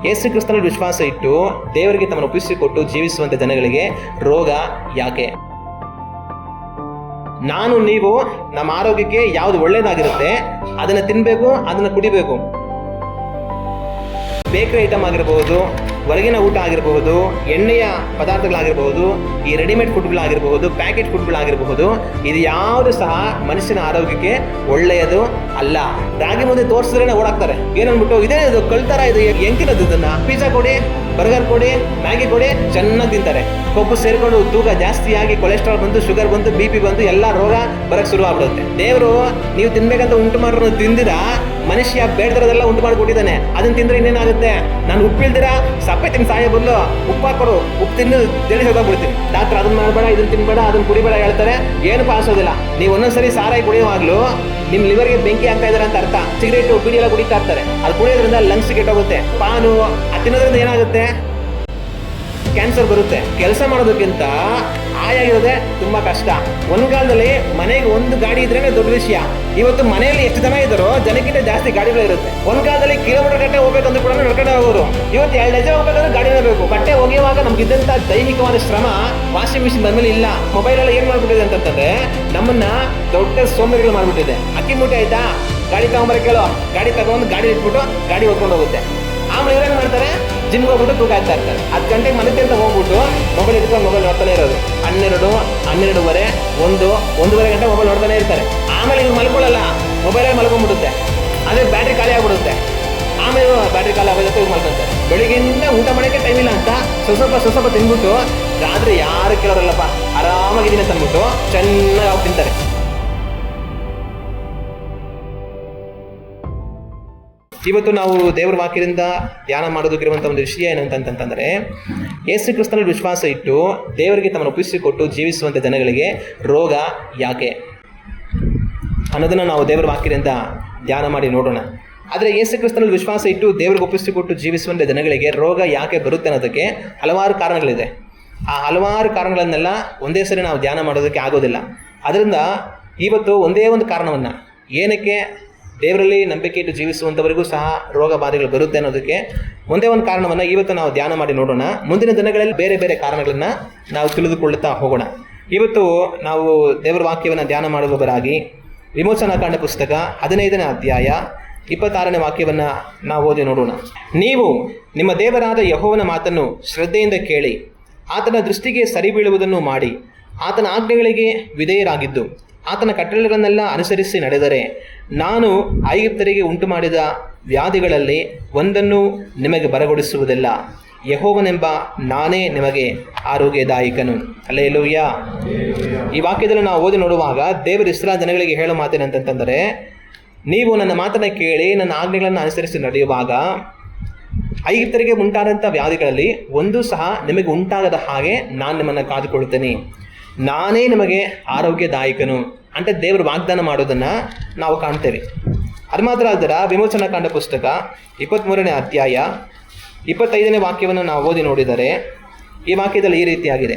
ಯೇಸು ಕ್ರಿಸ್ತನಲ್ಲಿ ವಿಶ್ವಾಸ ಇಟ್ಟು ದೇವರಿಗೆ ತಮ್ಮನ್ನು ಒಪ್ಪಿಸಿಕೊಟ್ಟು ಜೀವಿಸುವಂಥ ಜನಗಳಿಗೆ ರೋಗ ಯಾಕೆ? ನಾನು ನೀವು ನಮ್ಮ ಆರೋಗ್ಯಕ್ಕೆ ಯಾವುದು ಒಳ್ಳೆಯದಾಗಿರುತ್ತೆ ಅದನ್ನು ತಿನ್ನಬೇಕು, ಅದನ್ನು ಕುಡಿಬೇಕು. ಬೇಕರಿ ಐಟಮ್ ಆಗಿರಬಹುದು, ಹೊರಗಿನ ಊಟ ಆಗಿರಬಹುದು, ಎಣ್ಣೆಯ ಪದಾರ್ಥಗಳಾಗಿರಬಹುದು, ಈ ರೆಡಿಮೇಡ್ ಫುಡ್ಗಳಾಗಿರಬಹುದು, ಪ್ಯಾಕೆಟ್ ಫುಡ್ಗಳಾಗಿರಬಹುದು, ಇದು ಯಾವುದು ಸಹ ಮನುಷ್ಯನ ಆರೋಗ್ಯಕ್ಕೆ ಒಳ್ಳೆಯದು ಅಲ್ಲ. ರಾಗಿ ಮುಂದೆ ತೋರಿಸಿದ್ರೆ ಓಡಾಕ್ತಾರೆ. ಏನನ್ಬಿಟ್ಟು ಇದೇ ಇದು ಕಳ್ತಾರ, ಇದು ಹೆಂಗಿರೋದು, ಇದನ್ನ ಪಿಜ್ಜಾ ಕೊಡಿ, ಬರ್ಗರ್ ಕೊಡಿ, ಮ್ಯಾಗಿ ಕೊಡಿ, ಚೆನ್ನಾಗಿ ತಿಂತಾರೆ. ಕೊಬ್ಬು ಸೇರ್ಕೊಂಡು ತೂಕ ಜಾಸ್ತಿ ಆಗಿ ಕೊಲೆಸ್ಟ್ರಾಲ್ ಬಂದು, ಶುಗರ್ ಬಂದು, BP ಬಂದು ಎಲ್ಲ ರೋಗ ಬರಕ್ಕೆ ಶುರು ಆಗ್ಬಿಡುತ್ತೆ. ದೇವರು ನೀವು ತಿನ್ಬೇಕಂತ ಉಂಟು ಮಾಡೋರು ತಿಂದಿರ ಮನುಷ್ಯ ಬೇಡದರೆಲ್ಲ ಉಂಟು ಮಾಡಿಕೊಟ್ಟಿದ್ದಾನೆ. ಅದನ್ನ ತಿಂದ್ರೆ ಇನ್ನೇನಾಗುತ್ತೆ? ನಾನು ಉಪ್ಪಿಲ್ದಿರ ಸಪ್ಪೆ ತಿನ್ ಸಾಯ ಬದಲು ಉಪ್ಪು ಹಾಕೊಡು, ಉಪ್ಪು ತಿಂದು ಜಡಿ ಹೋಗ್ಬಿಡ್ತೀನಿ. ಡಾಕ್ಟರ್ ಅದನ್ನ ಮಾಡಬೇಡ, ಇದನ್ನ ತಿನ್ಬೇಡ, ಅದನ್ನ ಕುಡಿಬೇಡ ಹೇಳ್ತಾರೆ. ಏನು ಪಾಸೋದಿಲ್ಲ. ನೀವು ಒಂದೊಂದ್ಸರಿ ಸಾರಾಯಿ ಕುಡಿಯುವಾಗ್ಲೂ ನಿಮ್ ಲಿವರ್ಗೆ ಬೆಂಕಿ ಆಗ್ತಾ ಇದಾರೆ ಅಂತ ಅರ್ಥ. ಸಿಗರೇಟು ಬಿಡಿ ಎಲ್ಲ ಕುಡಿತಾ ಇರ್ತಾರೆ. ಅದು ಕುಡಿಯೋದ್ರಿಂದ ಲಂಗ್ಸ್ ಕೆಟ್ಟೋಗುತ್ತೆ. ಪಾನು ಅದು ತಿನ್ನೋದ್ರಿಂದ ಏನಾಗುತ್ತೆ? ಕ್ಯಾನ್ಸರ್ ಬರುತ್ತೆ. ಕೆಲಸ ಮಾಡೋದಕ್ಕಿಂತ ಆಯಾಗಿರೋದೆ ತುಂಬಾ ಕಷ್ಟ. ಒಂದ್ ಕಾಲದಲ್ಲಿ ಮನೆಗೆ ಒಂದು ಗಾಡಿ ಇದ್ರೇನೆ ದೊಡ್ಡ ವಿಷಯ. ಇವತ್ತು ಮನೆಯಲ್ಲಿ ಎಷ್ಟು ಜನ ಇದ್ದಾರೋ ಜನಕ್ಕಿಂತ ಜಾಸ್ತಿ ಗಾಡಿಗಳಿರುತ್ತೆ. ಒಂದ್ ಕಾಲದಲ್ಲಿ ಕಿಲೋಮೀಟರ್ ಗಟ್ಟೆ ಹೋಗ್ಬೇಕಂದ್ರೆ ಕೂಡ ನಡ್ಕೊಂಡೆ ಹೋಗೋರು. ಇವತ್ತು 2 ಹೆಜ್ಜೆ ಹೋಗ್ಬೇಕಂದ್ರೆ ಗಾಡಿನೇ ಬೇಕು. ಬಟ್ಟೆ ಒಗೆಯುವಾಗ ನಮ್ಗಿದ್ದಂತ ದೈಹಿಕವಾದ ಶ್ರಮ ವಾಷಿಂಗ್ ಮಿಷಿನ್ ಬಂದ್ಮೇಲೆ ಇಲ್ಲ. ಮೊಬೈಲ್ ಎಲ್ಲ ಏನ್ ಮಾಡ್ಬಿಟ್ಟಿದೆ ಅಂತಂದ್ರೆ ನಮ್ಮನ್ನ ದೊಡ್ಡ ಸೋಂಬೇರಿಗಳು ಮಾಡ್ಬಿಟ್ಟಿದೆ. ಅಕ್ಕಿ ಮೂಟೆ ಆಯ್ತಾ, ಗಾಡಿ ತಗೊಂಬರ ಕೇಳೋ, ಗಾಡಿ ತಗೊಂಡು ಗಾಡಿ ಇಟ್ಬಿಟ್ಟು ಗಾಡಿ ಹೊತ್ಕೊಂಡು ಹೋಗುತ್ತೆ. ಆಮೇಲೆ ಇವ್ರೇನ್ ಮಾಡ್ತಾರೆ? ಜಿಮ್ಗೆ ಹೋಗ್ಬಿಟ್ಟು ತೂಕ ಆಗ್ತಾ ಇರ್ತಾರೆ. 10 ಗಂಟೆಗೆ ಮನೆ ಅಂತ ಹೋಗ್ಬಿಟ್ಟು ಮೊಬೈಲ್ ಇಟ್ಕೊಂಡು ಮೊಬೈಲ್ ನೋಡ್ತಾನೆ ಇರೋದು. 12, 12:30, 1:30 ಗಂಟೆ ಮೊಬೈಲ್ ನೋಡ್ತಾನೆ ಇರ್ತಾರೆ. ಆಮೇಲೆ ಇವ್ರು ಮಲ್ಕೊಳ್ಳಲ್ಲ, ಮೊಬೈಲಲ್ಲಿ ಮಲ್ಕೊಂಡ್ಬಿಡುತ್ತೆ. ಅದೇ ಬ್ಯಾಟ್ರಿ ಖಾಲಿ ಆಗ್ಬಿಡುತ್ತೆ. ಆಮೇಲೆ ಬ್ಯಾಟ್ರಿ ಖಾಲಿ ಆಗೋದಕ್ಕೆ ಇವ್ರು ಮಲ್ಕೊಂತಾರೆ. ಬೆಳಿಗ್ಗೆಯಿಂದ ಊಟ ಮಾಡೋಕ್ಕೆ ಟೈಮ್ ಇಲ್ಲ ಅಂತ ಸ್ವಲ್ಪ ತಿನ್ಬಿಟ್ಟು ರಾತ್ರಿ ಯಾರು ಕೇಳೋರಲ್ಲಪ್ಪ ಆರಾಮಾಗಿದ್ದೀನಿ ಅಂತ ಅಂದ್ಬಿಟ್ಟು ಚೆನ್ನಾಗಿ ಹೋಗಿ ತಿಂತಾರೆ. ಇವತ್ತು ನಾವು ದೇವರ ವಾಕ್ಯದಿಂದ ಧ್ಯಾನ ಮಾಡೋದಕ್ಕಿರುವಂಥ ಒಂದು ವಿಷಯ ಏನಂತಂತಂದರೆ, ಯೇಸು ಕ್ರಿಸ್ತನಲ್ಲಿ ವಿಶ್ವಾಸ ಇಟ್ಟು ದೇವರಿಗೆ ತಮ್ಮನ್ನು ಒಪ್ಪಿಸಿಕೊಟ್ಟು ಜೀವಿಸುವಂಥ ಜನಗಳಿಗೆ ರೋಗ ಯಾಕೆ ಅನ್ನೋದನ್ನು ನಾವು ದೇವರ ವಾಕ್ಯದಿಂದ ಧ್ಯಾನ ಮಾಡಿ ನೋಡೋಣ. ಆದರೆ ಯೇಸು ಕ್ರಿಸ್ತನಲ್ಲಿ ವಿಶ್ವಾಸ ಇಟ್ಟು ದೇವರಿಗೆ ಒಪ್ಪಿಸಿಕೊಟ್ಟು ಜೀವಿಸುವಂಥ ಜನಗಳಿಗೆ ರೋಗ ಯಾಕೆ ಬರುತ್ತೆ ಅನ್ನೋದಕ್ಕೆ ಹಲವಾರು ಕಾರಣಗಳಿದೆ. ಆ ಹಲವಾರು ಕಾರಣಗಳನ್ನೆಲ್ಲ ಒಂದೇ ಸರಿ ನಾವು ಧ್ಯಾನ ಮಾಡೋದಕ್ಕೆ ಆಗೋದಿಲ್ಲ. ಅದರಿಂದ ಇವತ್ತು ಒಂದೇ ಒಂದು ಕಾರಣವನ್ನು, ಏನಕ್ಕೆ ದೇವರಲ್ಲಿ ನಂಬಿಕೆ ಇಟ್ಟು ಜೀವಿಸುವಂಥವರಿಗೂ ಸಹ ರೋಗ ಬಾಧೆಗಳು ಬರುತ್ತೆ ಅನ್ನೋದಕ್ಕೆ ಒಂದೇ ಒಂದು ಕಾರಣವನ್ನು ಇವತ್ತು ನಾವು ಧ್ಯಾನ ಮಾಡಿ ನೋಡೋಣ. ಮುಂದಿನ ದಿನಗಳಲ್ಲಿ ಬೇರೆ ಬೇರೆ ಕಾರಣಗಳನ್ನು ನಾವು ತಿಳಿದುಕೊಳ್ಳುತ್ತಾ ಹೋಗೋಣ. ಇವತ್ತು ನಾವು ದೇವರ ವಾಕ್ಯವನ್ನು ಧ್ಯಾನ ಮಾಡುವವರಾಗಿ ವಿಮೋಚನಾಕಾಂಡ ಪುಸ್ತಕ 15ನೇ ಅಧ್ಯಾಯ 26ನೇ ವಾಕ್ಯವನ್ನು ನಾವು ಓದಿ ನೋಡೋಣ. ನೀವು ನಿಮ್ಮ ದೇವರಾದ ಯೆಹೋವನ ಮಾತನ್ನು ಶ್ರದ್ಧೆಯಿಂದ ಕೇಳಿ ಆತನ ದೃಷ್ಟಿಗೆ ಸರಿ ಬೀಳುವುದನ್ನು ಮಾಡಿ ಆತನ ಆಜ್ಞೆಗಳಿಗೆ ವಿಧೇಯರಾಗಿದ್ದು ಆತನ ಕಟ್ಟಳೆಗಳನ್ನೆಲ್ಲ ಅನುಸರಿಸಿ ನಡೆದರೆ ನಾನು ಐಗುಪ್ತರಿಗೆ ಉಂಟು ಮಾಡಿದ ವ್ಯಾಧಿಗಳಲ್ಲಿ ಒಂದನ್ನು ನಿಮಗೆ ಬರಗೊಡಿಸುವುದಿಲ್ಲ. ಯೆಹೋವನೆಂಬ ನಾನೇ ನಿಮಗೆ ಆರೋಗ್ಯದಾಯಕನು. ಹಲ್ಲೆಲೂಯಾ. ಈ ವಾಕ್ಯದಲ್ಲಿ ನಾವು ಓದಿ ನೋಡುವಾಗ ದೇವರು ಇಸ್ರಾಯೇಲ್ ಜನಗಳಿಗೆ ಹೇಳೋ ಮಾತೇನಂತಂದರೆ, ನೀವು ನನ್ನ ಮಾತನ್ನು ಕೇಳಿ ನನ್ನ ಆಜ್ಞೆಗಳನ್ನು ಅನುಸರಿಸಿ ನಡೆಯುವಾಗ ಐಗುಪ್ತರಿಗೆ ಉಂಟಾದಂಥ ವ್ಯಾಧಿಗಳಲ್ಲಿ ಒಂದು ಸಹ ನಿಮಗೆ ಉಂಟಾಗದ ಹಾಗೆ ನಾನು ನಿಮ್ಮನ್ನು ಕಾದುಕೊಳ್ಳುತ್ತೇನೆ. ನಾನೇ ನಿಮಗೆ ಆರೋಗ್ಯದಾಯಕನು ಅಂತ ದೇವರು ವಾಗ್ದಾನ ಮಾಡೋದನ್ನು ನಾವು ಕಾಣ್ತೇವೆ. ಅದು ಮಾತ್ರ ಅಲ್ಲದ ವಿಮೋಚನಾಕಾಂಡ ಪುಸ್ತಕ 23ನೇ ಅಧ್ಯಾಯ 25ನೇ ವಾಕ್ಯವನ್ನು ನಾವು ಓದಿ ನೋಡಿದರೆ ಈ ವಾಕ್ಯದಲ್ಲಿ ಈ ರೀತಿಯಾಗಿದೆ.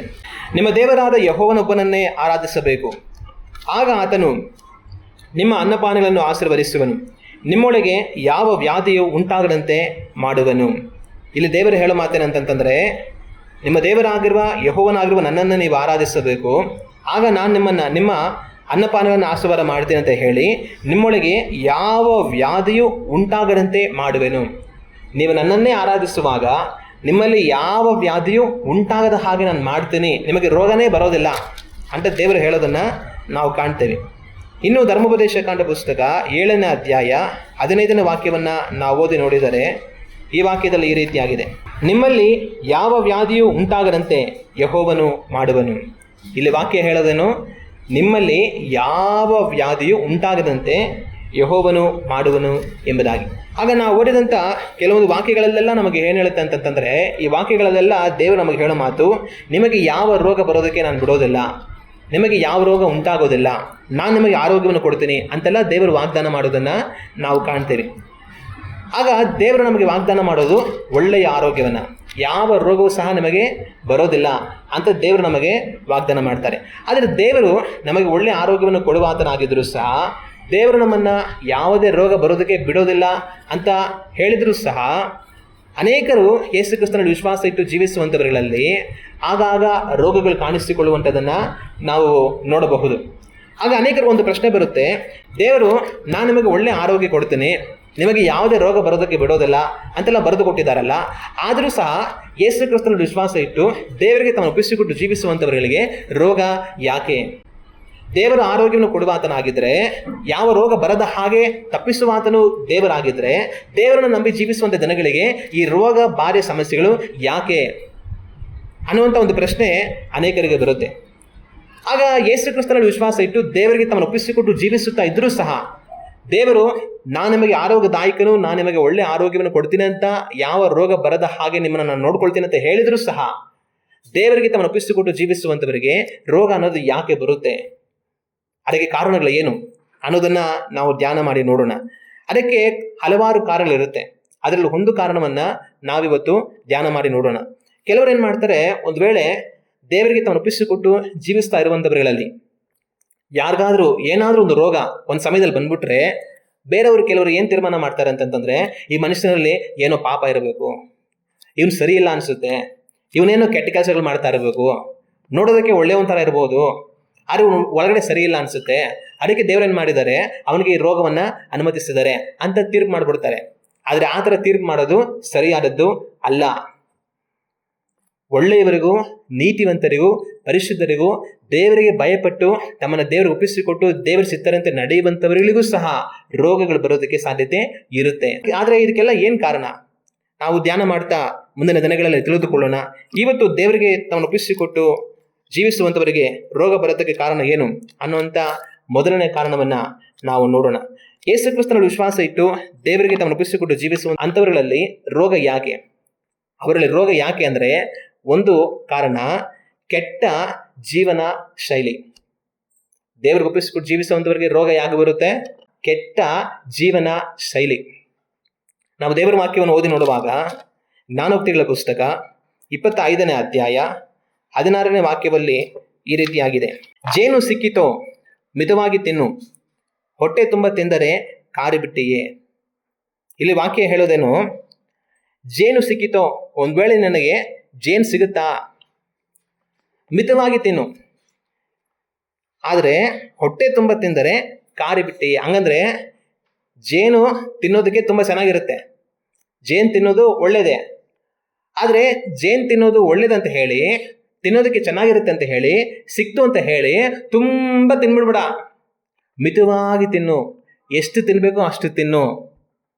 ನಿಮ್ಮ ದೇವರಾದ ಯೆಹೋವನೊಬ್ಬನನ್ನೇ ಆರಾಧಿಸಬೇಕು, ಆಗ ಆತನು ನಿಮ್ಮ ಅನ್ನಪಾನಗಳನ್ನು ಆಶೀರ್ವದಿಸುವನು, ನಿಮ್ಮೊಳಗೆ ಯಾವ ವ್ಯಾಧಿಯು ಉಂಟಾಗದಂತೆ ಮಾಡುವನು. ಇಲ್ಲಿ ದೇವರು ಹೇಳೋ ಮಾತೇನಂತಂದರೆ, ನಿಮ್ಮ ದೇವರಾಗಿರುವ ಯೆಹೋವನಾಗಿರುವ ನನ್ನನ್ನು ನೀವು ಆರಾಧಿಸಬೇಕು, ಆಗ ನಾನು ನಿಮ್ಮ ಅನ್ನಪಾನಗಳನ್ನು ಆಶೀರ್ವಾದ ಮಾಡ್ತೀನಿ ಅಂತ ಹೇಳಿ ನಿಮ್ಮೊಳಗೆ ಯಾವ ವ್ಯಾಧಿಯೂ ಉಂಟಾಗದಂತೆ ಮಾಡುವೆನು. ನೀವು ನನ್ನನ್ನೇ ಆರಾಧಿಸುವಾಗ ನಿಮ್ಮಲ್ಲಿ ಯಾವ ವ್ಯಾಧಿಯೂ ಉಂಟಾಗದ ಹಾಗೆ ನಾನು ಮಾಡ್ತೀನಿ, ನಿಮಗೆ ರೋಗನೇ ಬರೋದಿಲ್ಲ ಅಂತ ದೇವರು ಹೇಳೋದನ್ನು ನಾವು ಕಾಣ್ತೇವೆ. ಇನ್ನು ಧರ್ಮೋಪದೇಶಕಾಂಡ ಪುಸ್ತಕ 7ನೇ ಅಧ್ಯಾಯ 15ನೇ ವಾಕ್ಯವನ್ನು ನಾವು ಓದಿ ನೋಡಿದರೆ ಈ ವಾಕ್ಯದಲ್ಲಿ ಈ ರೀತಿಯಾಗಿದೆ. ನಿಮ್ಮಲ್ಲಿ ಯಾವ ವ್ಯಾಧಿಯೂ ಉಂಟಾಗದಂತೆ ಯೆಹೋವನು ಮಾಡುವನು. ಇಲ್ಲಿ ವಾಕ್ಯ ಹೇಳೋದೇನು? ನಿಮ್ಮಲ್ಲಿ ಯಾವ ವ್ಯಾಧಿಯೂ ಉಂಟಾಗದಂತೆ ಯೆಹೋವನು ಮಾಡುವನು ಎಂಬುದಾಗಿ. ಆಗ ನಾವು ಓದಿದಂಥ ಕೆಲವೊಂದು ವಾಕ್ಯಗಳಲ್ಲೆಲ್ಲ ನಮಗೆ ಏನು ಹೇಳುತ್ತೆ ಅಂತಂತಂದರೆ, ಈ ವಾಕ್ಯಗಳಲ್ಲೆಲ್ಲ ದೇವರು ನಮಗೆ ಹೇಳೋ ಮಾತು, ನಿಮಗೆ ಯಾವ ರೋಗ ಬರೋದಕ್ಕೆ ನಾನು ಬಿಡೋದಿಲ್ಲ, ನಿಮಗೆ ಯಾವ ರೋಗ ಉಂಟಾಗೋದಿಲ್ಲ, ನಾನು ನಿಮಗೆ ಆರೋಗ್ಯವನ್ನು ಕೊಡ್ತೀನಿ ಅಂತೆಲ್ಲ ದೇವರು ವಾಗ್ದಾನ ಮಾಡೋದನ್ನು ನಾವು ಕಾಣ್ತೇವೆ. ಆಗ ದೇವರು ನಮಗೆ ವಾಗ್ದಾನ ಮಾಡೋದು ಒಳ್ಳೆಯ ಆರೋಗ್ಯವನ್ನು, ಯಾವ ರೋಗವೂ ಸಹ ನಮಗೆ ಬರೋದಿಲ್ಲ ಅಂತ ದೇವರು ನಮಗೆ ವಾಗ್ದಾನ ಮಾಡ್ತಾರೆ. ಆದರೆ ದೇವರು ನಮಗೆ ಒಳ್ಳೆಯ ಆರೋಗ್ಯವನ್ನು ಕೊಡುವಾತನಾಗಿದ್ದರೂ ಸಹ ದೇವರು ನಮ್ಮನ್ನು ಯಾವುದೇ ರೋಗ ಬರೋದಕ್ಕೆ ಬಿಡೋದಿಲ್ಲ ಅಂತ ಹೇಳಿದರೂ ಸಹ ಅನೇಕರು ಯೇಸು ಕ್ರಿಸ್ತನಲ್ಲಿ ವಿಶ್ವಾಸ ಇಟ್ಟು ಜೀವಿಸುವಂಥವರಲ್ಲಿ ಆಗಾಗ ರೋಗಗಳು ಕಾಣಿಸಿಕೊಳ್ಳುವಂಥದ್ದನ್ನು ನಾವು ನೋಡಬಹುದು. ಆಗ ಅನೇಕರು ಒಂದು ಪ್ರಶ್ನೆ ಬರುತ್ತೆ, ದೇವರು ನಾನು ನಿಮಗೆ ಒಳ್ಳೆಯ ಆರೋಗ್ಯ ಕೊಡ್ತೀನಿ, ನಿಮಗೆ ಯಾವುದೇ ರೋಗ ಬರೋದಕ್ಕೆ ಬಿಡೋದಿಲ್ಲ ಅಂತೆಲ್ಲ ಬರೆದು ಕೊಟ್ಟಿದ್ದಾರಲ್ಲ, ಆದರೂ ಸಹ ಯೇಸು ಕ್ರಿಸ್ತನಲ್ಲಿ ವಿಶ್ವಾಸ ಇಟ್ಟು ದೇವರಿಗೆ ತಮ್ಮ ಒಪ್ಪಿಸಿಕೊಟ್ಟು ಜೀವಿಸುವಂಥವರಿಗೆ ರೋಗ ಯಾಕೆ? ದೇವರ ಆರೋಗ್ಯವನ್ನು ಕೊಡುವಾತನಾಗಿದ್ದರೆ, ಯಾವ ರೋಗ ಬರದ ಹಾಗೆ ತಪ್ಪಿಸುವಾತನು ದೇವರಾಗಿದ್ದರೆ, ದೇವರನ್ನು ನಂಬಿ ಜೀವಿಸುವಂಥ ಜನಗಳಿಗೆ ಈ ರೋಗ ಬಾಧೆ ಸಮಸ್ಯೆಗಳು ಯಾಕೆ ಅನ್ನುವಂಥ ಒಂದು ಪ್ರಶ್ನೆ ಅನೇಕರಿಗೆ ಬರುತ್ತೆ. ಆಗ ಯೇಸು ಕ್ರಿಸ್ತನಲ್ಲಿ ವಿಶ್ವಾಸ ಇಟ್ಟು ದೇವರಿಗೆ ತಮ್ಮನ್ನು ಒಪ್ಪಿಸಿಕೊಟ್ಟು ಜೀವಿಸುತ್ತಾ ಇದ್ದರೂ ಸಹ ದೇವರು ನಾನು ನಿಮಗೆ ಆರೋಗ್ಯದಾಯಕನು, ನಾನು ನಿಮಗೆ ಒಳ್ಳೆಯ ಆರೋಗ್ಯವನ್ನು ಕೊಡ್ತೀನಿ ಅಂತ, ಯಾವ ರೋಗ ಬರದ ಹಾಗೆ ನಿಮ್ಮನ್ನು ನಾನು ನೋಡ್ಕೊಳ್ತೀನಿ ಅಂತ ಹೇಳಿದರೂ ಸಹ ದೇವರಿಗೆ ತಮ್ಮನ್ನು ಒಪ್ಪಿಸಿಕೊಟ್ಟು ಜೀವಿಸುವಂಥವರಿಗೆ ರೋಗ ಅನ್ನೋದು ಯಾಕೆ ಬರುತ್ತೆ? ಅದಕ್ಕೆ ಕಾರಣಗಳು ಏನು ಅನ್ನೋದನ್ನು ನಾವು ಧ್ಯಾನ ಮಾಡಿ ನೋಡೋಣ. ಅದಕ್ಕೆ ಹಲವಾರು ಕಾರಣಗಳಿರುತ್ತೆ. ಅದರಲ್ಲಿ ಒಂದು ಕಾರಣವನ್ನು ನಾವಿವತ್ತು ಧ್ಯಾನ ಮಾಡಿ ನೋಡೋಣ. ಕೆಲವರು ಏನು ಮಾಡ್ತಾರೆ, ಒಂದು ವೇಳೆ ದೇವರಿಗೆ ತಮ್ಮನ್ನು ಒಪ್ಪಿಸಿಕೊಟ್ಟು ಜೀವಿಸ್ತಾ ಇರುವಂಥವರಲ್ಲಿ ಯಾರಿಗಾದ್ರೂ ಏನಾದರೂ ಒಂದು ರೋಗ ಒಂದು ಸಮಯದಲ್ಲಿ ಬಂದ್ಬಿಟ್ರೆ, ಬೇರೆಯವರು ಕೆಲವರು ಏನು ತೀರ್ಮಾನ ಮಾಡ್ತಾರೆ ಅಂತಂತಂದರೆ, ಈ ಮನುಷ್ಯನಲ್ಲಿ ಏನೋ ಪಾಪ ಇರಬೇಕು, ಇವನು ಸರಿ ಇಲ್ಲ ಅನಿಸುತ್ತೆ, ಇವನೇನೋ ಕೆಟ್ಟ ಕೆಲಸಗಳು ಮಾಡ್ತಾ ಇರಬೇಕು, ನೋಡೋದಕ್ಕೆ ಒಳ್ಳೆಯವಂತರ ಇರ್ಬೋದು, ಆದರೆ ಒಳಗಡೆ ಸರಿ ಇಲ್ಲ ಅನಿಸುತ್ತೆ, ಅದಕ್ಕೆ ದೇವರೇನು ಮಾಡಿದ್ದಾರೆ, ಅವನಿಗೆ ಈ ರೋಗವನ್ನು ಅನುಮತಿಸಿದ್ದಾರೆ ಅಂತ ತೀರ್ಪು ಮಾಡಿಬಿಡ್ತಾರೆ. ಆದರೆ ಆ ಥರ ತೀರ್ಪು ಮಾಡೋದು ಸರಿಯಾದದ್ದು ಅಲ್ಲ. ಒಳ್ಳೆಯವರಿಗೂ, ನೀತಿವಂತರಿಗೂ, ಪರಿಶುದ್ಧರಿಗೂ, ದೇವರಿಗೆ ಭಯಪಟ್ಟು ತಮ್ಮನ್ನು ದೇವರು ಒಪ್ಪಿಸಿಕೊಟ್ಟು ದೇವರ ಚಿತ್ತರಂತೆ ನಡೆಯುವಂಥವರಿಗೂ ಸಹ ರೋಗಗಳು ಬರೋದಕ್ಕೆ ಸಾಧ್ಯತೆ ಇರುತ್ತೆ. ಆದರೆ ಇದಕ್ಕೆಲ್ಲ ಏನು ಕಾರಣ? ನಾವು ಧ್ಯಾನ ಮಾಡ್ತಾ ಮುಂದಿನ ದಿನಗಳಲ್ಲಿ ತಿಳಿದುಕೊಳ್ಳೋಣ. ಇವತ್ತು ದೇವರಿಗೆ ತಮ್ಮನ್ನು ಒಪ್ಪಿಸಿಕೊಟ್ಟು ಜೀವಿಸುವಂಥವರಿಗೆ ರೋಗ ಬರೋದಕ್ಕೆ ಕಾರಣ ಏನು ಅನ್ನುವಂಥ ಮೊದಲನೇ ಕಾರಣವನ್ನು ನಾವು ನೋಡೋಣ. ಯೇಸು ಕ್ರಿಸ್ತನಲ್ಲಿ ವಿಶ್ವಾಸ ಇಟ್ಟು ದೇವರಿಗೆ ತಮ್ಮನ್ನು ಒಪ್ಪಿಸಿಕೊಟ್ಟು ಜೀವಿಸುವ ಅಂಥವರಲ್ಲಿ ರೋಗ ಯಾಕೆ? ಅವರಲ್ಲಿ ರೋಗ ಯಾಕೆ ಅಂದರೆ, ಒಂದು ಕಾರಣ ಕೆಟ್ಟ ಜೀವನ ಶೈಲಿ. ದೇವರಿಗೆ ಒಪ್ಪಿಸಿಕೊಟ್ಟು ಜೀವಿಸುವಂಥವರಿಗೆ ರೋಗ ಯಾಕೆ ಬರುತ್ತೆ? ಕೆಟ್ಟ ಜೀವನ ಶೈಲಿ. ನಾವು ದೇವರ ವಾಕ್ಯವನ್ನು ಓದಿ ನೋಡುವಾಗ ಜ್ಞಾನೋಕ್ತಿಗಳ ಪುಸ್ತಕ 25ನೇ ಅಧ್ಯಾಯ 16ನೇ ವಾಕ್ಯದಲ್ಲಿ ಈ ರೀತಿಯಾಗಿದೆ: ಜೇನು ಸಿಕ್ಕಿತೋ ಮಿತವಾಗಿ ತಿನ್ನು, ಹೊಟ್ಟೆ ತುಂಬ ತಿಂದರೆ ಕಾರಿಬಿಟ್ಟಿಯೇ. ಇಲ್ಲಿ ವಾಕ್ಯ ಹೇಳೋದೇನು, ಜೇನು ಸಿಕ್ಕಿತೋ, ಒಂದು ವೇಳೆ ನನಗೆ ಜೇನು ಸಿಗುತ್ತಾ, ಮಿತವಾಗಿ ತಿನ್ನು, ಆದರೆ ಹೊಟ್ಟೆ ತುಂಬ ತಿಂದರೆ ಕಾರಿಬಿಟ್ಟಿ. ಹಂಗಂದ್ರೆ ಜೇನು ತಿನ್ನೋದಕ್ಕೆ ತುಂಬ ಚೆನ್ನಾಗಿರುತ್ತೆ, ಜೇನು ತಿನ್ನೋದು ಒಳ್ಳೇದೇ. ಆದರೆ ಜೇನು ತಿನ್ನೋದು ಒಳ್ಳೇದಂತ ಹೇಳಿ, ತಿನ್ನೋದಕ್ಕೆ ಚೆನ್ನಾಗಿರುತ್ತೆ ಅಂತ ಹೇಳಿ, ಸಿಕ್ತು ಅಂತ ಹೇಳಿ ತುಂಬ ತಿನ್ಬಿಡ್ಬೇಡ. ಮಿತವಾಗಿ ತಿನ್ನು, ಎಷ್ಟು ತಿನ್ನಬೇಕೋ ಅಷ್ಟು ತಿನ್ನು.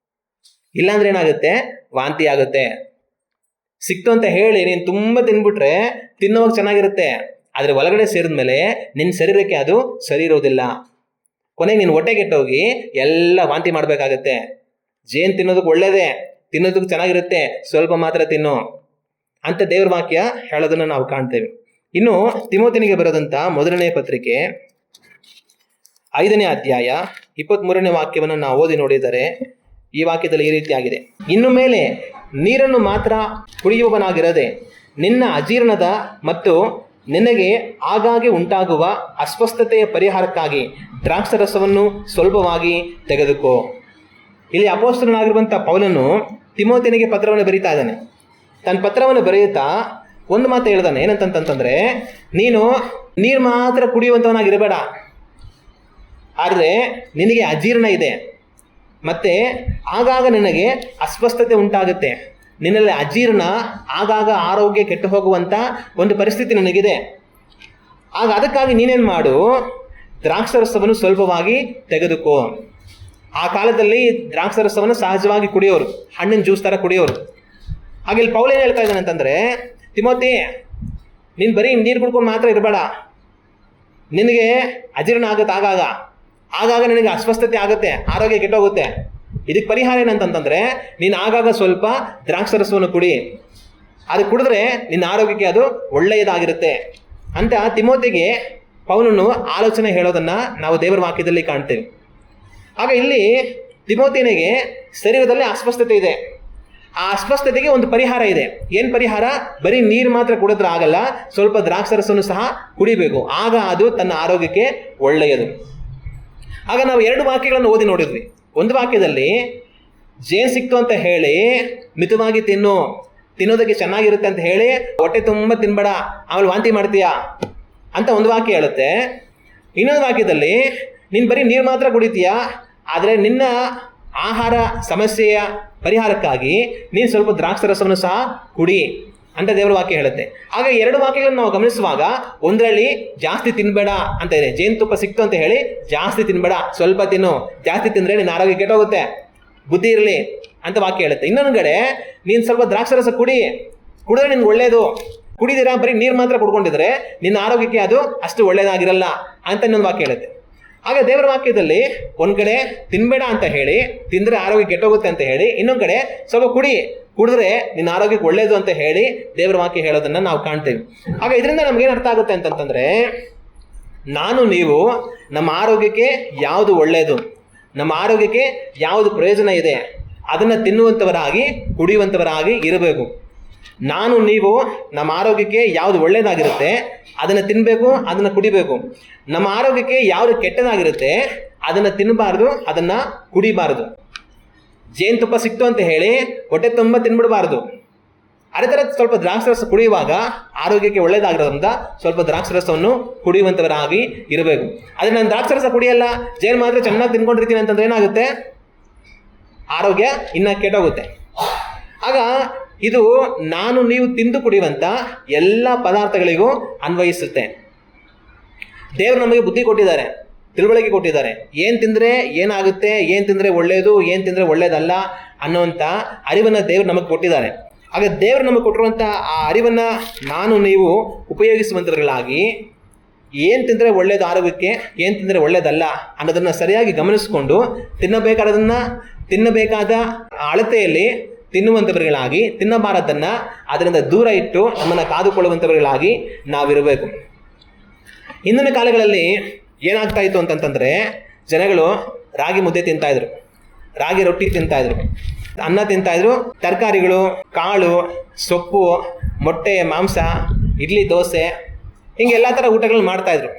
ಇಲ್ಲಾಂದ್ರೆ ಏನಾಗುತ್ತೆ, ವಾಂತಿ ಆಗುತ್ತೆ. ಸಿಕ್ತು ಅಂತ ಹೇಳಿ ನೀನು ತುಂಬ ತಿನ್ಬಿಟ್ರೆ ತಿನ್ನೋವಾಗ ಚೆನ್ನಾಗಿರುತ್ತೆ, ಆದರೆ ಒಳಗಡೆ ಸೇರಿದ್ಮೇಲೆ ನಿನ್ನ ಶರೀರಕ್ಕೆ ಅದು ಸರಿ ಇರೋದಿಲ್ಲ. ಕೊನೆಗೆ ನೀನು ಹೊಟ್ಟೆಗೆಟ್ಟೋಗಿ ಎಲ್ಲ ವಾಂತಿ ಮಾಡಬೇಕಾಗತ್ತೆ. ಜೇನು ತಿನ್ನೋದಕ್ಕೆ ಒಳ್ಳೇದೇ, ತಿನ್ನೋದಕ್ಕೆ ಚೆನ್ನಾಗಿರುತ್ತೆ, ಸ್ವಲ್ಪ ಮಾತ್ರ ತಿನ್ನು ಅಂತ ದೇವ್ರ ವಾಕ್ಯ ಹೇಳೋದನ್ನು ನಾವು ಕಾಣ್ತೇವೆ. ಇನ್ನು ತಿಮೋಥಿಯನಿಗೆ ಬರೆದಂಥ ಮೊದಲನೇ ಪತ್ರಿಕೆ 5ನೇ ಅಧ್ಯಾಯ 23ನೇ ವಾಕ್ಯವನ್ನು ನಾವು ಓದಿ ನೋಡಿದರೆ ಈ ವಾಕ್ಯದಲ್ಲಿ ಈ ರೀತಿಯಾಗಿದೆ: ಇನ್ನು ಮೇಲೆ ನೀರನ್ನು ಮಾತ್ರ ಕುಡಿಯುವವನಾಗಿರದೆ ನಿನ್ನ ಅಜೀರ್ಣದ ಮತ್ತು ನಿನಗೆ ಆಗಾಗ್ಗೆ ಉಂಟಾಗುವ ಅಸ್ವಸ್ಥತೆಯ ಪರಿಹಾರಕ್ಕಾಗಿ ದ್ರಾಕ್ಷರಸವನ್ನು ಸ್ವಲ್ಪವಾಗಿ ತೆಗೆದುಕೋ. ಇಲ್ಲಿ ಅಪೊಸ್ತಲನಾಗಿರುವಂಥ ಪೌಲನು ತಿಮೋಥಿಯನಿಗೆ ಪತ್ರವನ್ನು ಬರೀತಾ ಇದ್ದಾನೆ. ತನ್ನ ಪತ್ರವನ್ನು ಬರೆಯುತ್ತಾ ಒಂದು ಮಾತು ಹೇಳ್ದಾನೆ, ಏನಂತಂತಂದರೆ, ನೀನು ನೀರು ಮಾತ್ರ ಕುಡಿಯುವಂಥವನಾಗಿರಬೇಡ, ಆದರೆ ನಿನಗೆ ಅಜೀರ್ಣ ಇದೆ, ಮತ್ತು ಆಗಾಗ ನಿನಗೆ ಅಸ್ವಸ್ಥತೆ ಉಂಟಾಗುತ್ತೆ, ನಿನ್ನಲ್ಲಿ ಅಜೀರ್ಣ, ಆಗಾಗ ಆರೋಗ್ಯ ಕೆಟ್ಟು ಹೋಗುವಂಥ ಒಂದು ಪರಿಸ್ಥಿತಿ ನನಗಿದೆ. ಆಗ ಅದಕ್ಕಾಗಿ ನೀನೇನು ಮಾಡು, ದ್ರಾಕ್ಷರಸವನ್ನು ಸ್ವಲ್ಪವಾಗಿ ತೆಗೆದುಕೋ. ಆ ಕಾಲದಲ್ಲಿ ದ್ರಾಕ್ಷರಸವನ್ನು ಸಹಜವಾಗಿ ಕುಡಿಯೋರು, ಹಣ್ಣಿನ ಜ್ಯೂಸ್ ಥರ ಕುಡಿಯೋರು. ಹಾಗೆ ಇಲ್ಲಿ ಪೌಲ್ ಏನು ಹೇಳ್ತಾ ಇದ್ದಾನೆ ಅಂತಂದರೆ, ತಿಮೋತಿ, ನೀನು ಬರೀ ನೀರು ಕುಡ್ಕೊಂಡು ಮಾತ್ರ ಇರಬೇಡ, ನಿನಗೆ ಅಜೀರ್ಣ ಆಗುತ್ತೆ, ಆಗಾಗ ನಿನಗೆ ಅಸ್ವಸ್ಥತೆ ಆಗುತ್ತೆ, ಆರೋಗ್ಯ ಕೆಟ್ಟೋಗುತ್ತೆ. ಇದಕ್ಕೆ ಪರಿಹಾರ ಏನಂತಂದರೆ, ನೀನು ಆಗಾಗ ಸ್ವಲ್ಪ ದ್ರಾಕ್ಷರಸವನ್ನು ಕುಡಿ, ಅದು ಕುಡಿದ್ರೆ ನಿನ್ನ ಆರೋಗ್ಯಕ್ಕೆ ಅದು ಒಳ್ಳೆಯದಾಗಿರುತ್ತೆ ಅಂತ ತಿಮೋತಿಗೆ ಪೌಲನು ಆಲೋಚನೆ ಹೇಳೋದನ್ನು ನಾವು ದೇವರ ವಾಕ್ಯದಲ್ಲಿ ಕಾಣ್ತೇವೆ. ಆಗ ಇಲ್ಲಿ ತಿಮೋತಿಯನಿಗೆ ಶರೀರದಲ್ಲಿ ಅಸ್ವಸ್ಥತೆ ಇದೆ. ಆ ಅಸ್ವಸ್ಥತೆಗೆ ಒಂದು ಪರಿಹಾರ ಇದೆ. ಏನು ಪರಿಹಾರ? ಬರೀ ನೀರು ಮಾತ್ರ ಕುಡಿದ್ರೆ ಆಗಲ್ಲ, ಸ್ವಲ್ಪ ದ್ರಾಕ್ಷರಸವನ್ನು ಸಹ ಕುಡಿಬೇಕು, ಆಗ ಅದು ತನ್ನ ಆರೋಗ್ಯಕ್ಕೆ ಒಳ್ಳೆಯದು. ಆಗ ನಾವು 2 ವಾಕ್ಯಗಳನ್ನು ಓದಿ ನೋಡಿದ್ವಿ. ಒಂದು ವಾಕ್ಯದಲ್ಲಿ ಜೇನು ಸಿಕ್ತು ಅಂತ ಹೇಳಿ ಮಿತವಾಗಿ ತಿನ್ನೋದಕ್ಕೆ ಚೆನ್ನಾಗಿರುತ್ತೆ ಅಂತ ಹೇಳಿ ಹೊಟ್ಟೆ ತುಂಬ ತಿನ್ಬೇಡ, ಆಮೇಲೆ ವಾಂತಿ ಮಾಡ್ತೀಯಾ ಅಂತ ಒಂದು ವಾಕ್ಯ ಹೇಳುತ್ತೆ. ಇನ್ನೊಂದು ವಾಕ್ಯದಲ್ಲಿ ನೀನು ಬರೀ ನೀರು ಮಾತ್ರ ಕುಡಿತೀಯಾ, ಆದರೆ ನಿನ್ನ ಆಹಾರ ಸಮಸ್ಯೆಯ ಪರಿಹಾರಕ್ಕಾಗಿ ನೀನು ಸ್ವಲ್ಪ ದ್ರಾಕ್ಷಿ ರಸವನ್ನು ಸಹ ಕುಡಿ ಅಂತ ದೇವರ ವಾಕ್ಯ ಹೇಳುತ್ತೆ. ಆಗ ಎರಡು ವಾಕ್ಯಗಳನ್ನು ನಾವು ಗಮನಿಸುವಾಗ ಒಂದರಲ್ಲಿ ಜಾಸ್ತಿ ತಿನ್ನಬೇಡ ಅಂತ ಇದೆ, ಜೇನುತುಪ್ಪ ಸಿಕ್ತು ಅಂತ ಹೇಳಿ ಜಾಸ್ತಿ ತಿನ್ನಬೇಡ, ಸ್ವಲ್ಪ ತಿನ್ನು, ಜಾಸ್ತಿ ತಿಂದರೆ ನಿನ್ನ ಆರೋಗ್ಯ ಕೆಟ್ಟೋಗುತ್ತೆ, ಬುದ್ಧಿ ಇರಲಿ ಅಂತ ವಾಕ್ಯ ಹೇಳುತ್ತೆ. ಇನ್ನೊಂದು ಕಡೆ ನೀನು ಸ್ವಲ್ಪ ದ್ರಾಕ್ಷಿ ರಸ ಕುಡಿದ್ರೆ ನಿನ್ಗೆ ಒಳ್ಳೇದು, ಕುಡಿದಿರಾ ಬರೀ ನೀರು ಮಾತ್ರ ಕುಡ್ಕೊಂಡಿದ್ರೆ ನಿನ್ನ ಆರೋಗ್ಯಕ್ಕೆ ಅದು ಅಷ್ಟು ಒಳ್ಳೇದಾಗಿರಲ್ಲ ಅಂತ ಇನ್ನೊಂದು ವಾಕ್ಯ ಹೇಳುತ್ತೆ. ಆಗ ದೇವರ ವಾಕ್ಯದಲ್ಲಿ ಒಂದು ಕಡೆ ತಿನ್ಬೇಡ ಅಂತ ಹೇಳಿ, ತಿಂದರೆ ಆರೋಗ್ಯ ಕೆಟ್ಟೋಗುತ್ತೆ ಅಂತ ಹೇಳಿ, ಇನ್ನೊಂದು ಕಡೆ ಸ್ವಲ್ಪ ಕುಡಿದ್ರೆ ನಿನ್ನ ಆರೋಗ್ಯಕ್ಕೆ ಒಳ್ಳೇದು ಅಂತ ಹೇಳಿ ದೇವರ ವಾಕ್ಯ ಹೇಳೋದನ್ನು ನಾವು ಕಾಣ್ತೇವೆ. ಆಗ ಇದರಿಂದ ನಮಗೇನು ಅರ್ಥ ಆಗುತ್ತೆ ಅಂತಂತಂದರೆ, ನಾನು ನೀವು ನಮ್ಮ ಆರೋಗ್ಯಕ್ಕೆ ಯಾವುದು ಒಳ್ಳೆಯದು, ನಮ್ಮ ಆರೋಗ್ಯಕ್ಕೆ ಯಾವುದು ಪ್ರಯೋಜನ ಇದೆ ಅದನ್ನು ತಿನ್ನುವಂಥವರಾಗಿ ಕುಡಿಯುವಂಥವರಾಗಿ ಇರಬೇಕು. ನಾನು ನೀವು ನಮ್ಮ ಆರೋಗ್ಯಕ್ಕೆ ಯಾವುದು ಒಳ್ಳೆಯದಾಗಿರುತ್ತೆ ಅದನ್ನು ತಿನ್ನಬೇಕು, ಅದನ್ನು ಕುಡಿಬೇಕು. ನಮ್ಮ ಆರೋಗ್ಯಕ್ಕೆ ಯಾವುದು ಕೆಟ್ಟದಾಗಿರುತ್ತೆ ಅದನ್ನು ತಿನ್ನಬಾರ್ದು, ಅದನ್ನು ಕುಡಿಬಾರ್ದು. ಜೇನುತುಪ್ಪ ಸಿಕ್ತು ಅಂತ ಹೇಳಿ ಹೊಟ್ಟೆ ತುಂಬ ತಿನ್ಬಿಡಬಾರ್ದು. ಅದೇ ಥರ ಸ್ವಲ್ಪ ದ್ರಾಕ್ಷಿ ರಸ ಕುಡಿಯುವಾಗ ಆರೋಗ್ಯಕ್ಕೆ ಒಳ್ಳೆಯದಾಗಿರೋದ್ರಿಂದ ಸ್ವಲ್ಪ ದ್ರಾಕ್ಷಿ ರಸವನ್ನು ಕುಡಿಯುವಂಥವರಾಗಿ ಇರಬೇಕು. ಆದರೆ ನಾನು ದ್ರಾಕ್ಷಿ ರಸ ಕುಡಿಯಲ್ಲ, ಜೇನು ಮಾತ್ರ ಚೆನ್ನಾಗಿ ತಿನ್ಕೊಂಡಿರ್ತೀನಿ ಅಂತಂದ್ರೆ ಏನಾಗುತ್ತೆ, ಆರೋಗ್ಯ ಇನ್ನೂ ಕೆಟ್ಟೋಗುತ್ತೆ. ಆಗ ಇದು ನಾನು ನೀವು ತಿಂದು ಕುಡಿಯುವಂಥ ಎಲ್ಲ ಪದಾರ್ಥಗಳಿಗೂ ಅನ್ವಯಿಸುತ್ತೆ. ದೇವರು ನಮಗೆ ಬುದ್ಧಿ ಕೊಟ್ಟಿದ್ದಾರೆ, ತಿಳುವಳಿಕೆ ಕೊಟ್ಟಿದ್ದಾರೆ. ಏನು ತಿಂದರೆ ಏನಾಗುತ್ತೆ, ಏನು ತಿಂದರೆ ಒಳ್ಳೆಯದು, ಏನು ತಿಂದರೆ ಒಳ್ಳೆಯದಲ್ಲ ಅನ್ನೋವಂಥ ಅರಿವನ್ನು ದೇವರು ನಮಗೆ ಕೊಟ್ಟಿದ್ದಾರೆ. ಆಗ ದೇವರು ನಮಗೆ ಕೊಟ್ಟಿರುವಂಥ ಆ ಅರಿವನ್ನು ನಾನು ನೀವು ಉಪಯೋಗಿಸುವಂಥವர்களಾಗಿ ಏನು ತಿಂದರೆ ಒಳ್ಳೆಯದು ಆರೋಗ್ಯಕ್ಕೆ, ಏನು ತಿಂದರೆ ಒಳ್ಳೆಯದಲ್ಲ ಅನ್ನೋದನ್ನು ಸರಿಯಾಗಿ ಗಮನಿಸಿಕೊಂಡು ತಿನ್ನಬೇಕಾದ ಅಳತೆಯಲ್ಲಿ ತಿನ್ನುವಂಥವர்களಾಗಿ, ತಿನ್ನಬಾರದನ್ನು ಅದರಿಂದ ದೂರ ಇಟ್ಟು ನಮ್ಮನ್ನು ಕಾದುಕೊಳ್ಳುವಂಥವர்களಾಗಿ ನಾವಿರಬೇಕು. ಹಿಂದಿನ ಕಾಲಗಳಲ್ಲಿ ಏನಾಗ್ತಾ ಇತ್ತು ಅಂತಂತಂದರೆ, ಜನಗಳು ರಾಗಿ ಮುದ್ದೆ ತಿಂತಾಯಿದ್ರು, ರಾಗಿ ರೊಟ್ಟಿ ತಿಂತಾಯಿದ್ರು, ಅನ್ನ ತಿಂತಾಯಿದ್ರು, ತರಕಾರಿಗಳು, ಕಾಳು, ಸೊಪ್ಪು, ಮೊಟ್ಟೆ, ಮಾಂಸ, ಇಡ್ಲಿ, ದೋಸೆ, ಹಿಂಗೆ ಎಲ್ಲ ಥರ ಊಟಗಳನ್ನ ಮಾಡ್ತಾಯಿದ್ರು.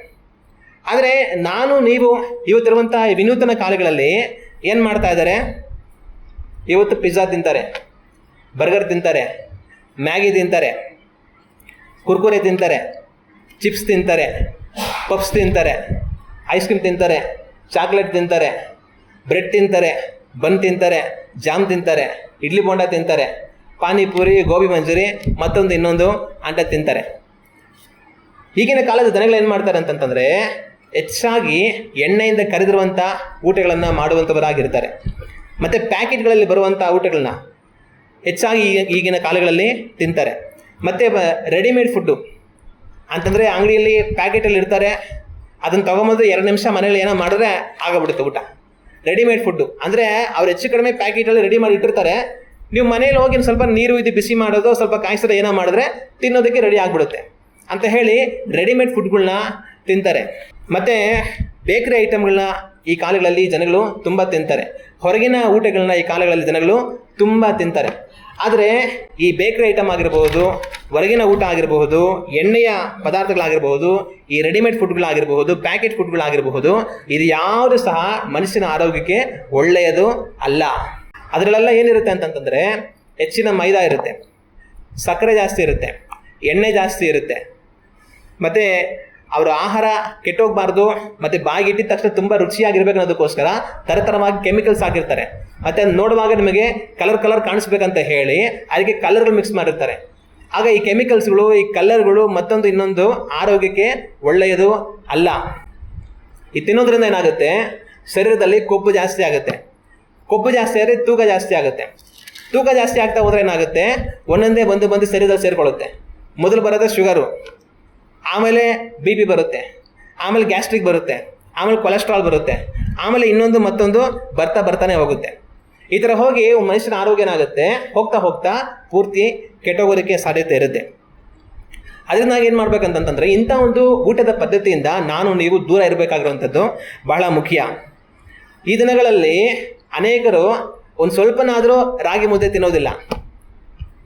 ಆದರೆ ನಾನು ನೀವು ಇವತ್ತಿರುವಂಥ ವಿನೂತನ ಕಾಲಗಳಲ್ಲಿ ಏನು ಮಾಡ್ತಾ ಇದ್ದಾರೆ, ಇವತ್ತು ಪಿಜ್ಜಾ ತಿಂತಾರೆ, ಬರ್ಗರ್ ತಿಂತಾರೆ, ಮ್ಯಾಗಿ ತಿಂತಾರೆ, ಕುರ್ಕುರೆ ತಿಂತಾರೆ, ಚಿಪ್ಸ್ ತಿಂತಾರೆ, ಪಪ್ಸ್ ತಿಂತಾರೆ, ಐಸ್ ಕ್ರೀಮ್ ತಿಂತಾರೆ, ಚಾಕ್ಲೇಟ್ ತಿಂತಾರೆ, ಬ್ರೆಡ್ ತಿಂತಾರೆ, ಬನ್ ತಿಂತಾರೆ, ಜಾಮ್ ತಿಂತಾರೆ, ಇಡ್ಲಿ ಬೋಂಡ ತಿಂತಾರೆ, ಪಾನಿಪುರಿ, ಗೋಬಿ ಮಂಚೂರಿ, ಮತ್ತೊಂದು ಇನ್ನೊಂದು ಅಂತ ತಿಂತಾರೆ. ಈಗಿನ ಕಾಲದ ಜನಗಳು ಏನು ಮಾಡ್ತಾರೆ ಅಂತಂತಂದರೆ, ಹೆಚ್ಚಾಗಿ ಎಣ್ಣೆಯಿಂದ ಕರೆದಿರುವಂಥ ಊಟಗಳನ್ನು ಮಾಡುವಂಥವರಾಗಿರ್ತಾರೆ. ಮತ್ತು ಪ್ಯಾಕೆಟ್ಗಳಲ್ಲಿ ಬರುವಂಥ ಊಟಗಳನ್ನ ಹೆಚ್ಚಾಗಿ ಈಗಿನ ಕಾಲಗಳಲ್ಲಿ ತಿಂತಾರೆ. ಮತ್ತು ರೆಡಿಮೇಡ್ ಫುಡ್ಡು ಅಂತಂದರೆ ಅಂಗಡಿಯಲ್ಲಿ ಪ್ಯಾಕೆಟಲ್ಲಿ ಇರ್ತಾರೆ, ಅದನ್ನು ತೊಗೊಂಬಂದು 2 ನಿಮಿಷ ಮನೇಲಿ ಏನೋ ಮಾಡಿದ್ರೆ ಆಗೋಗ್ಬಿಡುತ್ತೆ ಊಟ. ರೆಡಿಮೇಡ್ ಫುಡ್ಡು ಅಂದರೆ ಅವ್ರು ಹೆಚ್ಚು ಕಡಿಮೆ ಪ್ಯಾಕೆಟಲ್ಲಿ ರೆಡಿ ಮಾಡಿ ಇಟ್ಟಿರ್ತಾರೆ, ನೀವು ಮನೇಲಿ ಹೋಗಿ ಸ್ವಲ್ಪ ನೀರು ಇದು ಬಿಸಿ ಮಾಡೋದು, ಸ್ವಲ್ಪ ಕಾಯಿಸೋದು ಏನೋ ಮಾಡಿದ್ರೆ ತಿನ್ನೋದಕ್ಕೆ ರೆಡಿ ಆಗಿಬಿಡುತ್ತೆ ಅಂತ ಹೇಳಿ ರೆಡಿಮೇಡ್ ಫುಡ್ಗಳನ್ನ ತಿಂತಾರೆ. ಮತ್ತು ಬೇಕ್ರಿ ಐಟಮ್ಗಳನ್ನ ಈ ಕಾಲಗಳಲ್ಲಿ ಜನಗಳು ತುಂಬ ತಿಂತಾರೆ. ಹೊರಗಿನ ಊಟಗಳನ್ನ ಈ ಕಾಲಗಳಲ್ಲಿ ಜನಗಳು ತುಂಬ ತಿಂತಾರೆ. ಆದರೆ ಈ ಬೇಕ್ರಿ ಐಟಮ್ ಆಗಿರಬಹುದು, ಹೊರಗಿನ ಊಟ ಆಗಿರಬಹುದು, ಎಣ್ಣೆಯ ಪದಾರ್ಥಗಳಾಗಿರಬಹುದು, ಈ ರೆಡಿಮೇಡ್ ಫುಡ್ಗಳಾಗಿರಬಹುದು, ಪ್ಯಾಕೆಟ್ ಫುಡ್ಗಳಾಗಿರಬಹುದು, ಇದು ಯಾವುದು ಸಹ ಮನುಷ್ಯನ ಆರೋಗ್ಯಕ್ಕೆ ಒಳ್ಳೆಯದು ಅಲ್ಲ. ಅದರಲ್ಲೆಲ್ಲ ಏನಿರುತ್ತೆ ಅಂತಂತಂದರೆ ಹೆಚ್ಚಿನ ಮೈದಾ ಇರುತ್ತೆ, ಸಕ್ಕರೆ ಜಾಸ್ತಿ ಇರುತ್ತೆ, ಎಣ್ಣೆ ಜಾಸ್ತಿ ಇರುತ್ತೆ, ಮತ್ತು ಅವರ ಆಹಾರ ಕೆಟ್ಟೋಗಬಾರ್ದು, ಮತ್ತು ಬಾಯಿಗೆ ಇಟ್ಟಿದ ತಕ್ಷಣ ತುಂಬ ರುಚಿಯಾಗಿರ್ಬೇಕು ಅನ್ನೋದಕ್ಕೋಸ್ಕರ ಥರಥರವಾಗಿ ಕೆಮಿಕಲ್ಸ್ ಹಾಕಿರ್ತಾರೆ. ಮತ್ತು ಅದು ನೋಡುವಾಗ ನಿಮಗೆ ಕಲರ್ ಕಾಣಿಸ್ಬೇಕಂತ ಹೇಳಿ ಅದಕ್ಕೆ ಕಲರ್ಗಳು ಮಿಕ್ಸ್ ಮಾಡಿರ್ತಾರೆ. ಆಗ ಈ ಕೆಮಿಕಲ್ಸ್ಗಳು, ಈ ಕಲರ್ಗಳು ಮತ್ತೊಂದು ಇನ್ನೊಂದು ಆರೋಗ್ಯಕ್ಕೆ ಒಳ್ಳೆಯದು ಅಲ್ಲ. ಈ ತಿನ್ನೋದ್ರಿಂದ ಏನಾಗುತ್ತೆ, ಶರೀರದಲ್ಲಿ ಕೊಬ್ಬು ಜಾಸ್ತಿ ಆಗುತ್ತೆ. ಕೊಬ್ಬು ಜಾಸ್ತಿ ಆದರೆ ತೂಕ ಜಾಸ್ತಿ ಆಗುತ್ತೆ. ತೂಕ ಜಾಸ್ತಿ ಆಗ್ತಾ ಹೋದ್ರೆ ಏನಾಗುತ್ತೆ, ಒಂದೊಂದೇ ಬಂದು ಶರೀರದಲ್ಲಿ ಸೇರಿಕೊಳ್ಳುತ್ತೆ. ಮೊದಲು ಬರೋದೇ ಶುಗರು, ಆಮೇಲೆ ಬಿ ಪಿ ಬರುತ್ತೆ, ಆಮೇಲೆ ಗ್ಯಾಸ್ಟ್ರಿಕ್ ಬರುತ್ತೆ, ಆಮೇಲೆ ಕೊಲೆಸ್ಟ್ರಾಲ್ ಬರುತ್ತೆ, ಆಮೇಲೆ ಇನ್ನೊಂದು ಮತ್ತೊಂದು ಬರ್ತಾನೆ ಹೋಗುತ್ತೆ. ಈ ಥರ ಹೋಗಿ ಮನುಷ್ಯನ ಆರೋಗ್ಯ ಏನಾಗುತ್ತೆ, ಹೋಗ್ತಾ ಪೂರ್ತಿ ಕೆಟ್ಟೋಗೋದಕ್ಕೆ ಸಾಧ್ಯತೆ ಇರುತ್ತೆ. ಅದರಿಂದ ಏನು ಮಾಡ್ಬೇಕಂತಂತಂದರೆ, ಇಂಥ ಒಂದು ಊಟದ ಪದ್ಧತಿಯಿಂದ ನಾನು ನೀವು ದೂರ ಇರಬೇಕಾಗಿರುವಂಥದ್ದು ಬಹಳ ಮುಖ್ಯ. ಈ ದಿನಗಳಲ್ಲಿ ಅನೇಕರು ಒಂದು ಸ್ವಲ್ಪನಾದರೂ ರಾಗಿ ಮುದ್ದೆ ತಿನ್ನೋದಿಲ್ಲ.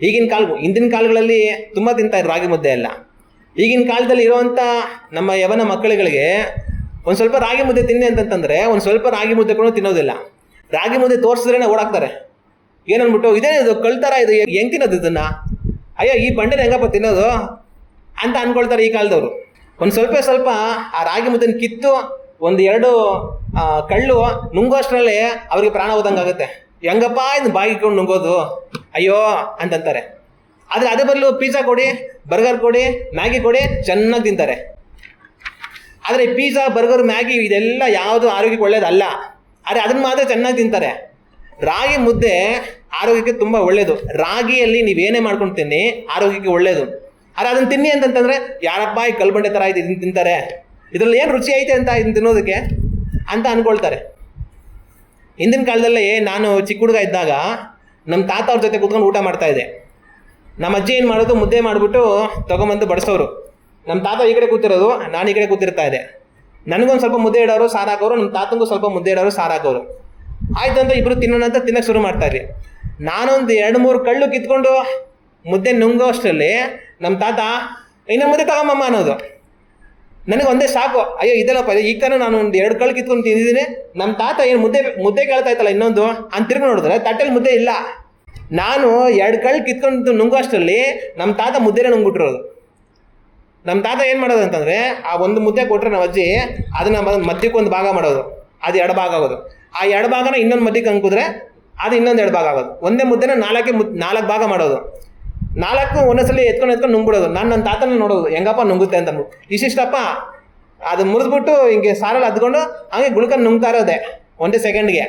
ಹಿಂದಿನ ಕಾಲಗಳಲ್ಲಿ ತುಂಬ ತಿಂತಾರೆ ರಾಗಿ ಮುದ್ದೆ ಎಲ್ಲ. ಈಗಿನ ಕಾಲದಲ್ಲಿ ಇರುವಂಥ ನಮ್ಮ ಯವನ ಮಕ್ಕಳುಗಳಿಗೆ ಒಂದು ಸ್ವಲ್ಪ ರಾಗಿ ಮುದ್ದೆ ತಿನ್ನಿ ಅಂತಂತಂದರೆ ಒಂದು ಸ್ವಲ್ಪ ರಾಗಿ ಮುದ್ದೆ ಕೂಡ ತಿನ್ನೋದಿಲ್ಲ. ರಾಗಿ ಮುದ್ದೆ ತೋರಿಸಿದ್ರೇ ಓಡಾಕ್ತಾರೆ, ಏನನ್ಬಿಟ್ಟು ಇದೇನಿದು ಕಳ್ತಾರ, ಇದು ಹೆಂಗ್ ತಿನ್ನೋದು ಇದನ್ನ, ಅಯ್ಯೋ ಈ ಬಂಡೆನ ಹೆಂಗಪ್ಪ ತಿನ್ನೋದು ಅಂತ ಅನ್ಕೊಳ್ತಾರೆ ಈ ಕಾಲದವರು. ಒಂದು ಸ್ವಲ್ಪ ಆ ರಾಗಿ ಮುದ್ದೆನ ಕಿತ್ತು ಒಂದು 2 ಕಳ್ಳು ನುಂಗೋಷ್ಟರಲ್ಲಿ ಅವ್ರಿಗೆ ಪ್ರಾಣ ಹೋದಂಗಾಗುತ್ತೆ. ಹೆಂಗಪ್ಪ ಇದನ್ನ ಬಾಗಿಕೊಂಡು ನುಂಗೋದು, ಅಯ್ಯೋ ಅಂತಂತಾರೆ. ಆದರೆ ಅದೇ ಬದಲು ಪಿಜ್ಜಾ ಕೊಡಿ, ಬರ್ಗರ್ ಕೊಡಿ, ಮ್ಯಾಗಿ ಕೊಡಿ, ಚೆನ್ನಾಗಿ ತಿಂತಾರೆ. ಆದರೆ ಈ ಪಿಜ್ಜಾ, ಬರ್ಗರ್, ಮ್ಯಾಗಿ ಇದೆಲ್ಲ ಯಾವುದು ಆರೋಗ್ಯಕ್ಕೆ ಒಳ್ಳೇದಲ್ಲ. ಆದರೆ ಅದನ್ನು ಮಾತ್ರ ಚೆನ್ನಾಗಿ ತಿಂತಾರೆ. ರಾಗಿ ಮುದ್ದೆ ಆರೋಗ್ಯಕ್ಕೆ ತುಂಬ ಒಳ್ಳೆಯದು. ರಾಗಿಯಲ್ಲಿ ನೀವೇನೇ ಮಾಡ್ಕೊಂಡು ತಿನ್ನಿ ಆರೋಗ್ಯಕ್ಕೆ ಒಳ್ಳೆಯದು. ಆದರೆ ಅದನ್ನು ತಿನ್ನಿ ಅಂತಂತಂದರೆ ಯಾರಪ್ಪ ಈ ಕಲ್ಬಂಡೆ ಥರ ಇದು ಇದನ್ನು ತಿಂತಾರೆ, ಇದರಲ್ಲಿ ಏನು ರುಚಿ ಐತೆ ಅಂತ ಇದನ್ನು ತಿನ್ನೋದಕ್ಕೆ ಅಂತ ಅಂದ್ಕೊಳ್ತಾರೆ. ಹಿಂದಿನ ಕಾಲದಲ್ಲೇ ನಾನು ಚಿಕ್ಕ ಹುಡುಗ ಇದ್ದಾಗ ನಮ್ಮ ತಾತ ಅವ್ರ ಜೊತೆ ಕೂತ್ಕೊಂಡು ಊಟ ಮಾಡ್ತಾಯಿದ್ದೆ. ನಮ್ಮ ಅಜ್ಜಿ ಏನು ಮಾಡೋದು, ಮುದ್ದೆ ಮಾಡಿಬಿಟ್ಟು ತೊಗೊಂಬಂದು ಬಡಿಸೋರು. ನಮ್ಮ ತಾತ ಈ ಕಡೆ ಕೂತಿರೋದು, ನಾನು ಈ ಕಡೆ ಕೂತಿರ್ತಾ ಇದ್ದೆ. ನನಗೊಂದು ಸ್ವಲ್ಪ ಮುದ್ದೆ ಇಡೋರು, ಸಾರು ಹಾಕೋರು, ನಮ್ಮ ತಾತಂಗೂ ಸ್ವಲ್ಪ ಮುದ್ದೆ ಇಡೋರು, ಸಾರು ಹಾಕೋರು. ಆಯ್ತು ಅಂತ ಇಬ್ಬರು ತಿನ್ನೋಣ ಅಂತ ತಿನ್ನೋಕ್ಕೆ ಶುರು ಮಾಡ್ತಾಯಿದ್ರಿ. ನಾನೊಂದು 2-3 ಕಳ್ಳು ಕಿತ್ಕೊಂಡು ಮುದ್ದೆ ನುಂಗೋ ಅಷ್ಟರಲ್ಲಿ ನಮ್ಮ ತಾತ ಇನ್ನು ಮುದ್ದೆ ತಗೊಂಬಮ್ಮ ಅನ್ನೋದು. ನನಗೆ ಒಂದೇ ಸಾಕು, ಅಯ್ಯೋ ಇದೆಲ್ಲಪ್ಪ, ಈಗ ತಾನೇ ನಾನು ಒಂದು 2 ಕಳ್ಳು ಕಿತ್ಕೊಂಡು ತಿಂದಿದ್ದೀನಿ. ನಮ್ಮ ತಾತ ಏನು ಮುದ್ದೆ ಕೇಳ್ತಾ ಇತ್ತಲ್ಲ ಇನ್ನೊಂದು ಅಂತ ತಿರ್ಗಿ ನೋಡಿದ್ರೆ ತಟ್ಟೆಲಿ ಮುದ್ದೆ ಇಲ್ಲ. ನಾನು 2 ಕಳ್ಳು ಕಿತ್ಕೊಂಡು ನುಂಗೋ ಅಷ್ಟರಲ್ಲಿ ನಮ್ಮ ತಾತ ಮುದ್ದೆನೇ ನುಂಗ್ಬಿಟ್ಟಿರೋದು. ನಮ್ಮ ತಾತ ಏನು ಮಾಡೋದು ಅಂತಂದರೆ, ಆ ಒಂದು ಮುದ್ದೆ ಕೊಟ್ಟರೆ ನಮ್ಮ ಅಜ್ಜಿ ಅದನ್ನು ಮಧ್ಯಕ್ಕೆ ಒಂದು ಭಾಗ ಮಾಡೋದು, ಅದು 2 ಭಾಗ ಆಗೋದು. ಆ 2 ಭಾಗನ ಇನ್ನೊಂದು ಮಧ್ಯಕ್ಕೆ ಅಂಕಿದ್ರೆ ಅದು ಇನ್ನೊಂದು 2 ಭಾಗ ಆಗೋದು. ಒಂದೇ ಮುದ್ದೆನ 4 ಭಾಗ ಮಾಡೋದು. 4 ಒಂದೊಂದ್ಸಲಿ ಎತ್ಕೊಂಡು ನುಂಗ್ಬಿಡೋದು. ನಾನು ನನ್ನ ತಾತನ ನೋಡೋದು ಹೆಂಗಪ್ಪ ನುಂಗುತ್ತೆ ಅಂತ ಅಂದ್ಬಿಟ್ಟು ಇಷ್ಟಿಷ್ಟಪ್ಪ ಅದು ಮುರಿದ್ಬಿಟ್ಟು ಹಿಂಗೆ ಸಾರಲ್ಲಿ ಹದ್ಕೊಂಡು ಹಂಗೆ ಗುಳ್ಕೊಂಡು ನುಂಗ್ತಾ ಇರೋದೆ ಒಂದೇ ಸೆಕೆಂಡ್ಗೆ.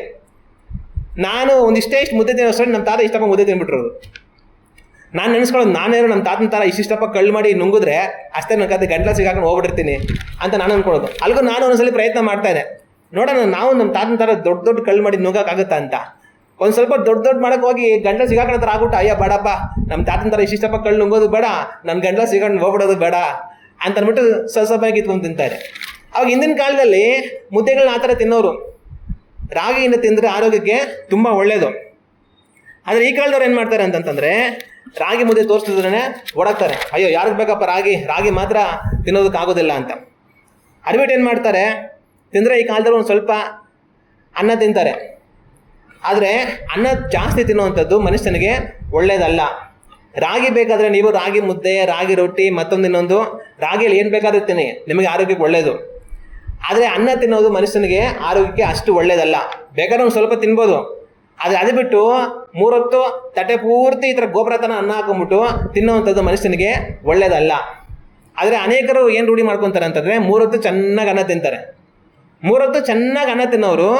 ನಾನು ಒಂದಿಷ್ಟೇ ಇಷ್ಟು ಮುದ್ದೆ ತಿನ್ನೋ ಅಷ್ಟೇ ನಮ್ಮ ತಾತ ಇಷ್ಟಪ್ಪ ಮುದ್ದೆ ತಿನ್ಬಿಟ್ಟಿರೋದು. ನಾನು ನೆನೆಸ್ಕೊಳ್ಳೋದು, ನಾನೇನು ನಮ್ಮ ತಾತನ ಥರ ಇಷ್ಟಿಷ್ಟಪ್ಪ ಕಳ್ಳು ಮಾಡಿ ನುಂಗಿದ್ರೆ ಅಷ್ಟೇ ನನ್ನ ಕತೆ ಗಂಟ್ಲ ಸಿಗಾಕೊಂಡು ಹೋಗ್ಬಿಟ್ಟಿರ್ತೀನಿ ಅಂತ ನಾನು ಅಂದ್ಕೊಳ್ಳೋದು. ಅಲ್ಗೂ ನಾನು ಒಂದ್ಸಲಿ ಪ್ರಯತ್ನ ಮಾಡ್ತಾಯಿದ್ದೆ, ನೋಡೋಣ ನಾವು ನಮ್ಮ ತಾತನ ಥರ ದೊಡ್ಡ ಕಳ್ಳು ಮಾಡಿ ನುಂಗೋಕ್ಕಾಗುತ್ತಾ ಅಂತ. ಒಂದು ಸ್ವಲ್ಪ ದೊಡ್ಡ ಮಾಡೋಕೆ ಹೋಗಿ ಗಂಟ್ಲ ಸಿಗಾಕೊಂಡು ಥರ ಆಗ್ಬಿಟ್ಟು, ಅಯ್ಯ ಬೇಡಪ್ಪ, ನಮ್ಮ ತಾತನ ಥರ ಇಷ್ಟಿಷ್ಟಪ್ಪ ಕಳ್ಳು ನುಂಗೋದು ಬೇಡ, ನನ್ನ ಗಂಟ್ಲ ಸಿಗಾಕೊಂಡು ಹೋಗ್ಬಿಡೋದು ಬೇಡ ಅಂತ ಅಂದ್ಬಿಟ್ಟು ಸ್ವಲ್ಪ ಕಿತ್ಕೊಂಡು ತಿಂತಾರೆ. ಅವಾಗ ಹಿಂದಿನ ಕಾಲದಲ್ಲಿ ಮುದ್ದೆಗಳನ್ನ ಆ ಥರ ತಿನ್ನೋರು. ರಾಗಿಯಿಂದ ತಿಂದರೆ ಆರೋಗ್ಯಕ್ಕೆ ತುಂಬ ಒಳ್ಳೆಯದು. ಆದರೆ ಈ ಕಾಲದವ್ರು ಏನು ಮಾಡ್ತಾರೆ ಅಂತಂತಂದರೆ, ರಾಗಿ ಮುದ್ದೆ ತೋರಿಸಿದ್ರೆ ಓಡಾಕ್ತಾರೆ, ಅಯ್ಯೋ ಯಾರಿಗೆ ಬೇಕಪ್ಪ ರಾಗಿ ಮಾತ್ರ ತಿನ್ನೋದಕ್ಕಾಗೋದಿಲ್ಲ ಅಂತ. ಅರಿಬಿಟ್ಟು ಏನು ಮಾಡ್ತಾರೆ ತಿಂದರೆ ಈ ಕಾಲದವ್ರು ಒಂದು ಸ್ವಲ್ಪ ಅನ್ನ ತಿಂತಾರೆ. ಆದರೆ ಅನ್ನ ಜಾಸ್ತಿ ತಿನ್ನುವಂಥದ್ದು ಮನುಷ್ಯನಿಗೆ ಒಳ್ಳೆಯದಲ್ಲ. ರಾಗಿ ಬೇಕಾದರೆ ನೀವು ರಾಗಿ ಮುದ್ದೆ, ರಾಗಿ ರೊಟ್ಟಿ, ಇನ್ನೊಂದು ರಾಗಿಯಲ್ಲಿ ಏನು ಬೇಕಾದ್ರೂ ತಿನ್ನಿ, ನಿಮಗೆ ಆರೋಗ್ಯಕ್ಕೆ ಒಳ್ಳೆಯದು. ಆದರೆ ಅನ್ನ ತಿನ್ನೋದು ಮನುಷ್ಯನಿಗೆ ಆರೋಗ್ಯಕ್ಕೆ ಅಷ್ಟು ಒಳ್ಳೆಯದಲ್ಲ. ಬೇಕಾದ್ರೆ ಒಂದು ಸ್ವಲ್ಪ ತಿನ್ಬೋದು, ಆದರೆ ಅದು ಬಿಟ್ಟು 3 ಹೊತ್ತು ತಟ್ಟೆ ಪೂರ್ತಿ ಈ ಥರ ಗೋಪುರತನ ಅನ್ನ ಹಾಕೊಂಡ್ಬಿಟ್ಟು ತಿನ್ನುವಂಥದ್ದು ಮನುಷ್ಯನಿಗೆ ಒಳ್ಳೆಯದಲ್ಲ. ಆದರೆ ಅನೇಕರು ಏನು ರೂಢಿ ಮಾಡ್ಕೊತಾರೆ ಅಂತಂದರೆ 3 ಹೊತ್ತು ಚೆನ್ನಾಗಿ ಅನ್ನ ತಿಂತಾರೆ. 3 ಹೊತ್ತು ಚೆನ್ನಾಗಿ ಅನ್ನ ತಿನ್ನೋರು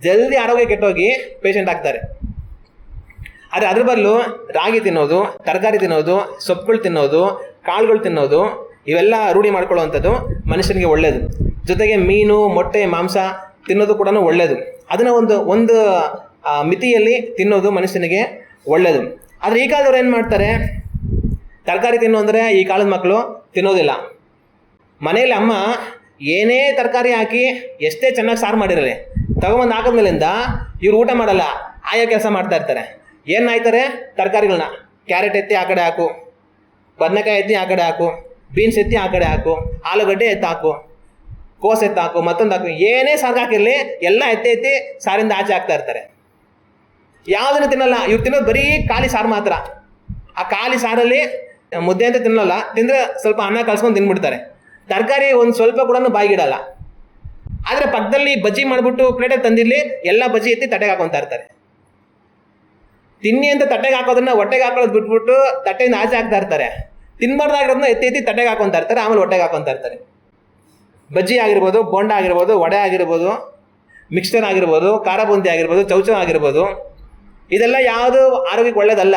ಜಲ್ದಿ ಆರೋಗ್ಯ ಕೆಟ್ಟೋಗಿ ಪೇಷಂಟ್ ಆಗ್ತಾರೆ. ಆದರೆ ಅದ್ರ ಬದಲು ರಾಗಿ ತಿನ್ನೋದು, ತರಕಾರಿ ತಿನ್ನೋದು, ಸೊಪ್ಪುಗಳು ತಿನ್ನೋದು, ಕಾಳುಗಳು ತಿನ್ನೋದು, ಇವೆಲ್ಲ ರೂಢಿ ಮಾಡ್ಕೊಳ್ಳುವಂಥದ್ದು ಮನುಷ್ಯನಿಗೆ ಒಳ್ಳೆಯದು. ಜೊತೆಗೆ ಮೀನು, ಮೊಟ್ಟೆ, ಮಾಂಸ ತಿನ್ನೋದು ಕೂಡ ಒಳ್ಳೆಯದು. ಅದನ್ನು ಒಂದು ಮಿತಿಯಲ್ಲಿ ತಿನ್ನೋದು ಮನುಷ್ಯನಿಗೆ ಒಳ್ಳೆಯದು. ಆದರೆ ಈ ಕಾಲದವ್ರು ಏನು ಮಾಡ್ತಾರೆ, ತರಕಾರಿ ತಿನ್ನು ಅಂದರೆ ಈ ಕಾಲದ ಮಕ್ಕಳು ತಿನ್ನೋದಿಲ್ಲ. ಮನೆಯಲ್ಲಿ ಅಮ್ಮ ಏನೇ ತರಕಾರಿ ಹಾಕಿ ಎಷ್ಟೇ ಚೆನ್ನಾಗಿ ಸಾರು ಮಾಡಿರಲಿ ತಗೊಂಬಂದು ಹಾಕಿದ್ಮೇಲಿಂದ ಇವ್ರು ಊಟ ಮಾಡಲ್ಲ, ಆಯಾ ಕೆಲಸ ಮಾಡ್ತಾ ಇರ್ತಾರೆ. ಏನು ಆಯ್ತಾರೆ, ತರಕಾರಿಗಳನ್ನ ಕ್ಯಾರೆಟ್ ಎತ್ತಿ ಆ ಕಡೆ ಹಾಕು, ಬದನೆಕಾಯಿ ಎತ್ತಿ ಆ ಕಡೆ ಹಾಕು, ಬೀನ್ಸ್ ಎತ್ತಿ ಆ ಕಡೆ ಹಾಕು, ಆಲೂಗಡ್ಡೆ ಎತ್ತಿ ಹಾಕು, ಕೋಸು ಎತ್ತಿ ಹಾಕು, ಮತ್ತೊಂದು ಹಾಕು, ಏನೇ ಸಾರು ಹಾಕಿರಲಿ ಎಲ್ಲ ಎತ್ತಿ ಸಾರಿಂದ ಆಚೆ ಹಾಕ್ತಾ ಇರ್ತಾರೆ. ಯಾವುದನ್ನು ತಿನ್ನಲ್ಲ. ಇವ್ರು ತಿನ್ನೋದು ಬರೀ ಖಾಲಿ ಸಾರು ಮಾತ್ರ. ಆ ಖಾಲಿ ಸಾರಲ್ಲಿ ಮುದ್ದೆ ಅಂತ ತಿನ್ನಲ್ಲ, ತಿಂದರೆ ಸ್ವಲ್ಪ ಅನ್ನ ಕಲ್ಸ್ಕೊಂಡು ತಿಂದ್ಬಿಡ್ತಾರೆ. ತರಕಾರಿ ಒಂದು ಸ್ವಲ್ಪ ಕೂಡ ಬಾಯಿಗಿಡಲ್ಲ. ಆದರೆ ಪಕ್ಕದಲ್ಲಿ ಬಜ್ಜಿ ಮಾಡಿಬಿಟ್ಟು ಪ್ಲೇಟಲ್ಲಿ ತಂದಿರಲಿ ಎಲ್ಲ ಬಜ್ಜಿ ಎತ್ತಿ ತಟ್ಟೆಗೆ ಹಾಕೊತಾ ಇರ್ತಾರೆ. ತಿನ್ನಿ ಅಂತ ತಟ್ಟೆಗೆ ಹಾಕೋದನ್ನ ಹೊಟ್ಟೆಗೆ ಹಾಕೊಳ್ಳೋದು ಬಿಟ್ಬಿಟ್ಟು ತಟ್ಟೆಯಿಂದ ಆಚೆ ಹಾಕ್ತಾ ಇರ್ತಾರೆ. ತಿನ್ಬಾರ್ದಾಗಿರೋದನ್ನ ಎತ್ತಿ ತಟ್ಟೆಗೆ ಹಾಕೊತಾ ಇರ್ತಾರೆ, ಆಮೇಲೆ ಹೊಟ್ಟೆಗೆ ಹಾಕೊತಾ ಇರ್ತಾರೆ. ಬಜ್ಜಿ ಆಗಿರ್ಬೋದು, ಬೋಂಡ ಆಗಿರ್ಬೋದು, ವಡೆ ಆಗಿರ್ಬೋದು, ಮಿಕ್ಸ್ಚರ್ ಆಗಿರ್ಬೋದು, ಖಾರ ಬೂಂದಿ ಆಗಿರ್ಬೋದು, ಚೌಚೌ ಆಗಿರ್ಬೋದು, ಇದೆಲ್ಲ ಯಾವುದು ಆರೋಗ್ಯಕ್ಕೆ ಒಳ್ಳೇದಲ್ಲ.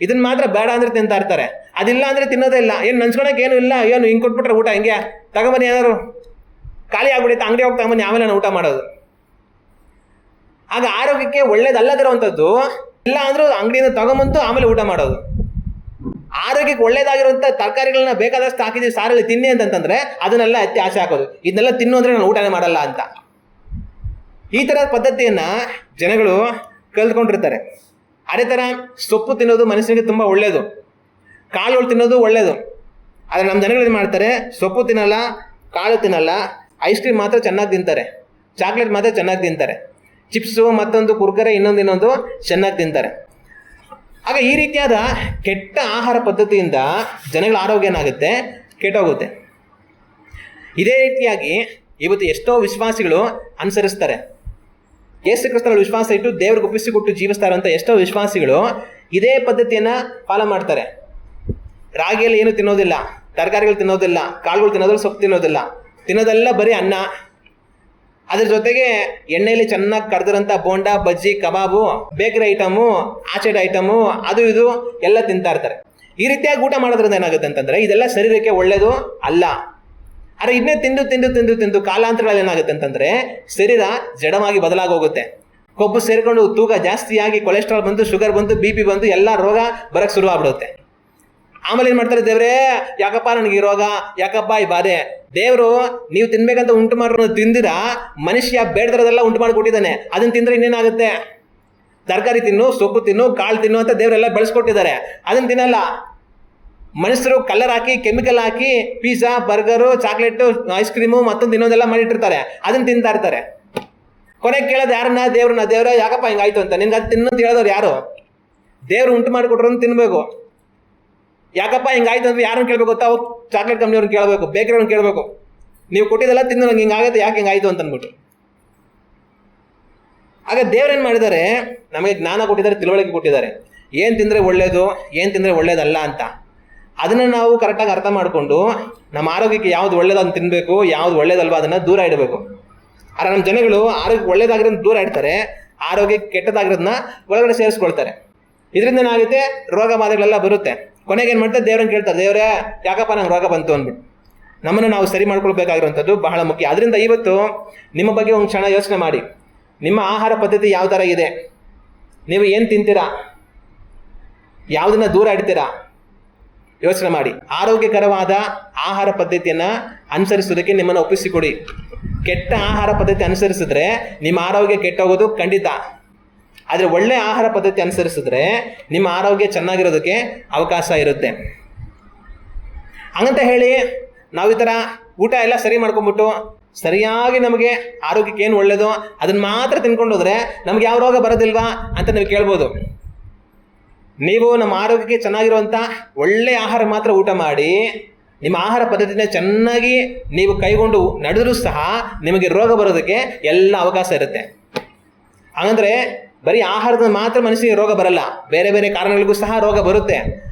ಇದನ್ನು ಮಾತ್ರ ಬೇಡ ಅಂದರೆ ತಿಂತಾ ಇರ್ತಾರೆ. ಅದಿಲ್ಲ ಅಂದರೆ ತಿನ್ನೋದೇ ಇಲ್ಲ. ಏನು ನೆನ್ಸ್ಕೊಳಕ್ಕೆ ಏನು ಇಲ್ಲ, ಏನು ಹಿಂಗೆ ಕೊಟ್ಬಿಟ್ರೆ ಊಟ ಹಿಂಗೆ ತಗೊಂಬನ್ನಿ, ಏನಾದ್ರು ಖಾಲಿ ಆಗ್ಬಿಡುತ್ತೆ ಅಂಗಡಿ ಹೋಗಿ ತಗೊಂಬನ್ನಿ, ಆಮೇಲೆ ನಾನು ಊಟ ಮಾಡೋದು. ಆಗ ಆರೋಗ್ಯಕ್ಕೆ ಒಳ್ಳೇದಲ್ಲದಿರೋವಂಥದ್ದು ಇಲ್ಲ ಅಂದರೂ ಅಂಗಡಿಯಿಂದ ತಗೊಂಬಂತು ಆಮೇಲೆ ಊಟ ಮಾಡೋದು. ಆರೋಗ್ಯಕ್ಕೆ ಒಳ್ಳೇದಾಗಿರುವಂಥ ತರಕಾರಿಗಳನ್ನ ಬೇಕಾದಷ್ಟು ಹಾಕಿದ್ದೀವಿ ಸಾರಲ್ಲಿ ತಿನ್ನಿ ಅಂತಂತಂದರೆ ಅದನ್ನೆಲ್ಲ ಎತ್ತಿ ಆಸೆ ಹಾಕೋದು, ಇದನ್ನೆಲ್ಲ ತಿನ್ನು ಅಂದರೆ ನಾನು ಊಟನೇ ಮಾಡಲ್ಲ ಅಂತ. ಈ ಥರ ಪದ್ಧತಿಯನ್ನು ಜನಗಳು ಕಲ್ತ್ಕೊಂಡಿರ್ತಾರೆ. ಅದೇ ಥರ ಸೊಪ್ಪು ತಿನ್ನೋದು ಮನುಷ್ಯನಿಗೆ ತುಂಬ ಒಳ್ಳೆಯದು, ಕಾಳುಗಳು ತಿನ್ನೋದು ಒಳ್ಳೆಯದು. ಆದರೆ ನಮ್ಮ ಜನಗಳು ಏನು ಮಾಡ್ತಾರೆ, ಸೊಪ್ಪು ತಿನ್ನಲ್ಲ, ಕಾಳು ತಿನ್ನಲ್ಲ, ಐಸ್ ಕ್ರೀಮ್ ಮಾತ್ರ ಚೆನ್ನಾಗಿ ತಿಂತಾರೆ, ಚಾಕ್ಲೇಟ್ ಮಾತ್ರ ಚೆನ್ನಾಗಿ ತಿಂತಾರೆ, ಚಿಪ್ಸು ಮತ್ತೊಂದು ಕುರ್ಕರೆ ಇನ್ನೊಂದು ಚೆನ್ನಾಗಿ ತಿಂತಾರೆ. ಆಗ ಈ ರೀತಿಯಾದ ಕೆಟ್ಟ ಆಹಾರ ಪದ್ಧತಿಯಿಂದ ಜನಗಳ ಆರೋಗ್ಯ ಏನಾಗುತ್ತೆ, ಕೆಟ್ಟೋಗುತ್ತೆ. ಇದೇ ರೀತಿಯಾಗಿ ಇವತ್ತು ಎಷ್ಟೋ ವಿಶ್ವಾಸಿಗಳು ಅನುಸರಿಸ್ತಾರೆ. ಯೇಸು ಕ್ರಿಸ್ತನಲ್ಲಿ ವಿಶ್ವಾಸ ಇಟ್ಟು ದೇವ್ರಿಗೆ ಒಪ್ಪಿಸಿಕೊಟ್ಟು ಜೀವಿಸ್ತಾರೆ ಅಂತ ಎಷ್ಟೋ ವಿಶ್ವಾಸಿಗಳು ಇದೇ ಪದ್ಧತಿಯನ್ನು ಫಾಲೋ ಮಾಡ್ತಾರೆ. ರಾಗಿಯಲ್ಲಿ ಏನು ತಿನ್ನೋದಿಲ್ಲ, ತರಕಾರಿಗಳು ತಿನ್ನೋದಿಲ್ಲ, ಕಾಳುಗಳು ತಿನ್ನೋದಿಲ್ಲ, ಸೊಪ್ಪು ತಿನ್ನೋದಿಲ್ಲ, ತಿನ್ನೋದೆಲ್ಲ ಬರೀ ಅನ್ನ. ಅದ್ರ ಜೊತೆಗೆ ಎಣ್ಣೆಯಲ್ಲಿ ಚೆನ್ನಾಗಿ ಕರೆದಿರೋಂಥ ಬೋಂಡ, ಬಜ್ಜಿ, ಕಬಾಬು, ಬೇಕರಿ ಐಟಮು, ಆಚೆಡ್ ಐಟಮು, ಅದು ಇದು ಎಲ್ಲ ತಿಂತಾ ಇರ್ತಾರೆ. ಈ ರೀತಿಯಾಗಿ ಊಟ ಮಾಡೋದ್ರಿಂದ ಏನಾಗುತ್ತೆ ಅಂತಂದರೆ ಇದೆಲ್ಲ ಶರೀರಕ್ಕೆ ಒಳ್ಳೆಯದು ಅಲ್ಲ. ಆದರೆ ಇದನ್ನೇ ತಿಂದು ತಿಂದು ತಿಂದು ತಿಂದು ಕಾಲಾಂತರಗಳಲ್ಲಿ ಏನಾಗುತ್ತೆ ಅಂತಂದರೆ ಶರೀರ ಜಡವಾಗಿ ಬದಲಾಗೋಗುತ್ತೆ. ಕೊಬ್ಬು ಸೇರಿಕೊಂಡು ತೂಕ ಜಾಸ್ತಿಯಾಗಿ ಕೊಲೆಸ್ಟ್ರಾಲ್ ಬಂದು, ಶುಗರ್ ಬಂದು, BP ಬಂದು ಎಲ್ಲ ರೋಗ ಬರೋಕ್ಕೆ ಶುರು ಆಗ್ಬಿಡುತ್ತೆ. ಆಮೇಲೆ ಏನು ಮಾಡ್ತಾರೆ, ದೇವರೇ ಯಾಕಪ್ಪ ನನಗೆ ಈ ರೋಗ, ಯಾಕಪ್ಪ ಈ ಬಾಧೆ. ದೇವರು ನೀವು ತಿನ್ಬೇಕಂತ ಉಂಟು ಮಾಡೋರು ತಿಂದಿರ ಮನುಷ್ಯ ಬೇಡದರದೆಲ್ಲ ಉಂಟು ಮಾಡಿ ಕೊಟ್ಟಿದ್ದಾನೆ. ಅದನ್ನು ತಿಂದರೆ ಇನ್ನೇನಾಗುತ್ತೆ? ತರಕಾರಿ ತಿನ್ನು, ಸೊಪ್ಪು ತಿನ್ನು, ಕಾಳು ತಿನ್ನು ಅಂತ ದೇವರೆಲ್ಲ ಬೆಳೆಸ್ಕೊಟ್ಟಿದ್ದಾರೆ. ಅದನ್ನು ತಿನ್ನಲ್ಲ. ಮನುಷ್ಯರು ಕಲರ್ ಹಾಕಿ, ಕೆಮಿಕಲ್ ಹಾಕಿ, pizza, burger, chocolate, ice cream, ಮತ್ತೊಂದು ಇನ್ನೊಂದೆಲ್ಲ ಮಾಡಿಟ್ಟಿರ್ತಾರೆ. ಅದನ್ನು ತಿಂತಾ ಇರ್ತಾರೆ. ಕೊನೆಗೆ ಕೇಳೋದು ಯಾರನ್ನ? ದೇವ್ರನ್ನ. ದೇವ್ರ ಯಾಕಪ್ಪ ಹಿಂಗಾಯ್ತು ಅಂತ. ನಿನ್ಗೆ ಅದು ತಿನ್ನೋದು ಹೇಳೋರು ಯಾರು? ದೇವ್ರು ಉಂಟು ಮಾಡಿಕೊಟ್ರು ಅಂತ ತಿನ್ಬೇಕು. ಯಾಕಪ್ಪ ಹಿಂಗಾಯ್ತು ಅಂದ್ರೆ ಯಾರನ್ನು ಕೇಳಬೇಕು ಗೊತ್ತಾ? ಚಾಕ್ಲೇಟ್ ಕಂಪ್ನಿಯವ್ರನ್ನ ಕೇಳಬೇಕು, ಬೇಕರಿಯವ್ರನ್ನ ಕೇಳಬೇಕು. ನೀವು ಕೊಟ್ಟಿದ್ದೆಲ್ಲ ತಿಂದು ನಂಗೆ ಹಿಂಗಾಗುತ್ತೆ, ಯಾಕೆ ಹಿಂಗಾಯ್ತು ಅಂತ ಅಂದ್ಬಿಟ್ಟು. ಆಗ ದೇವ್ರೇನು ಮಾಡಿದ್ದಾರೆ, ನಮಗೆ ಜ್ಞಾನ ಕೊಟ್ಟಿದ್ದಾರೆ, ತಿಳುವಳಿಕೆ ಕೊಟ್ಟಿದ್ದಾರೆ. ಏನು ತಿಂದರೆ ಒಳ್ಳೆಯದು, ಏನು ತಿಂದರೆ ಒಳ್ಳೇದಲ್ಲ ಅಂತ. ಅದನ್ನು ನಾವು ಕರೆಕ್ಟಾಗಿ ಅರ್ಥ ಮಾಡಿಕೊಂಡು ನಮ್ಮ ಆರೋಗ್ಯಕ್ಕೆ ಯಾವುದು ಒಳ್ಳೇದು ಅಂತ ತಿನ್ನಬೇಕು, ಯಾವುದು ಒಳ್ಳೇದಲ್ವ ಅದನ್ನು ದೂರ ಇಡಬೇಕು. ಆದರೆ ನಮ್ಮ ಜನಗಳು ಆರೋಗ್ಯಕ್ಕೆ ಒಳ್ಳೇದಾಗಿರೋದನ್ನ ದೂರ ಇಡ್ತಾರೆ, ಆರೋಗ್ಯಕ್ಕೆ ಕೆಟ್ಟದಾಗಿರೋದನ್ನ ಒಳಗಡೆ ಸೇರಿಸ್ಕೊಳ್ತಾರೆ. ಇದರಿಂದ ಏನಾಗುತ್ತೆ, ರೋಗ ಬಾಧೆಗಳೆಲ್ಲ ಬರುತ್ತೆ. ಕೊನೆಗೆ ಏನು ಮಾಡ್ತಾರೆ, ದೇವ್ರನ್ನ ಕೇಳ್ತಾರೆ, ದೇವರೇ ಯಾಕಪ್ಪ ನಂಗೆ ರೋಗ ಬಂತು ಅಂದ್ಬಿಟ್ಟು. ನಮ್ಮನ್ನು ನಾವು ಸರಿ ಮಾಡ್ಕೊಳ್ಬೇಕಾಗಿರುವಂಥದ್ದು ಬಹಳ ಮುಖ್ಯ. ಅದರಿಂದ ಇವತ್ತು ನಿಮ್ಮ ಬಗ್ಗೆ ಒಂದು ಕ್ಷಣ ಯೋಚನೆ ಮಾಡಿ. ನಿಮ್ಮ ಆಹಾರ ಪದ್ಧತಿ ಯಾವ ಥರ ಇದೆ? ನೀವು ಏನು ತಿಂತೀರಾ? ಯಾವುದನ್ನು ದೂರ ಇಡ್ತೀರಾ? ಯೋಚನೆ ಮಾಡಿ. ಆರೋಗ್ಯಕರವಾದ ಆಹಾರ ಪದ್ಧತಿಯನ್ನು ಅನುಸರಿಸೋದಕ್ಕೆ ನಿಮ್ಮನ್ನು ಒಪ್ಪಿಸಿಕೊಡಿ. ಕೆಟ್ಟ ಆಹಾರ ಪದ್ಧತಿ ಅನುಸರಿಸಿದ್ರೆ ನಿಮ್ಮ ಆರೋಗ್ಯ ಕೆಟ್ಟೋಗೋದು ಖಂಡಿತ. ಆದರೆ ಒಳ್ಳೆಯ ಆಹಾರ ಪದ್ಧತಿ ಅನುಸರಿಸಿದ್ರೆ ನಿಮ್ಮ ಆರೋಗ್ಯ ಚೆನ್ನಾಗಿರೋದಕ್ಕೆ ಅವಕಾಶ ಇರುತ್ತೆ. ಹಂಗಂತ ಹೇಳಿ ನಾವು ಈ ಥರ ಊಟ ಎಲ್ಲ ಸರಿ ಮಾಡ್ಕೊಂಬಿಟ್ಟು ಸರಿಯಾಗಿ ನಮಗೆ ಆರೋಗ್ಯಕ್ಕೆ ಏನು ಒಳ್ಳೆಯದೋ ಅದನ್ನು ಮಾತ್ರ ತಿನ್ಕೊಂಡು ಹೋದರೆ ನಮ್ಗೆ ಯಾವ ರೋಗ ಬರೋದಿಲ್ವಾ ಅಂತ ನೀವು ಕೇಳ್ಬೋದು. ನೀವು ನಮ್ಮ ಆರೋಗ್ಯಕ್ಕೆ ಚೆನ್ನಾಗಿರುವಂಥ ಒಳ್ಳೆಯ ಆಹಾರ ಮಾತ್ರ ಊಟ ಮಾಡಿ ನಿಮ್ಮ ಆಹಾರ ಪದ್ಧತಿನ ಚೆನ್ನಾಗಿ ನೀವು ಕೈಗೊಂಡು ನಡೆದರೂ ಸಹ ನಿಮಗೆ ರೋಗ ಬರೋದಕ್ಕೆ ಎಲ್ಲ ಅವಕಾಶ ಇರುತ್ತೆ. ಹಾಗಂದರೆ ಬರೀ ಆಹಾರದ ಮಾತ್ರ ಮನುಷ್ಯನಿಗೆ ರೋಗ ಬರಲ್ಲ, ಬೇರೆ ಬೇರೆ ಕಾರಣಗಳಿಗೂ ಸಹ ರೋಗ ಬರುತ್ತೆ.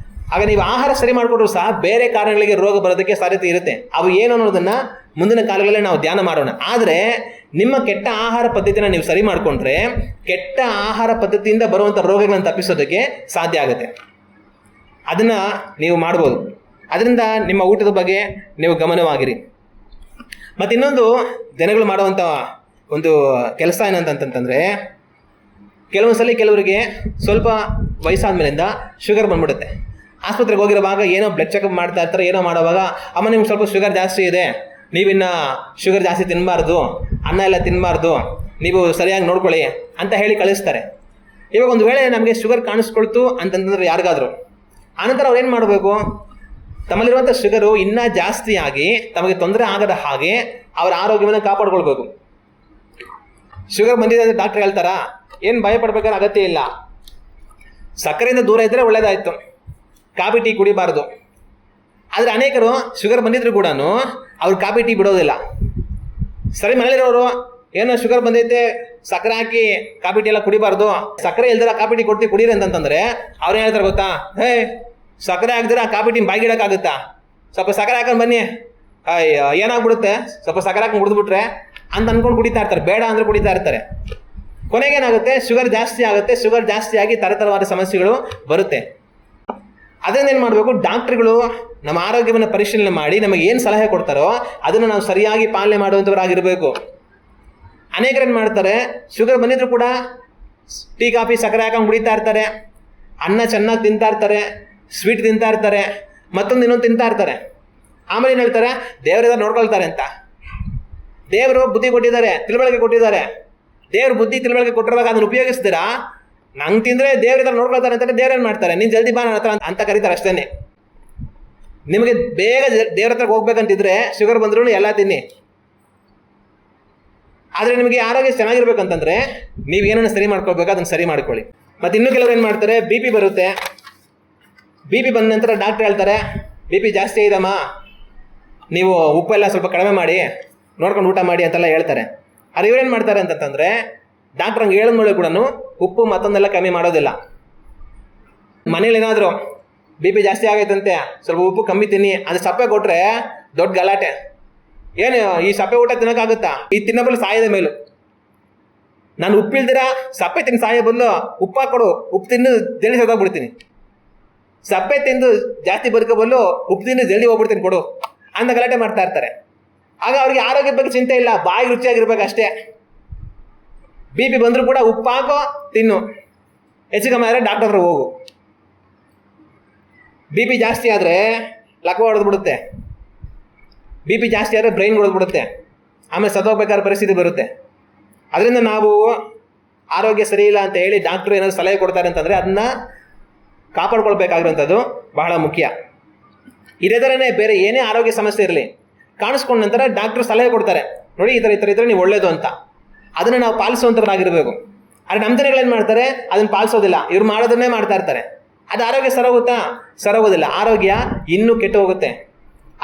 ಆಗ ನೀವು ಆಹಾರ ಸರಿ ಮಾಡಿಕೊಂಡ್ರೂ ಸಹ ಬೇರೆ ಕಾರಣಗಳಿಗೆ ರೋಗ ಬರೋದಕ್ಕೆ ಸಾಧ್ಯತೆ ಇರುತ್ತೆ. ಅವು ಏನು ಅನ್ನೋದನ್ನು ಮುಂದಿನ ಕಾಲಗಳಲ್ಲೇ ನಾವು ಧ್ಯಾನ ಮಾಡೋಣ. ಆದರೆ ನಿಮ್ಮ ಕೆಟ್ಟ ಆಹಾರ ಪದ್ಧತಿನ ನೀವು ಸರಿ ಮಾಡಿಕೊಂಡ್ರೆ ಕೆಟ್ಟ ಆಹಾರ ಪದ್ಧತಿಯಿಂದ ಬರುವಂಥ ರೋಗಗಳನ್ನು ತಪ್ಪಿಸೋದಕ್ಕೆ ಸಾಧ್ಯ ಆಗುತ್ತೆ. ಅದನ್ನು ನೀವು ಮಾಡ್ಬೋದು. ಅದರಿಂದ ನಿಮ್ಮ ಊಟದ ಬಗ್ಗೆ ನೀವು ಗಮನವಾಗಿರಿ. ಮತ್ತು ಇನ್ನೊಂದು ಜನಗಳು ಮಾಡುವಂಥ ಒಂದು ಕೆಲಸ ಏನಂತಂತಂದರೆ, ಕೆಲವೊಂದು ಸಲ ಕೆಲವರಿಗೆ ಸ್ವಲ್ಪ ವಯಸ್ಸಾದ ಮೇಲಿಂದ ಶುಗರ್ ಬಂದ್ಬಿಡುತ್ತೆ. ಆಸ್ಪತ್ರೆಗೆ ಹೋಗಿರುವಾಗ ಏನೋ ಬ್ಲಡ್ ಚೆಕಪ್ ಮಾಡ್ತಾ ಇರ್ತಾರೆ, ಏನೋ ಮಾಡೋವಾಗ ಅಮ್ಮ ನಿಮ್ಗೆ ಸ್ವಲ್ಪ ಶುಗರ್ ಜಾಸ್ತಿ ಇದೆ, ನೀವಿನ್ನು ಶುಗರ್ ಜಾಸ್ತಿ ತಿನ್ನಬಾರ್ದು, ಅನ್ನ ಎಲ್ಲ ತಿನ್ನಬಾರ್ದು, ನೀವು ಸರಿಯಾಗಿ ನೋಡ್ಕೊಳ್ಳಿ ಅಂತ ಹೇಳಿ ಕಳಿಸ್ತಾರೆ. ಇವಾಗ ಒಂದು ವೇಳೆ ನಮಗೆ ಶುಗರ್ ಕಾಣಿಸ್ಕೊಳ್ತು ಅಂತಂತಂದ್ರೆ ಯಾರಿಗಾದರೂ, ಆನಂತರ ಅವ್ರು ಏನು ಮಾಡಬೇಕು, ತಮ್ಮಲ್ಲಿರುವಂಥ ಶುಗರು ಇನ್ನೂ ಜಾಸ್ತಿಯಾಗಿ ತಮಗೆ ತೊಂದರೆ ಆಗದ ಹಾಗೆ ಅವರ ಆರೋಗ್ಯವನ್ನು ಕಾಪಾಡ್ಕೊಳ್ಬೇಕು. ಶುಗರ್ ಬಂದಿದೆ ಅಂದರೆ ಡಾಕ್ಟ್ರ್ ಹೇಳ್ತಾರಾ, ಏನು ಭಯ ಪಡ್ಬೇಕಾದ್ರೆ ಅಗತ್ಯ ಇಲ್ಲ. ಸಕ್ಕರೆಯಿಂದ ದೂರ ಇದ್ದರೆ ಒಳ್ಳೇದಾಯಿತು, ಕಾಫಿ ಟೀ ಕುಡಿಬಾರ್ದು. ಆದರೆ ಅನೇಕರು ಶುಗರ್ ಬಂದಿದ್ರು ಕೂಡ ಅವ್ರು ಕಾಫಿ ಟೀ ಬಿಡೋದಿಲ್ಲ. ಸರಿ, ಮನೇಲಿರೋರು ಏನೋ ಶುಗರ್ ಬಂದೈತೆ ಸಕ್ಕರೆ ಹಾಕಿ ಕಾಫಿ ಟೀ ಎಲ್ಲ ಕುಡಿಬಾರ್ದು, ಸಕ್ಕರೆ ಇಲ್ದಿರ ಕಾಫಿ ಟೀ ಕೊಡ್ತೀವಿ ಕುಡೀರಿ ಅಂತಂತಂದರೆ ಅವ್ರೇನು ಹೇಳ್ತಾರೆ ಗೊತ್ತಾ, ಹೇ ಸಕ್ಕರೆ ಹಾಕಿದ್ರೆ ಆ ಕಾಫಿ ಟೀ ಬಾಯಿಗಿಡೋಕ್ಕಾಗುತ್ತಾ, ಸ್ವಲ್ಪ ಸಕ್ಕರೆ ಹಾಕೊಂಡು ಬನ್ನಿ, ಏನಾಗ್ಬಿಡುತ್ತೆ ಸ್ವಲ್ಪ ಸಕ್ಕರೆ ಹಾಕೊಂಡು ಕುಡಿದ್ಬಿಟ್ರೆ ಅಂತ ಅಂದ್ಕೊಂಡು ಕುಡಿತಾ ಇರ್ತಾರೆ, ಬೇಡ ಅಂದರೆ ಕುಡಿತಾ ಇರ್ತಾರೆ. ಕೊನೆಗೇನಾಗುತ್ತೆ, ಶುಗರ್ ಜಾಸ್ತಿ ಆಗುತ್ತೆ. ಶುಗರ್ ಜಾಸ್ತಿಯಾಗಿ ಥರಥರವಾದ ಸಮಸ್ಯೆಗಳು ಬರುತ್ತೆ. ಅದರಿಂದ ಏನು ಮಾಡಬೇಕು, ಡಾಕ್ಟ್ರುಗಳು ನಮ್ಮ ಆರೋಗ್ಯವನ್ನು ಪರಿಶೀಲನೆ ಮಾಡಿ ನಮಗೆ ಏನು ಸಲಹೆ ಕೊಡ್ತಾರೋ ಅದನ್ನು ನಾವು ಸರಿಯಾಗಿ ಪಾಲನೆ ಮಾಡುವಂಥವರಾಗಿರಬೇಕು. ಅನೇಕರು ಏನು ಮಾಡ್ತಾರೆ, ಶುಗರ್ ಬಂದಿದ್ರು ಕೂಡ ಟೀ ಕಾಫಿ ಸಕ್ಕರೆ ಹಾಕೊಂಡು ಕುಡಿತಾ ಇರ್ತಾರೆ, ಅನ್ನ ಚೆನ್ನಾಗಿ ತಿಂತಾ ಇರ್ತಾರೆ, ಸ್ವೀಟ್ ತಿಂತಾ ಇರ್ತಾರೆ, ಮತ್ತೊಂದು ಇನ್ನೊಂದು ತಿಂತಾ ಇರ್ತಾರೆ. ಆಮೇಲೆ ಏನು ಹೇಳ್ತಾರೆ, ದೇವರೆಲ್ಲ ನೋಡ್ಕೊಳ್ತಾರೆ ಅಂತ. ದೇವರು ಬುದ್ಧಿ ಕೊಟ್ಟಿದ್ದಾರೆ, ತಿಳುವಳಿಕೆ ಕೊಟ್ಟಿದ್ದಾರೆ. ದೇವ್ರ ಬುದ್ಧಿ ತಿಳುವಳಿಕೆ ಕೊಟ್ಟಿರುವಾಗ ಅದನ್ನು ಉಪಯೋಗಿಸ್ತೀರಾ, ನಂಗೆ ತಿಂದರೆ ದೇವ್ರ ನೋಡ್ಕೊಳ್ತಾರೆ ಅಂತಂದರೆ ದೇವ್ರೇನು ಮಾಡ್ತಾರೆ, ನೀನು ಜಲ್ದಿ ಬಾ ನನ್ನ ಹತ್ರ ಅಂತ ಕರೀತಾರೆ ಅಷ್ಟೇ. ನಿಮಗೆ ಬೇಗ ದೇವ್ರ ಹತ್ರಕ್ಕೆ ಹೋಗ್ಬೇಕಂತಿದ್ರೆ ಶುಗರ್ ಬಂದ್ರೂ ಎಲ್ಲ ತಿನ್ನಿ. ಆದರೆ ನಿಮಗೆ ಆರೋಗ್ಯ ಚೆನ್ನಾಗಿರ್ಬೇಕಂತಂದರೆ ನೀವೇನನ್ನು ಸರಿ ಮಾಡ್ಕೊಳ್ಬೇಕು ಅದನ್ನು ಸರಿ ಮಾಡ್ಕೊಳ್ಳಿ. ಮತ್ತು ಇನ್ನೂ ಕೆಲವರು ಏನು ಮಾಡ್ತಾರೆ, ಬಿ ಪಿ ಬರುತ್ತೆ. ಬಿ ಪಿ ಬಂದ ನಂತರ ಡಾಕ್ಟ್ರ್ ಹೇಳ್ತಾರೆ ಬಿ ಪಿ ಜಾಸ್ತಿ ಇದಮ್ಮ, ನೀವು ಉಪ್ಪೆಲ್ಲ ಸ್ವಲ್ಪ ಕಡಿಮೆ ಮಾಡಿ, ನೋಡ್ಕೊಂಡು ಊಟ ಮಾಡಿ ಅಂತೆಲ್ಲ ಹೇಳ್ತಾರೆ. ಆದರೆ ಇವ್ರೇನು ಮಾಡ್ತಾರೆ ಅಂತಂತಂದರೆ, ಡಾಕ್ಟ್ರ್ ಹಂಗೆ ಹೇಳಿದ ಮೇಲೆ ಕೂಡ ಉಪ್ಪು ಮತ್ತೊಂದೆಲ್ಲ ಕಮ್ಮಿ ಮಾಡೋದಿಲ್ಲ. ಮನೇಲಿ ಏನಾದರೂ ಬಿ ಪಿ ಜಾಸ್ತಿ ಆಗೈತಂತೆ, ಸ್ವಲ್ಪ ಉಪ್ಪು ಕಮ್ಮಿ ತಿನ್ನಿ, ಅದು ಸಪ್ಪೆ ಕೊಟ್ಟರೆ ದೊಡ್ಡ ಗಲಾಟೆ. ಏನು ಈ ಸಪ್ಪೆ ಊಟ ತಿನ್ನೋಕ್ಕಾಗುತ್ತಾ? ಈ ತಿನ್ನಬಲ್ಲ ಸಾಯದ ಮೇಲೂ. ನಾನು ಉಪ್ಪಿಲ್ದಿರ ಸಪ್ಪೆ ತಿಂದು ಸಾಯೋ ಬದಲು ಉಪ್ಪು ಹಾಕೊಡು, ಉಪ್ಪು ತಿಂದು ಜಲ್ದಿ ಸತ್ತೋಗ್ಬಿಡ್ತೀನಿ. ಸಪ್ಪೆ ತಿಂದು ಜಾಸ್ತಿ ಬದುಕೋಬಲ್ಲು ಉಪ್ಪು ತಿಂದು ಜಲ್ದಿ ಹೋಗ್ಬಿಡ್ತೀನಿ ಕೊಡು ಅಂತ ಗಲಾಟೆ ಮಾಡ್ತಾ ಇರ್ತಾರೆ. ಆಗ ಅವ್ರಿಗೆ ಆರೋಗ್ಯದ ಬಗ್ಗೆ ಚಿಂತೆ ಇಲ್ಲ, ಬಾಯಿಗೆ ರುಚಿಯಾಗಿರ್ಬೇಕು ಅಷ್ಟೇ. ಬಿ ಪಿ ಬಂದರೂ ಕೂಡ ಉಪ್ಪು ಹಾಕೋ ತಿನ್ನು, ಹೆಚ್ಚು ಕಮ್ಮಿ ಆದರೆ ಡಾಕ್ಟರ್ ಹತ್ರ ಹೋಗು. ಬಿ ಪಿ ಜಾಸ್ತಿ ಆದರೆ ಲಕ್ವ ಹೊಡೆದ್ಬಿಡುತ್ತೆ, ಬಿ ಪಿ ಜಾಸ್ತಿ ಆದರೆ ಬ್ರೈನ್ ಹೊಡೆದ್ಬಿಡುತ್ತೆ, ಆಮೇಲೆ ಸತ್ತೋಗ್ಬೇಕಾದ್ರೆ ಪರಿಸ್ಥಿತಿ ಬರುತ್ತೆ. ಅದರಿಂದ ನಾವು ಆರೋಗ್ಯ ಸರಿ ಇಲ್ಲ ಅಂತ ಹೇಳಿ ಡಾಕ್ಟ್ರು ಏನಾದರೂ ಸಲಹೆ ಕೊಡ್ತಾರೆ ಅಂತಂದರೆ ಅದನ್ನ ಕಾಪಾಡ್ಕೊಳ್ಬೇಕಾಗಿರುವಂಥದ್ದು ಬಹಳ ಮುಖ್ಯ. ಇದೇ ಥರನೇ ಬೇರೆ ಏನೇ ಆರೋಗ್ಯ ಸಮಸ್ಯೆ ಇರಲಿ, ಕಾಣಿಸ್ಕೊಂಡ ನಂತರ ಡಾಕ್ಟ್ರು ಸಲಹೆ ಕೊಡ್ತಾರೆ, ನೋಡಿ ಈ ಥರ ಇದ್ರೆ ನೀವು ಒಳ್ಳೇದು ಅಂತ. ಅದನ್ನು ನಾವು ಪಾಲಿಸುವಂಥವ್ರಾಗಿರಬೇಕು. ಆದರೆ ನಮ್ಮ ಜನಗಳೇನು ಮಾಡ್ತಾರೆ, ಅದನ್ನು ಪಾಲಿಸೋದಿಲ್ಲ, ಇವ್ರು ಮಾಡೋದನ್ನೇ ಮಾಡ್ತಾ ಇರ್ತಾರೆ. ಅದು ಆರೋಗ್ಯ ಸರೋಗುತ್ತಾ? ಸರೋಗೋದಿಲ್ಲ, ಆರೋಗ್ಯ ಇನ್ನೂ ಕೆಟ್ಟು ಹೋಗುತ್ತೆ.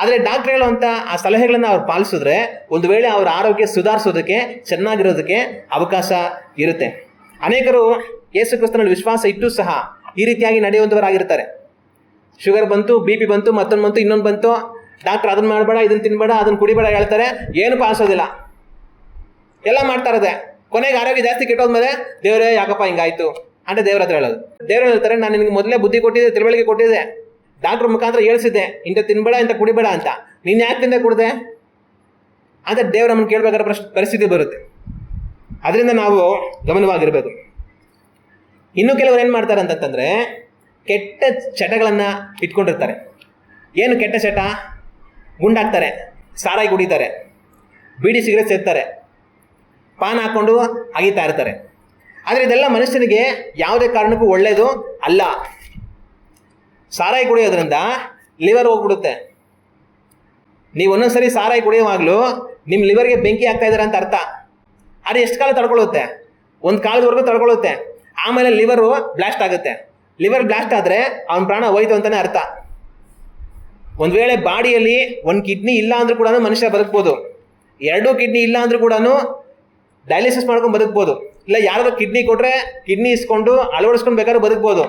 ಆದರೆ ಡಾಕ್ಟ್ರ್ ಹೇಳುವಂಥ ಆ ಸಲಹೆಗಳನ್ನು ಅವ್ರು ಪಾಲಿಸಿದ್ರೆ ಒಂದು ವೇಳೆ ಅವರ ಆರೋಗ್ಯ ಸುಧಾರಿಸೋದಕ್ಕೆ, ಚೆನ್ನಾಗಿರೋದಕ್ಕೆ ಅವಕಾಶ ಇರುತ್ತೆ. ಅನೇಕರು ಯೇಸು ಕ್ರಿಸ್ತನಲ್ಲಿ ವಿಶ್ವಾಸ ಇಟ್ಟು ಸಹ ಈ ರೀತಿಯಾಗಿ ನಡೆಯುವಂಥವರಾಗಿರ್ತಾರೆ. ಶುಗರ್ ಬಂತು, ಬಿ ಪಿ ಬಂತು, ಮತ್ತೊಂದು ಬಂತು, ಇನ್ನೊಂದು ಬಂತು, ಡಾಕ್ಟ್ರ್ ಅದನ್ನು ಮಾಡಬೇಡ, ಇದನ್ನು ತಿನ್ಬೇಡ, ಅದನ್ನು ಕುಡಿಬೇಡ ಹೇಳ್ತಾರೆ, ಏನು ಪಾಲಿಸೋದಿಲ್ಲ, ಎಲ್ಲ ಮಾಡ್ತಾ ಇರೋದೆ. ಕೊನೆಗೆ ಆರೋಗ್ಯ ಜಾಸ್ತಿ ಕೆಟ್ಟೋದ್ಮೇಲೆ ದೇವರೇ ಯಾಕಪ್ಪ ಹಿಂಗಾಯ್ತು ಅಂತ ದೇವ್ರ ಹತ್ರ ಹೇಳೋದು. ದೇವ್ರು ಹೇಳ್ತಾರೆ, ನಾನು ನಿನಗೆ ಮೊದಲೇ ಬುದ್ಧಿ ಕೊಟ್ಟಿದ್ದೆ, ತಿಳುವಳಿಕೆ ಕೊಟ್ಟಿದ್ದೆ, ಡಾಕ್ಟ್ರ್ ಮುಖಾಂತರ ಹೇಳಿಸಿದ್ದೆ, ಇಂಥ ತಿನ್ಬೇಡ, ಇಂಥ ಕುಡಿಬೇಡ ಅಂತ, ನೀನು ಯಾಕೆ ತಿಂದೆ ಕುಡ್ದೆ ಅಂತ ದೇವ್ರ ನಮ್ಮನ್ನು ಕೇಳಬೇಕಾದ್ರೆ ಪರಿಸ್ಥಿತಿ ಬರುತ್ತೆ. ಅದರಿಂದ ನಾವು ಗಮನವಾಗಿರಬೇಕು. ಇನ್ನೂ ಕೆಲವರು ಏನು ಮಾಡ್ತಾರೆ ಅಂತಂತಂದರೆ, ಕೆಟ್ಟ ಚಟಗಳನ್ನು ಇಟ್ಕೊಂಡಿರ್ತಾರೆ. ಏನು ಕೆಟ್ಟ ಚಟ? ಗುಂಡಾಕ್ತಾರೆ, ಸಾರಾಯಿ ಕುಡಿತಾರೆ, ಬೀಡಿ ಸಿಗರೇಟ್ ಸೇರ್ತಾರೆ, ಪಾನ್ ಹಾಕ್ಕೊಂಡು ಅಗಿತಾ ಇರ್ತಾರೆ. ಆದರೆ ಇದೆಲ್ಲ ಮನುಷ್ಯನಿಗೆ ಯಾವುದೇ ಕಾರಣಕ್ಕೂ ಒಳ್ಳೆಯದು ಅಲ್ಲ. ಸಾರಾಯಿ ಕುಡಿಯೋದ್ರಿಂದ ಲಿವರ್ ಹೋಗ್ಬಿಡುತ್ತೆ. ನೀವು ಒಂದೊಂದ್ಸರಿ ಸಾರಾಯಿ ಕುಡಿಯೋವಾಗಲೂ ನಿಮ್ಮ ಲಿವರ್ಗೆ ಬೆಂಕಿ ಆಗ್ತಾ ಇದ್ದಾರೆ ಅಂತ ಅರ್ಥ. ಅದು ಎಷ್ಟು ಕಾಲ ತಡ್ಕೊಳ್ಳುತ್ತೆ? ಒಂದು ಕಾಲದವರೆಗೂ ತಡ್ಕೊಳ್ಳುತ್ತೆ, ಆಮೇಲೆ ಲಿವರು ಬ್ಲಾಸ್ಟ್ ಆಗುತ್ತೆ. ಲಿವರ್ ಬ್ಲಾಸ್ಟ್ ಆದರೆ ಅವನ ಪ್ರಾಣ ಹೋಯ್ತು ಅಂತಲೇ ಅರ್ಥ. ಒಂದು ವೇಳೆ ಬಾಡಿಯಲ್ಲಿ ಒಂದು ಕಿಡ್ನಿ ಇಲ್ಲ ಅಂದರೂ ಕೂಡ ಮನುಷ್ಯ ಬದುಕ್ಬೋದು, 2 ಕಿಡ್ನಿ ಇಲ್ಲ ಅಂದರೂ ಕೂಡ ಡಯಾಲಿಸಿಸ್ ಮಾಡ್ಕೊಂಡು ಬದುಕ್ಬೋದು, ಇಲ್ಲ ಯಾರಾದ್ರೂ ಕಿಡ್ನಿ ಕೊಟ್ಟರೆ ಕಿಡ್ನಿ ಇಸ್ಕೊಂಡು ಅಳವಡಿಸ್ಕೊಂಡು ಬೇಕಾದ್ರೂ ಬದುಕ್ಬೋದು.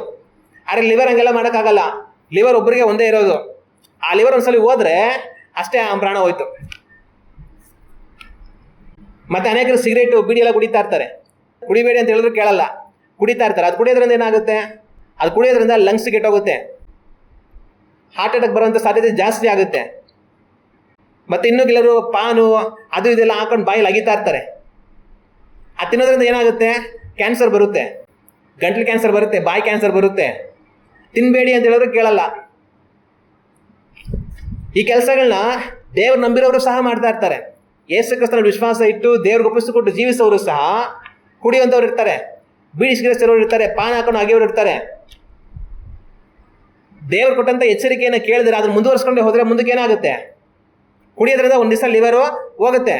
ಆದರೆ ಲಿವರ್ ಹಂಗೆಲ್ಲ ಮಾಡೋಕ್ಕಾಗಲ್ಲ. ಲಿವರ್ ಒಬ್ಬರಿಗೆ ಒಂದೇ ಇರೋದು. ಆ ಲಿವರ್ ಒಂದ್ಸಲಿ ಹೋದರೆ ಅಷ್ಟೇ ಆ ಪ್ರಾಣ ಹೋಯ್ತು. ಮತ್ತು ಅನೇಕರು ಸಿಗರೇಟು, ಬೀಡಿ ಎಲ್ಲ ಕುಡಿತಾ ಇರ್ತಾರೆ. ಕುಡಿಬೇಡಿ ಅಂತ ಹೇಳಿದ್ರು ಕೇಳಲ್ಲ, ಕುಡಿತಾ ಇರ್ತಾರೆ. ಅದು ಕುಡಿಯೋದ್ರಿಂದ ಏನಾಗುತ್ತೆ? ಅದು ಕುಡಿಯೋದ್ರಿಂದ ಲಂಗ್ಸ್ ಕೆಟ್ಟೋಗುತ್ತೆ, ಹಾರ್ಟ್ ಅಟ್ಯಾಕ್ ಬರುವಂಥ ಸಾಧ್ಯತೆ ಜಾಸ್ತಿ ಆಗುತ್ತೆ. ಮತ್ತು ಇನ್ನೂ ಕೆಲವರು ಪಾನು ಅದು ಇದೆಲ್ಲ ಹಾಕೊಂಡು ಬಾಯಲ್ಲಿ ಅಗಿತಾ ಇರ್ತಾರೆ. ಅದು ತಿನ್ನೋದ್ರಿಂದ ಏನಾಗುತ್ತೆ? ಕ್ಯಾನ್ಸರ್ ಬರುತ್ತೆ, ಗಂಟ್ಲು ಕ್ಯಾನ್ಸರ್ ಬರುತ್ತೆ, ಬಾಯಿ ಕ್ಯಾನ್ಸರ್ ಬರುತ್ತೆ. ತಿನ್ನಬೇಡಿ ಅಂತ ಹೇಳಿದ್ರು ಕೇಳಲ್ಲ. ಈ ಕೆಲಸಗಳನ್ನ ದೇವ್ರು ನಂಬಿರೋರು ಸಹ ಮಾಡ್ತಾ ಇರ್ತಾರೆ. ಯೇಸು ಕ್ರಿಸ್ತನಲ್ಲಿ ವಿಶ್ವಾಸ ಇಟ್ಟು ದೇವ್ರಿಗೆ ಒಪ್ಪಿಸಿಕೊಟ್ಟು ಜೀವಿಸೋರು ಸಹ ಕುಡಿಯುವಂಥವ್ರು ಇರ್ತಾರೆ, ಬೀಡಿ ಸಿಗರೇಟ್ ಸೇರೋರು ಇರ್ತಾರೆ, ಪಾನ್ ಹಾಕೊಂಡು ಅಗೆಯೋರು ಇರ್ತಾರೆ. ದೇವ್ರು ಕೊಟ್ಟಂಥ ಎಚ್ಚರಿಕೆಯನ್ನು ಕೇಳಿದ್ರೆ ಅದನ್ನು ಮುಂದುವರಿಸ್ಕೊಂಡೆ ಹೋದರೆ ಮುಂದಕ್ಕೆ ಏನಾಗುತ್ತೆ? ಕುಡಿಯೋದ್ರಿಂದ ಒಂದು ದಿವಸ ಲಿವರು ಹೋಗುತ್ತೆ,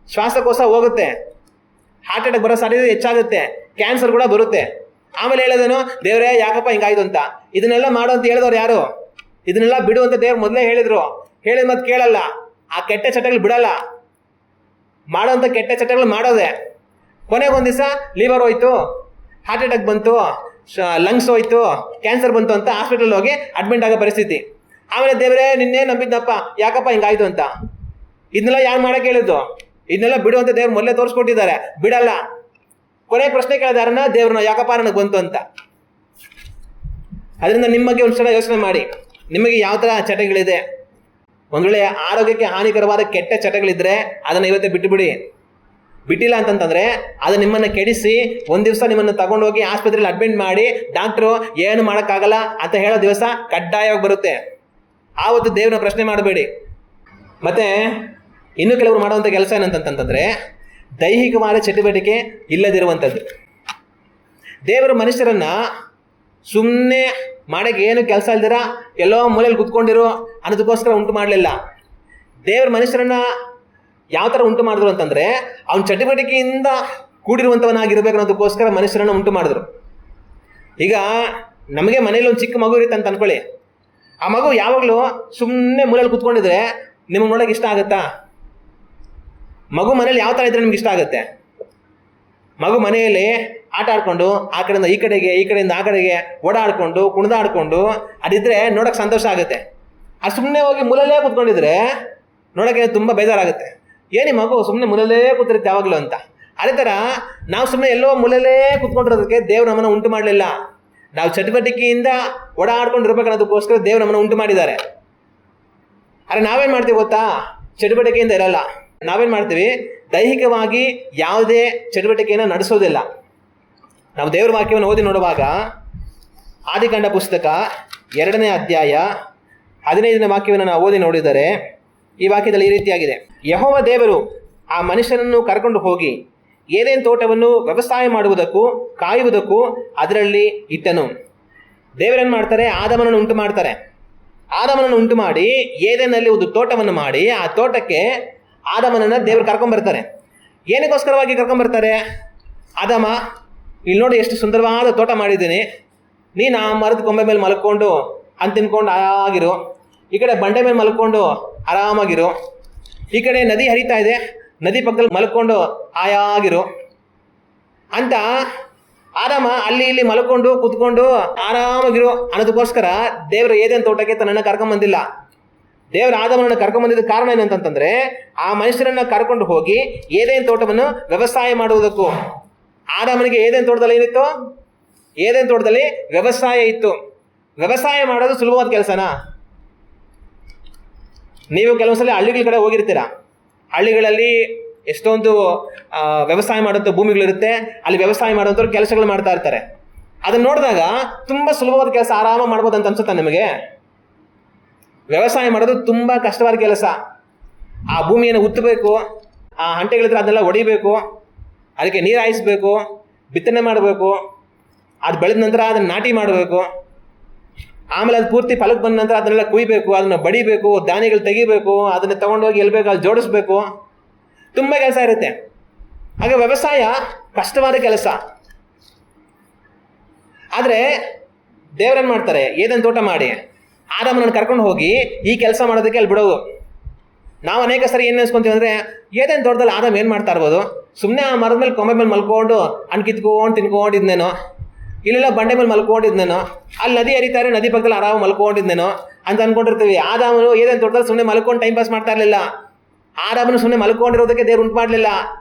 ಶ್ವಾಸಕೋಶ ಹೋಗುತ್ತೆ, ಹಾರ್ಟ್ ಅಟ್ಯಾಕ್ ಬರೋ ಸಾಧ್ಯತೆ ಹೆಚ್ಚಾಗುತ್ತೆ, ಕ್ಯಾನ್ಸರ್ ಕೂಡ ಬರುತ್ತೆ. ಆಮೇಲೆ ಹೇಳೋದೇನು? ದೇವರೇ ಯಾಕಪ್ಪ ಹಿಂಗಾಯ್ತು ಅಂತ. ಇದನ್ನೆಲ್ಲ ಮಾಡು ಅಂತ ಹೇಳಿದವ್ರು ಯಾರು? ಇದನ್ನೆಲ್ಲ ಬಿಡು ಅಂತ ದೇವ್ರು ಮೊದಲೇ ಹೇಳಿದ್ರು. ಹೇಳಿದ ಮತ್ತೆ ಕೇಳಲ್ಲ, ಆ ಕೆಟ್ಟ ಚಟಗಳು ಬಿಡಲ್ಲ, ಮಾಡೋವಂಥ ಕೆಟ್ಟ ಚಟಗಳು ಮಾಡೋದೆ. ಕೊನೆಗೆ ಒಂದು ದಿವಸ ಲಿವರ್ ಹೋಯ್ತು, ಹಾರ್ಟ್ ಅಟ್ಯಾಕ್ ಬಂತು, ಲಂಗ್ಸ್ ಹೋಯ್ತು, ಕ್ಯಾನ್ಸರ್ ಬಂತು ಅಂತ ಹಾಸ್ಪಿಟಲ್ ಹೋಗಿ ಅಡ್ಮಿಟ್ ಆಗೋ ಪರಿಸ್ಥಿತಿ. ಆಮೇಲೆ ದೇವರೇ ನಿನ್ನೆ ನಂಬಿದ್ನಪ್ಪ, ಯಾಕಪ್ಪ ಹಿಂಗಾಯ್ತು ಅಂತ. ಇದನ್ನೆಲ್ಲ ಯಾರು ಮಾಡೋಕ್ಕೆ ಹೇಳಿದ್ದು? ಇದನ್ನೆಲ್ಲ ಬಿಡು ಅಂತ ದೇವ್ರು ಮೊದಲೇ ತೋರಿಸ್ಕೊಟ್ಟಿದ್ದಾರೆ, ಬಿಡಲ್ಲ. ಕೊನೆಗೆ ಪ್ರಶ್ನೆ ಕೇಳಿದ ಯಾರನ್ನ? ದೇವ್ರನ್ನ, ಯಾಕಪ್ಪ ನನಗೆ ಬಂತು ಅಂತ. ಅದರಿಂದ ನಿಮ್ಮ ಬಗ್ಗೆ ಒಂದು ಸಲ ಯೋಚನೆ ಮಾಡಿ, ನಿಮಗೆ ಯಾವ ಥರ ಚಟಗಳಿದೆ. ಒಂದು ವೇಳೆ ಆರೋಗ್ಯಕ್ಕೆ ಹಾನಿಕರವಾದ ಕೆಟ್ಟ ಚಟಗಳಿದ್ದರೆ ಅದನ್ನು ಇವತ್ತೇ ಬಿಟ್ಟುಬಿಡಿ. ಬಿಟ್ಟಿಲ್ಲ ಅಂತಂತಂದರೆ ಅದು ನಿಮ್ಮನ್ನು ಕೆಡಿಸಿ ಒಂದು ದಿವಸ ನಿಮ್ಮನ್ನು ತಗೊಂಡೋಗಿ ಆಸ್ಪತ್ರೆಯಲ್ಲಿ ಅಡ್ಮಿಟ್ ಮಾಡಿ ಡಾಕ್ಟ್ರು ಏನು ಮಾಡೋಕ್ಕಾಗಲ್ಲ ಅಂತ ಹೇಳೋ ದಿವಸ ಕಡ್ಡಾಯವಾಗಿ ಬರುತ್ತೆ. ಆವತ್ತು ದೇವ್ರನ್ನ ಪ್ರಶ್ನೆ ಮಾಡಬೇಡಿ. ಮತ್ತು ಇನ್ನೂ ಕೆಲವರು ಮಾಡುವಂಥ ಕೆಲಸ ಏನಂತಂತಂದರೆ ದೈಹಿಕವಾದ ಚಟುವಟಿಕೆ ಇಲ್ಲದಿರುವಂಥದ್ದು. ದೇವರು ಮನುಷ್ಯರನ್ನು ಸುಮ್ಮನೆ ಮಾಡೋಕ್ಕೆ ಏನು ಕೆಲಸ ಇಲ್ದಿರ ಎಲ್ಲೋ ಮೂಲೆಯಲ್ಲಿ ಕುತ್ಕೊಂಡಿರೋ ಅನ್ನೋದಕ್ಕೋಸ್ಕರ ಉಂಟು ಮಾಡಲಿಲ್ಲ. ದೇವರು ಮನುಷ್ಯರನ್ನು ಯಾವ ಥರ ಉಂಟು ಮಾಡಿದ್ರು ಅಂತಂದರೆ ಅವನ ಚಟುವಟಿಕೆಯಿಂದ ಕೂಡಿರುವಂಥವನಾಗಿರ್ಬೇಕು ಅನ್ನೋದಕ್ಕೋಸ್ಕರ ಮನುಷ್ಯರನ್ನು ಉಂಟು ಮಾಡಿದ್ರು. ಈಗ ನಮಗೆ ಮನೇಲಿ ಒಂದು ಚಿಕ್ಕ ಮಗು ಇರುತ್ತೆ ಅಂತ ಅನ್ಕೊಳ್ಳಿ. ಆ ಮಗು ಯಾವಾಗಲೂ ಸುಮ್ಮನೆ ಮೂಲೆಯಲ್ಲಿ ಕೂತ್ಕೊಂಡಿದ್ರೆ ನಿಮಗೆ ನೋಡೋಕೆ ಇಷ್ಟ ಆಗುತ್ತಾ? ಮಗು ಮನೇಲಿ ಯಾವ ಥರ ಇದ್ರೆ ನಿಮ್ಗೆ ಇಷ್ಟ ಆಗುತ್ತೆ? ಮಗು ಮನೆಯಲ್ಲಿ ಆಟ ಆಡ್ಕೊಂಡು ಆ ಕಡೆಯಿಂದ ಈ ಕಡೆಗೆ, ಈ ಕಡೆಯಿಂದ ಆ ಕಡೆಗೆ ಓಡಾಡ್ಕೊಂಡು ಕುಣಿದಾಡ್ಕೊಂಡು ಅದಿದ್ರೆ ನೋಡೋಕೆ ಸಂತೋಷ ಆಗುತ್ತೆ. ಅದು ಸುಮ್ಮನೆ ಹೋಗಿ ಮೂಲೆಯಲ್ಲೇ ಕೂತ್ಕೊಂಡಿದ್ರೆ ನೋಡೋಕ್ಕೆ ತುಂಬ ಬೇಜಾರಾಗುತ್ತೆ. ಏನಿ ಮಗು ಸುಮ್ಮನೆ ಮೂಲೆಯಲ್ಲೇ ಕೂತಿರುತ್ತೆ ಯಾವಾಗಲೂ ಅಂತ. ಅದೇ ಥರ ನಾವು ಸುಮ್ಮನೆ ಎಲ್ಲೋ ಮೂಲೆಯಲ್ಲೇ ಕೂತ್ಕೊಂಡಿರೋದಕ್ಕೆ ದೇವ್ರು ನಮ್ಮನ್ನು ಉಂಟು ಮಾಡಲಿಲ್ಲ. ನಾವು ಚಟುವಟಿಕೆಯಿಂದ ಓಡಾಡ್ಕೊಂಡು ಇರಬೇಕನ್ನೋದಕ್ಕೋಸ್ಕರ ದೇವ್ರು ನಮ್ಮನ್ನು ಉಂಟು ಮಾಡಿದ್ದಾರೆ. ಆದರೆ ನಾವೇನು ಮಾಡ್ತೀವಿ ಗೊತ್ತಾ? ಚಟುವಟಿಕೆಯಿಂದ ಇರಲ್ಲ. ನಾವೇನು ಮಾಡ್ತೀವಿ? ದೈಹಿಕವಾಗಿ ಯಾವುದೇ ಚಟುವಟಿಕೆಯನ್ನು ನಡೆಸೋದಿಲ್ಲ. ನಾವು ದೇವ್ರ ವಾಕ್ಯವನ್ನು ಓದಿ ನೋಡುವಾಗ ಆದಿಕಾಂಡ ಪುಸ್ತಕ 2ನೇ ಅಧ್ಯಾಯ 15ನೇ ವಾಕ್ಯವನ್ನು ನಾವು ಓದಿ ನೋಡಿದರೆ ಈ ವಾಕ್ಯದಲ್ಲಿ ಈ ರೀತಿಯಾಗಿದೆ. ಯೆಹೋವ ದೇವರು ಆ ಮನುಷ್ಯನನ್ನು ಕರ್ಕೊಂಡು ಹೋಗಿ ಏದೇನ್ ತೋಟವನ್ನು ವ್ಯವಸಾಯ ಮಾಡುವುದಕ್ಕೂ ಕಾಯುವುದಕ್ಕೂ ಅದರಲ್ಲಿ ಇಟ್ಟನು. ದೇವರೇನು ಮಾಡ್ತಾರೆ? ಆದಾಮನನ್ನು ಉಂಟು ಮಾಡ್ತಾರೆ. ಆದಾಮನನ್ನು ಉಂಟು ಮಾಡಿ ಏದೇನಲ್ಲಿ ಒಂದು ತೋಟವನ್ನು ಮಾಡಿ ಆ ತೋಟಕ್ಕೆ ಆದಾಮನನ್ನು ದೇವರು ಕರ್ಕೊಂಡ್ಬರ್ತಾರೆ. ಏನಕ್ಕೋಸ್ಕರವಾಗಿ ಕರ್ಕೊಂಡ್ಬರ್ತಾರೆ? ಆದಾಮ, ಇಲ್ಲಿ ನೋಡಿ ಎಷ್ಟು ಸುಂದರವಾದ ತೋಟ ಮಾಡಿದ್ದೀನಿ, ನೀನು ಆ ಮರದ ಕೊಂಬೆ ಮೇಲೆ ಮಲ್ಕೊಂಡು ಅಂತ ತಿನ್ಕೊಂಡು ಆಗಿರು, ಈ ಕಡೆ ಬಂಡೆ ಮೇಲೆ ಮಲ್ಕೊಂಡು ಆರಾಮಾಗಿರು, ಈ ಕಡೆ ನದಿ ಹರಿತಾ ಇದೆ, ನದಿ ಪಕ್ಕದಲ್ಲಿ ಮಲ್ಕೊಂಡು ಆಯಾಗಿರು ಅಂತ ಆರಾಮ ಅಲ್ಲಿ ಇಲ್ಲಿ ಮಲ್ಕೊಂಡು ಕೂತ್ಕೊಂಡು ಆರಾಮಾಗಿರು ಅನ್ನೋದಕ್ಕೋಸ್ಕರ ದೇವರು ಏದೇನು ತೋಟಕ್ಕೆ ತನ್ನನ್ನು ಕರ್ಕೊಂಬಂದಿಲ್ಲ. ದೇವರು ಆದಾಮನನ್ನು ಕರ್ಕೊಂಬಂದಿದ್ದ ಕಾರಣ ಏನಂತಂದ್ರೆ ಆ ಮನುಷ್ಯರನ್ನ ಕರ್ಕೊಂಡು ಹೋಗಿ ಏದೇನು ತೋಟವನ್ನು ವ್ಯವಸಾಯ ಮಾಡುವುದಕ್ಕೂ. ಆದಾಮನಿಗೆ ಏದೇನು ತೋಟದಲ್ಲಿ ಏನಿತ್ತು? ಏದೇನು ತೋಟದಲ್ಲಿ ವ್ಯವಸಾಯ ಇತ್ತು. ವ್ಯವಸಾಯ ಮಾಡೋದು ಸುಲಭವಾದ ಕೆಲಸನಾ? ನೀವು ಕೆಲವೊಂದ್ಸಲ ಹಳ್ಳಿಗಳ ಕಡೆ ಹೋಗಿರ್ತೀರ. ಹಳ್ಳಿಗಳಲ್ಲಿ ಎಷ್ಟೊಂದು ವ್ಯವಸಾಯ ಮಾಡೋಂಥ ಭೂಮಿಗಳಿರುತ್ತೆ. ಅಲ್ಲಿ ವ್ಯವಸಾಯ ಮಾಡೋಂಥವ್ರು ಕೆಲಸಗಳು ಮಾಡ್ತಾ ಇರ್ತಾರೆ. ಅದನ್ನು ನೋಡಿದಾಗ ತುಂಬ ಸುಲಭವಾದ ಕೆಲಸ, ಆರಾಮಾಗಿ ಮಾಡ್ಬೋದು ಅಂತ ಅನ್ಸುತ್ತಾ ನಿಮಗೆ? ವ್ಯವಸಾಯ ಮಾಡೋದು ತುಂಬ ಕಷ್ಟವಾದ ಕೆಲಸ. ಆ ಭೂಮಿಯನ್ನು ಉತ್ತಬೇಕು, ಆ ಹಂಟೆಗಳಿದ್ರೆ ಅದನ್ನೆಲ್ಲ ಹೊಡಿಬೇಕು, ಅದಕ್ಕೆ ನೀರು ಹಾಯಿಸ್ಬೇಕು, ಬಿತ್ತನೆ ಮಾಡಬೇಕು, ಅದು ಬೆಳೆದ ನಂತರ ಅದನ್ನು ನಾಟಿ ಮಾಡಬೇಕು, ಆಮೇಲೆ ಅದು ಪೂರ್ತಿ ಫಲಕ್ಕೆ ಬಂದ ನಂತರ ಅದನ್ನೆಲ್ಲ ಕುಯ್ಬೇಕು, ಅದನ್ನು ಬಡಿಬೇಕು, ಧಾನ್ಯಗಳು ತೆಗಿಬೇಕು, ಅದನ್ನು ತೊಗೊಂಡೋಗಿ ಎಲ್ಲಿ ಬೇಕು ಅಲ್ಲಿ ಜೋಡಿಸ್ಬೇಕು, ತುಂಬ ಕೆಲಸ ಇರುತ್ತೆ. ಹಾಗೆ ವ್ಯವಸಾಯ ಕಷ್ಟವಾದ ಕೆಲಸ. ಆದರೆ ದೇವರೇನು ಮಾಡ್ತಾರೆ? ಏದೇನು ತೋಟ ಮಾಡಿ ಆದಾಮನನ್ನು ಕರ್ಕೊಂಡು ಹೋಗಿ ಈ ಕೆಲಸ ಮಾಡೋದಕ್ಕೆ ಅಲ್ಲಿ ಬಿಡೋದು. ನಾವು ಅನೇಕ ಸರಿ ಏನು ನೆನೆಸ್ಕೊಂತೀವಿ ಅಂದರೆ ಏದೇನು ತೋಟದಲ್ಲಿ ಆದಾಮ ಏನು ಮಾಡ್ತಾ ಇರ್ಬೋದು? ಸುಮ್ಮನೆ ಆ ಮರದ ಮೇಲೆ ಕೊಂಬೆ ಮೇಲೆ ಮಲ್ಕೊಂಡು ಹಣ್ಣು ಕಿತ್ಕೊಂಡು ತಿನ್ಕೊಂಡಿದ್ನೇನೋ, ಇಲ್ಲೆಲ್ಲ ಬಂಡೆ ಮೇಲೆ ಮಲ್ಕೊಂಡಿದ್ನೇನೋ, ಅಲ್ಲಿ ನದಿ ಹರಿತಾರೆ, ನದಿ ಪಕ್ಕದಲ್ಲಿ ಆರಾಮ ಮಲ್ಕೊಂಡಿದ್ನೇನೋ ಅಂತ ಅಂದ್ಕೊಂಡಿರ್ತೀವಿ. ಆದಾಮನು ಏದೇನು ತೋಟದಲ್ಲಿ ಸುಮ್ಮನೆ ಮಲ್ಕೊಂಡು ಟೈಮ್ ಪಾಸ್ ಮಾಡ್ತಾ ಇರಲಿಲ್ಲ. ಆದಾಮನು ಸುಮ್ಮನೆ ಮಲ್ಕೊಂಡಿರೋದಕ್ಕೆ ದೇವ್ರು ಉಂಟು ಮಾಡಲಿಲ್ಲ.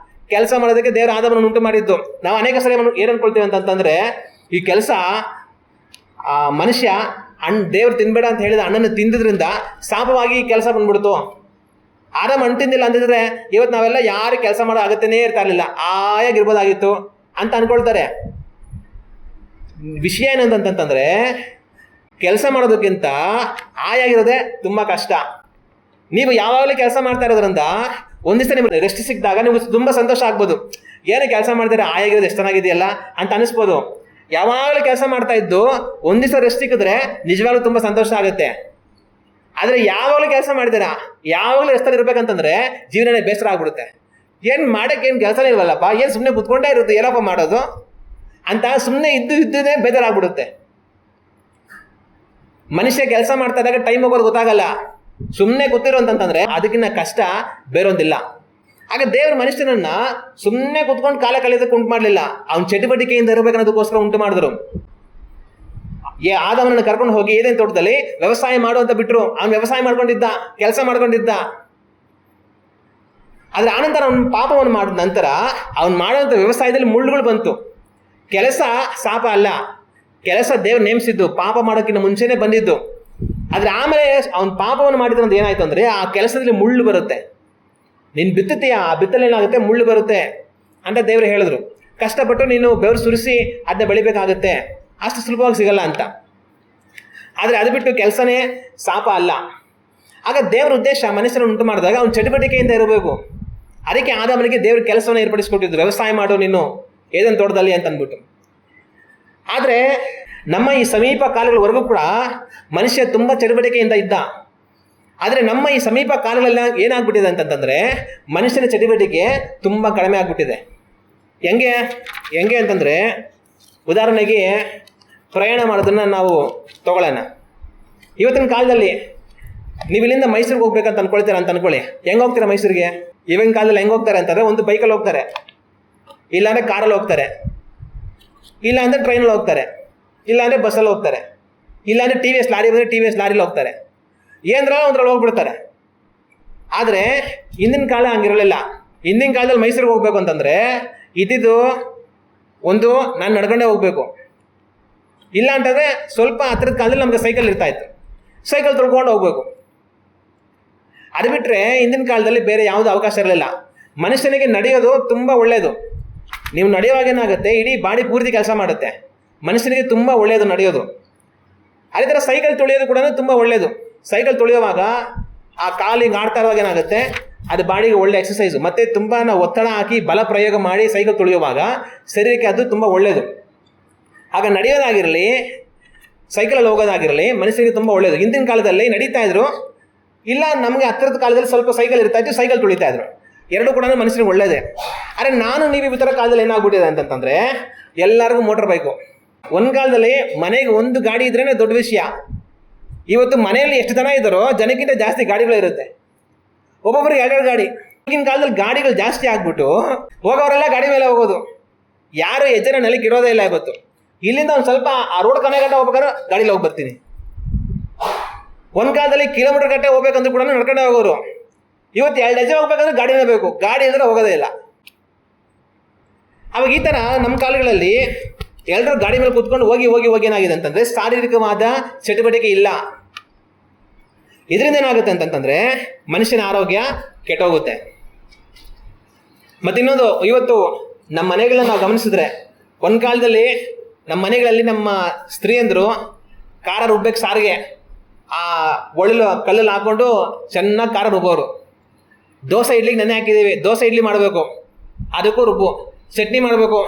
ಕೆಲಸ ಮಾಡೋದಕ್ಕೆ ದೇವ್ರು ಆದಾಮನನ್ನು ಉಂಟು ಮಾಡಿದ್ದು. ನಾವು ಅನೇಕ ಸರಿ ಏನು ಅನ್ಕೊಳ್ತೀವಿ ಅಂತಂತಂದರೆ ಈ ಕೆಲಸ ಮನುಷ್ಯ ದೇವ್ರು ತಿನ್ಬೇಡ ಅಂತ ಹೇಳಿದ ಹಣ್ಣನ್ನು ತಿಂದಿದ್ರಿಂದ ಶಾಪವಾಗಿ ಕೆಲಸ ಬಂದ್ಬಿಡ್ತು. ಆದಾಮ ಹಣ್ಣು ತಿಂದಿಲ್ಲ ಅಂತಿದ್ರೆ ಇವತ್ತು ನಾವೆಲ್ಲ ಯಾರು ಕೆಲಸ ಮಾಡೋ ಅಗತ್ಯನೇ ಇರ್ತಾ ಇರಲಿಲ್ಲ, ಆಯಾಗಿರ್ಬೋದಾಗಿತ್ತು ಅಂತ ಅನ್ಕೊಳ್ತಾರೆ. ವಿಷಯ ಏನಂತಂತಂದ್ರೆ ಕೆಲಸ ಮಾಡೋದಕ್ಕಿಂತ ಆಯಾಗಿರೋದೇ ತುಂಬ ಕಷ್ಟ. ನೀವು ಯಾವಾಗಲೂ ಕೆಲಸ ಮಾಡ್ತಾ ಇರೋದ್ರಿಂದ ಒಂದು ದಿವಸ ನಿಮ್ಗೆ ರೆಸ್ಟ್ ಸಿಕ್ಕಿದಾಗ ನಿಮ್ಗೆ ತುಂಬ ಸಂತೋಷ ಆಗ್ಬೋದು. ಏನು ಕೆಲಸ ಮಾಡ್ತೀರಾ, ಆಯಾಗಿರೋದು ಎಷ್ಟು ಚೆನ್ನಾಗಿದೆಯಲ್ಲ ಅಂತ ಅನಿಸ್ಬೋದು. ಯಾವಾಗಲೂ ಕೆಲಸ ಮಾಡ್ತಾ ಇದ್ದು ಒಂದು ದಿವಸ ರೆಸ್ಟ್ ಸಿಕ್ಕಿದ್ರೆ ನಿಜವಾಗ್ಲೂ ತುಂಬ ಸಂತೋಷ ಆಗುತ್ತೆ. ಆದರೆ ಯಾವಾಗಲೂ ಕೆಲಸ ಮಾಡ್ತೀರಾ, ಯಾವಾಗಲೂ ರೆಸ್ಟಲ್ಲಿ ಇರ್ಬೇಕಂತಂದ್ರೆ ಜೀವನನೇ ಬೇಸರ ಆಗ್ಬಿಡುತ್ತೆ. ಏನು ಮಾಡೋಕ್ಕೆ ಏನು ಕೆಲಸನೇ ಇಲ್ವಲ್ಲಪ್ಪ, ಏನು ಸುಮ್ಮನೆ ಕುತ್ಕೊಂಡೇ ಇರುತ್ತೆ, ಏನಪ್ಪ ಮಾಡೋದು ಅಂತ ಸುಮ್ಮನೆ ಇದ್ದೇ ಬೇಜಾರಾಗ್ಬಿಡುತ್ತೆ. ಮನುಷ್ಯ ಕೆಲಸ ಮಾಡ್ತಾ ಇದ್ದಾಗ ಟೈಮ್ ಹೋಗೋದು ಗೊತ್ತಾಗಲ್ಲ. ಸುಮ್ಮನೆ ಕೂತಿರೋ ಅಂತಂತಂದ್ರೆ ಅದಕ್ಕಿಂತ ಕಷ್ಟ ಬೇರೊಂದಿಲ್ಲ. ಆಗ ದೇವ್ರ ಮನುಷ್ಯನನ್ನ ಸುಮ್ಮನೆ ಕುತ್ಕೊಂಡು ಕಾಲ ಕಳೆಯೋದಕ್ಕೆ ಉಂಟು ಮಾಡಲಿಲ್ಲ, ಅವ್ನ ಚಟುವಟಿಕೆಯಿಂದ ಇರಬೇಕನ್ನೋದಕ್ಕೋಸ್ಕರ ಉಂಟು ಮಾಡಿದ್ರು. ಆದಾಮನನ್ನು ಕರ್ಕೊಂಡು ಹೋಗಿ ಏದೇನು ತೋಟದಲ್ಲಿ ವ್ಯವಸಾಯ ಮಾಡು ಅಂತ ಬಿಟ್ರು. ಅವ್ನು ವ್ಯವಸಾಯ ಮಾಡ್ಕೊಂಡಿದ್ದ, ಕೆಲಸ ಮಾಡ್ಕೊಂಡಿದ್ದ. ಆದರೆ ಆನಂತರ ಅವನ ಪಾಪವನ್ನು ಮಾಡಿದ ನಂತರ ಅವ್ನು ಮಾಡುವಂಥ ವ್ಯವಸಾಯದಲ್ಲಿ ಮುಳ್ಳುಗಳು ಬಂತು. ಕೆಲಸ ಶಾಪ ಅಲ್ಲ, ಕೆಲಸ ದೇವ್ರು ನೇಮಿಸಿದ್ದು, ಪಾಪ ಮಾಡೋಕ್ಕಿಂತ ಮುಂಚೆನೇ ಬಂದಿದ್ದು. ಆದರೆ ಆಮೇಲೆ ಅವ್ನು ಪಾಪವನ್ನು ಮಾಡಿದ್ರಂತ ಏನಾಯ್ತು ಅಂದರೆ ಆ ಕೆಲಸದಲ್ಲಿ ಮುಳ್ಳು ಬರುತ್ತೆ. ನೀನು ಬಿತ್ತುತ್ತೀಯ, ಆ ಬಿತ್ತಲೆ ಏನಾಗುತ್ತೆ, ಮುಳ್ಳು ಬರುತ್ತೆ ಅಂತ ದೇವರು ಹೇಳಿದ್ರು. ಕಷ್ಟಪಟ್ಟು ನೀನು ಬೆವರು ಸುರಿಸಿ ಅದನ್ನ ಬೆಳಿಬೇಕಾಗುತ್ತೆ, ಅಷ್ಟು ಸುಲಭವಾಗಿ ಸಿಗಲ್ಲ ಅಂತ. ಆದರೆ ಅದು ಬಿಟ್ಟು ಕೆಲಸನೇ ಶಾಪ ಅಲ್ಲ. ಆಗ ದೇವ್ರ ಉದ್ದೇಶ ಮನುಷ್ಯರನ್ನು ಉಂಟು ಮಾಡಿದಾಗ ಅವ್ನು ಚಟುವಟಿಕೆಯಿಂದ ಇರಬೇಕು. ಅದಕ್ಕೆ ಆದಾಮನಿಗೆ ದೇವ್ರ ಕೆಲಸವನ್ನು ಏರ್ಪಡಿಸ್ಕೊಟ್ಟಿದ್ದು, ವ್ಯವಸಾಯ ಮಾಡು ನೀನು ಏದೇನು ತೋಟದಲ್ಲಿ ಅಂತ ಅಂದ್ಬಿಟ್ಟು. ಆದರೆ ನಮ್ಮ ಈ ಸಮೀಪ ಕಾಲಗಳವರೆಗೂ ಕೂಡ ಮನುಷ್ಯ ತುಂಬ ಚಟುವಟಿಕೆಯಿಂದ ಇದ್ದ. ಆದರೆ ನಮ್ಮ ಈ ಸಮೀಪ ಕಾಲಗಳೆಲ್ಲ ಏನಾಗ್ಬಿಟ್ಟಿದೆ ಅಂತಂತಂದರೆ ಮನುಷ್ಯನ ಚಟುವಟಿಕೆ ತುಂಬ ಕಡಿಮೆ ಆಗಿಬಿಟ್ಟಿದೆ. ಹೆಂಗೆ ಅಂತಂದರೆ ಉದಾಹರಣೆಗೆ ಪ್ರಯಾಣ ಮಾಡೋದನ್ನು ನಾವು ತಗೊಳ್ಳೋಣ. ಇವತ್ತಿನ ಕಾಲದಲ್ಲಿ ನೀವು ಇಲ್ಲಿಂದ ಮೈಸೂರಿಗೆ ಹೋಗ್ಬೇಕಂತ ಅನ್ಕೊಳ್ತೀರಾ ಅಂತ ಅನ್ಕೊಳ್ಳಿ. ಹೆಂಗೆ ಹೋಗ್ತೀರಾ ಮೈಸೂರಿಗೆ? ಇವಾಗಿನ ಕಾಲದಲ್ಲಿ ಹೆಂಗೆ ಹೋಗ್ತಾರೆ ಅಂತಂದರೆ, ಒಂದು ಬೈಕಲ್ಲಿ ಹೋಗ್ತಾರೆ, ಇಲ್ಲಾಂದರೆ ಕಾರಲ್ಲಿ ಹೋಗ್ತಾರೆ, ಇಲ್ಲಾಂದರೆ ಟ್ರೈನಲ್ಲಿ ಹೋಗ್ತಾರೆ, ಇಲ್ಲಾಂದರೆ ಬಸ್ಸಲ್ಲಿ ಹೋಗ್ತಾರೆ, ಇಲ್ಲಾಂದರೆ ಟಿ ವಿ ಎಸ್ ಲಾರಿ ಬಂದರೆ ಟಿ ವಿ ಎಸ್ ಲಾರಿಲಿ ಹೋಗ್ತಾರೆ, ಏನದ್ರಲ್ಲ ಒಂದ್ರಲ್ಲಿ ಹೋಗ್ಬಿಡ್ತಾರೆ. ಆದರೆ ಹಿಂದಿನ ಕಾಲ ಹಂಗಿರಲಿಲ್ಲ. ಹಿಂದಿನ ಕಾಲದಲ್ಲಿ ಮೈಸೂರಿಗೆ ಹೋಗ್ಬೇಕು ಅಂತಂದರೆ ಇದ್ದಿದ್ದು ಒಂದು ನಾನು ನಡ್ಕೊಂಡೇ ಹೋಗಬೇಕು, ಇಲ್ಲ ಅಂತಂದರೆ ಸ್ವಲ್ಪ ಹತ್ತಿರದ ಕಾಲದಲ್ಲಿ ನಮಗೆ ಸೈಕಲ್ ಇರ್ತಾಯಿತ್ತು, ಸೈಕಲ್ ತೊಳ್ಕೊಂಡು ಹೋಗ್ಬೇಕು. ಅದು ಬಿಟ್ಟರೆ ಹಿಂದಿನ ಕಾಲದಲ್ಲಿ ಬೇರೆ ಯಾವುದೂ ಅವಕಾಶ ಇರಲಿಲ್ಲ. ಮನುಷ್ಯನಿಗೆ ನಡೆಯೋದು ತುಂಬ ಒಳ್ಳೆಯದು. ನೀವು ನಡೆಯುವಾಗ ಏನಾಗುತ್ತೆ, ಇಡೀ ಬಾಡಿ ಪೂರ್ತಿ ಕೆಲಸ ಮಾಡುತ್ತೆ. ಮನುಷ್ಯನಿಗೆ ತುಂಬ ಒಳ್ಳೆಯದು ನಡೆಯೋದು. ಅದೇ ಥರ ಸೈಕಲ್ ತೊಳೆಯೋದು ಕೂಡ ತುಂಬ ಒಳ್ಳೆಯದು. ಸೈಕಲ್ ತೊಳೆಯುವಾಗ ಆ ಕಾಲಿಗೆ ಆಡ್ತಾ ಇರುವಾಗ ಏನಾಗುತ್ತೆ, ಅದು ಬಾಡಿಗೆ ಒಳ್ಳೆ ಎಕ್ಸಸೈಸು. ಮತ್ತು ತುಂಬ ನಾವು ಒತ್ತಡ ಹಾಕಿ ಬಲ ಪ್ರಯೋಗ ಮಾಡಿ ಸೈಕಲ್ ತೊಳೆಯುವಾಗ ಶರೀರಕ್ಕೆ ಅದು ತುಂಬ ಒಳ್ಳೆಯದು. ಆಗ ನಡೆಯೋದಾಗಿರಲಿ, ಸೈಕಲಲ್ಲಿ ಹೋಗೋದಾಗಿರಲಿ ಮನುಷ್ಯರಿಗೆ ತುಂಬ ಒಳ್ಳೆಯದು. ಹಿಂದಿನ ಕಾಲದಲ್ಲಿ ನಡೀತಾ ಇದ್ರು, ಇಲ್ಲ ನಮಗೆ ಹತ್ತಿರದ ಕಾಲದಲ್ಲಿ ಸ್ವಲ್ಪ ಸೈಕಲ್ ಇರ್ತಾಯಿತ್ತು, ಸೈಕಲ್ ತುಳಿತಾ ಇದ್ರು. ಎರಡೂ ಕೂಡ ಮನುಷ್ಯರಿಗೆ ಒಳ್ಳೆಯದೇ. ಆದರೆ ನಾನು ನೀವು ಈ ಥರ ಕಾಲದಲ್ಲಿ ಏನಾಗ್ಬಿಟ್ಟಿದೆ ಅಂತಂತಂದರೆ ಎಲ್ಲರಿಗೂ ಮೋಟರ್ ಬೈಕು. ಒಂದು ಕಾಲದಲ್ಲಿ ಮನೆಗೆ ಒಂದು ಗಾಡಿ ಇದ್ರೇ ದೊಡ್ಡ ವಿಷಯ. ಇವತ್ತು ಮನೆಯಲ್ಲಿ ಎಷ್ಟು ಜನ ಇದ್ದಾರೋ ಜನಕ್ಕಿಂತ ಜಾಸ್ತಿ ಗಾಡಿಗಳಿರುತ್ತೆ. ಒಬ್ಬೊಬ್ಬರಿಗೆ ಎರಡೆರಡು ಗಾಡಿ. ಈಗಿನ ಕಾಲದಲ್ಲಿ ಗಾಡಿಗಳು ಜಾಸ್ತಿ ಆಗ್ಬಿಟ್ಟು ಹೋಗೋರೆಲ್ಲ ಗಾಡಿ ಮೇಲೆ ಹೋಗೋದು, ಯಾರು ಹೆಜ್ಜೆನ ನೆಲಕ್ಕೆ ಇರೋದೇ ಇಲ್ಲ. ಇವತ್ತು ಇಲ್ಲಿಂದ ಒಂದು ಸ್ವಲ್ಪ ಆ ರೋಡ್ ಕೊನೆ ಗಂಟೆ ಹೋಗ್ಬೇಕಾದ್ರೆ ಗಾಡೀಲಿ ಹೋಗಿ ಬರ್ತೀನಿ. ಒಂದು ಕಾಲದಲ್ಲಿ ಕಿಲೋಮೀಟರ್ ಗಂಟೆ ಹೋಗ್ಬೇಕಂದ್ರೂ ಕೂಡ ನಡ್ಕೊಂಡೆ ಹೋಗೋರು. ಇವತ್ತು 2 ಹೆಜ್ಜೆ ಹೋಗ್ಬೇಕಂದ್ರೆ ಗಾಡಿನೇ ಬೇಕು, ಗಾಡಿ ಇಲ್ಲದ್ರೆ ಹೋಗೋದೇ ಇಲ್ಲ. ಅವಾಗ ಈ ಥರ ನಮ್ಮ ಕಾಲಗಳಲ್ಲಿ ಎಲ್ಲರೂ ಗಾಡಿ ಮೇಲೆ ಕೂತ್ಕೊಂಡು ಹೋಗಿ ಹೋಗಿ ಹೋಗಿ ಏನಾಗಿದೆ ಅಂತಂದರೆ ಶಾರೀರಿಕವಾದ ಚಟುವಟಿಕೆ ಇಲ್ಲ. ಇದರಿಂದ ಏನಾಗುತ್ತೆ ಅಂತಂತಂದರೆ ಮನುಷ್ಯನ ಆರೋಗ್ಯ ಕೆಟ್ಟೋಗುತ್ತೆ. ಮತ್ತು ಇನ್ನೊಂದು, ಇವತ್ತು ನಮ್ಮ ಮನೆಗಳನ್ನ ನಾವು ಗಮನಿಸಿದ್ರೆ, ಒಂದು ಕಾಲದಲ್ಲಿ ನಮ್ಮ ಮನೆಗಳಲ್ಲಿ ನಮ್ಮ ಸ್ತ್ರೀಯಂದರು ಖಾರ ರುಬ್ಬೇಕು ಸಾರಿಗೆ, ಆ ಒಳ್ಳು ಕಲ್ಲಲ್ಲಿ ಹಾಕ್ಕೊಂಡು ಚೆನ್ನಾಗಿ ಖಾರ ರುಬ್ಬೋರು. ದೋಸೆ ಇಡ್ಲಿಗೆ ನೆನೆ ಹಾಕಿದ್ದೀವಿ, ದೋಸೆ ಇಡ್ಲಿ ಮಾಡಬೇಕು, ಅದಕ್ಕೂ ರುಬ್ಬು. ಚಟ್ನಿ ಮಾಡಬೇಕು,